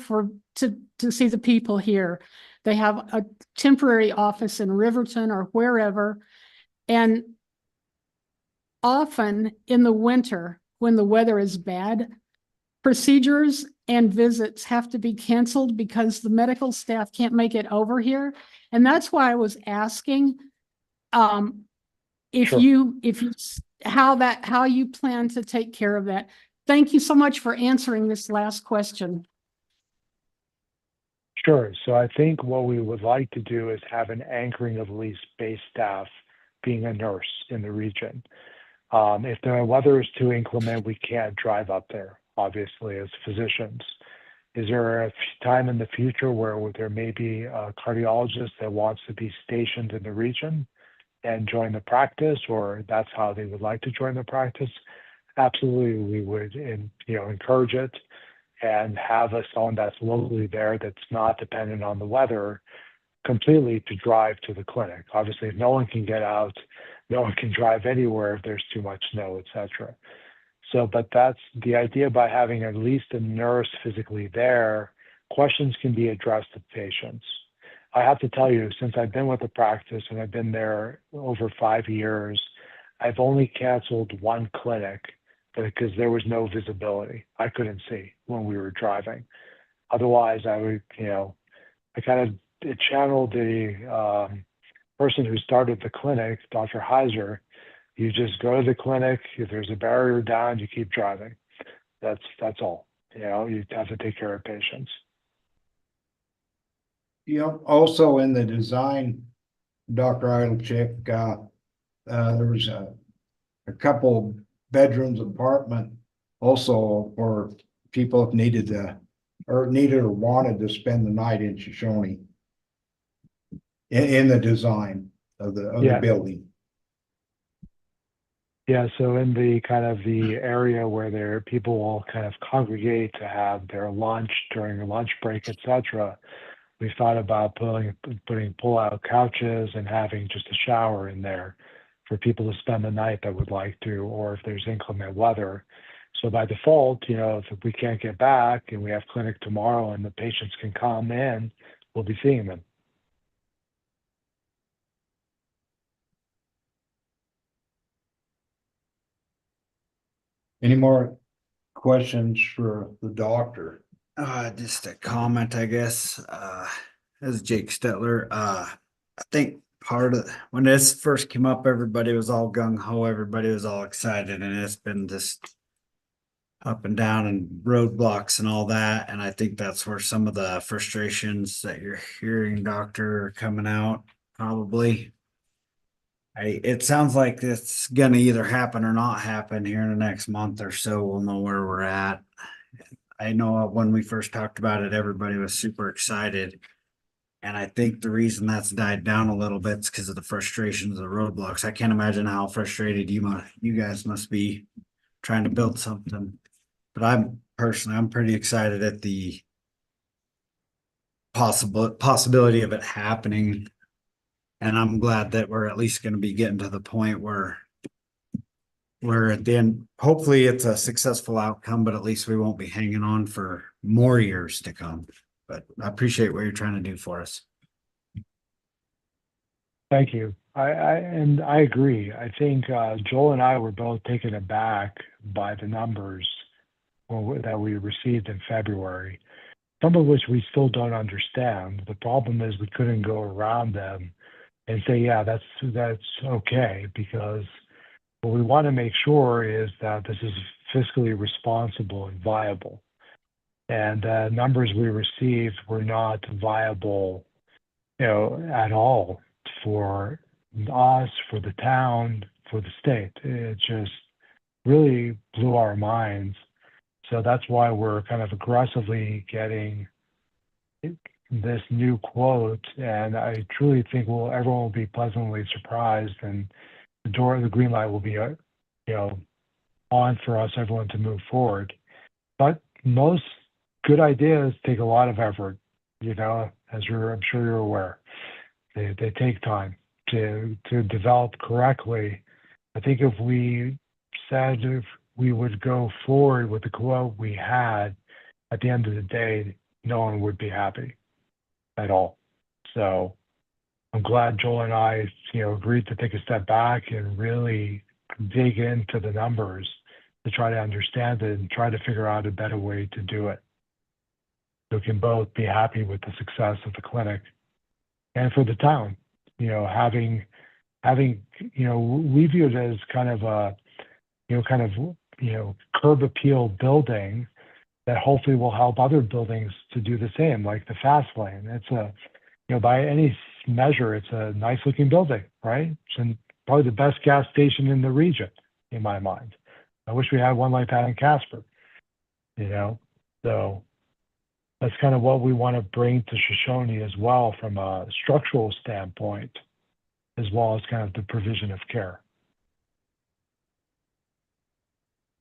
to see the people here. They have a temporary office in Riverton or wherever. And often in the winter, when the weather is bad, procedures and visits have to be canceled because the medical staff can't make it over here. And that's why I was asking how you plan to take care of that. Thank you so much for answering this last question. Sure. So I think what we would like to do is have an anchoring of at least base staff being a nurse in the region. If the weather is too inclement, we can't drive up there. obviously, as physicians. Is there a time in the future where there may be a cardiologist that wants to be stationed in the region and join the practice, or that's how they would like to join the practice? Absolutely, we would, encourage it and have someone that's locally there that's not dependent on the weather completely to drive to the clinic. Obviously, if no one can get out, no one can drive anywhere if there's too much snow, et cetera. So, but that's the idea. By having at least a nurse physically there, questions can be addressed to patients. I have to tell you, since I've been with the practice and I've been there over 5 years, I've only canceled one clinic because there was no visibility. I couldn't see when we were driving. Otherwise, I would, I kind of channeled the person who started the clinic, Dr. Heiser. You just go to the clinic. If there's a barrier down, you keep driving. That's all. You have to take care of patients. Also in the design, Dr. Idlechick, there was a couple bedrooms apartment also for people if needed or wanted to spend the night in Shoshoni in the design of the building. Yeah, so in the kind of the area where people will kind of congregate to have their lunch during a lunch break, et cetera, we thought about putting pull-out couches and having just a shower in there for people to spend the night that would like to, or if there's inclement weather. So by default, if we can't get back and we have clinic tomorrow and the patients can come in, we'll be seeing them. Any more questions for the doctor? Just a comment, I guess. This is Jake Stetler. I think when this first came up, everybody was all gung ho, everybody was all excited, and it's been just up and down and roadblocks and all that. And I think that's where some of the frustrations that you're hearing, doctor, are coming out, probably. It sounds like it's gonna either happen or not happen here in the next month or so. We'll know where we're at. I know when we first talked about it, everybody was super excited. And I think the reason that's died down a little bit is because of the frustrations of the roadblocks. I can't imagine how frustrated you guys must be trying to build something. But I'm pretty excited at the possibility of it happening. And I'm glad that we're at least going to be getting to the point where at the end, hopefully it's a successful outcome, but at least we won't be hanging on for more years to come. But I appreciate what you're trying to do for us. Thank you. I agree. I think Joel and I were both taken aback by the numbers that we received in February, some of which we still don't understand. The problem is we couldn't go around them and say, yeah, that's okay, because what we want to make sure is that this is fiscally responsible and viable. And numbers we received were not viable, at all for us, for the town, for the state. It just really blew our minds. So that's why we're kind of aggressively getting this new quote. And I truly think everyone will be pleasantly surprised, and the green light will be, on for us, everyone, to move forward. But most good ideas take a lot of effort, as I'm sure you're aware. They take time to develop correctly. I think if we said if we would go forward with the quote we had, at the end of the day, no one would be happy at all. So I'm glad Joel and I, agreed to take a step back and really dig into the numbers to try to understand it and try to figure out a better way to do it. So we can both be happy with the success of the clinic and for the town, having, we view it as kind of a, curb appeal building that hopefully will help other buildings to do the same, like the fast lane. It's by any measure, it's a nice looking building, right? It's probably the best gas station in the region, in my mind. I wish we had one like that in Casper. you know? So that's kind of what we want to bring to Shoshone as well from a structural standpoint, as well as kind of the provision of care.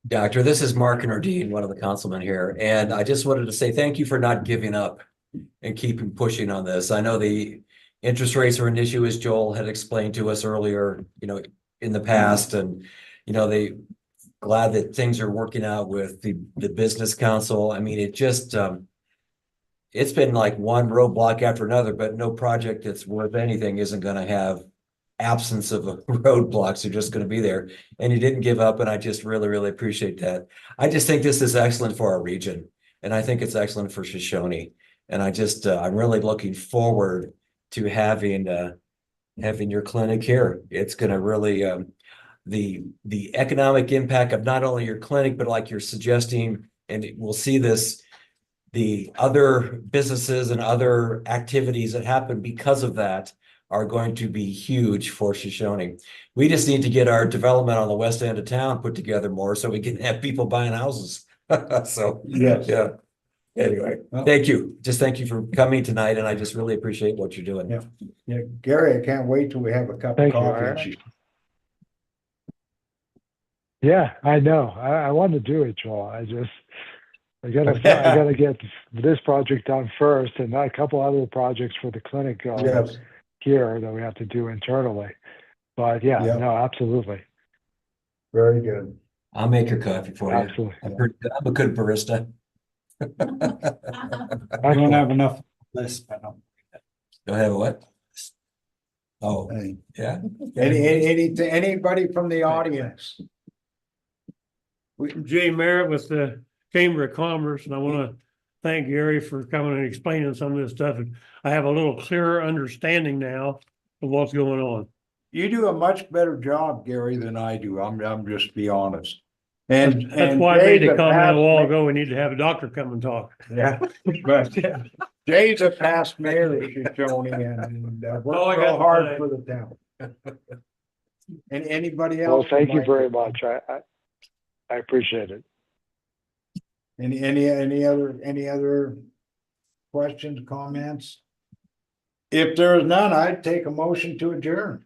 Doctor, this is Mark Nardine, one of the councilmen here, and I just wanted to say thank you for not giving up and keeping pushing on this. I know the interest rates are an issue, as Joel had explained to us earlier, in the past, and, they glad that things are working out with the business council. I mean, it just, it's been like one roadblock after another, but no project that's worth anything isn't gonna have absence of roadblocks. They're just gonna be there. And you didn't give up, and I just really, really appreciate that. I just think this is excellent for our region, and I think it's excellent for Shoshone. And I just, I'm really looking forward to having your clinic here. It's gonna really, the economic impact of not only your clinic, but like you're suggesting, and we'll see this, the other businesses and other activities that happen because of that are going to be huge for Shoshone. We just need to get our development on the west end of town put together more so we can have people buying houses. So, Yes. yeah. Anyway, Well, thank you. Just thank you for coming tonight, and I just really appreciate what you're doing. Yeah. Yeah, Gary, I can't wait till we have a cup of Thank you. coffee. Yeah, I know. I want to do it, Joel. I gotta get this project done first, and a couple other projects for the clinic Yes, here that we have to do internally. But yeah, Yeah. no, absolutely. very good. I'll make your coffee for you. Absolutely. I'm a good barista. I don't have enough list, but Don't have a what? Oh, Hey, yeah. anybody from the audience? Jay Merritt with the Chamber of Commerce, and I want to thank Gary for coming and explaining some of this stuff. And I have a little clearer understanding now of what's going on. You do a much better job, Gary, than I do. I'm just be honest. That's why I made the comment a while ago, we need to have a doctor come and talk. Yeah, but Jay's a past mayor of Shoshone and worked Oh, I got real hard mine. for the town. And anybody Well, else? thank you very much. I appreciate it. Any other questions, comments? If there is none, I'd take a motion to adjourn.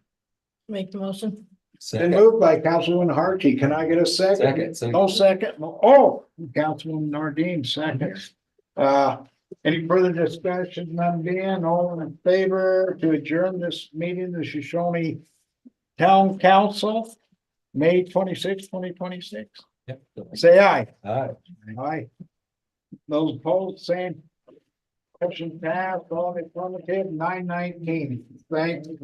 Make the motion. Been moved by Councilwoman Harkey. Can I get a second? Second. No second. Oh, Councilwoman Nardine, second. Any further discussion? None being, all in favor to adjourn this meeting, the Shoshone Town Council, May 26, 2026. Yep. Say aye. All right. Aye. Those opposed, same. Motion passed, all in the affirmative, 919. Thank you.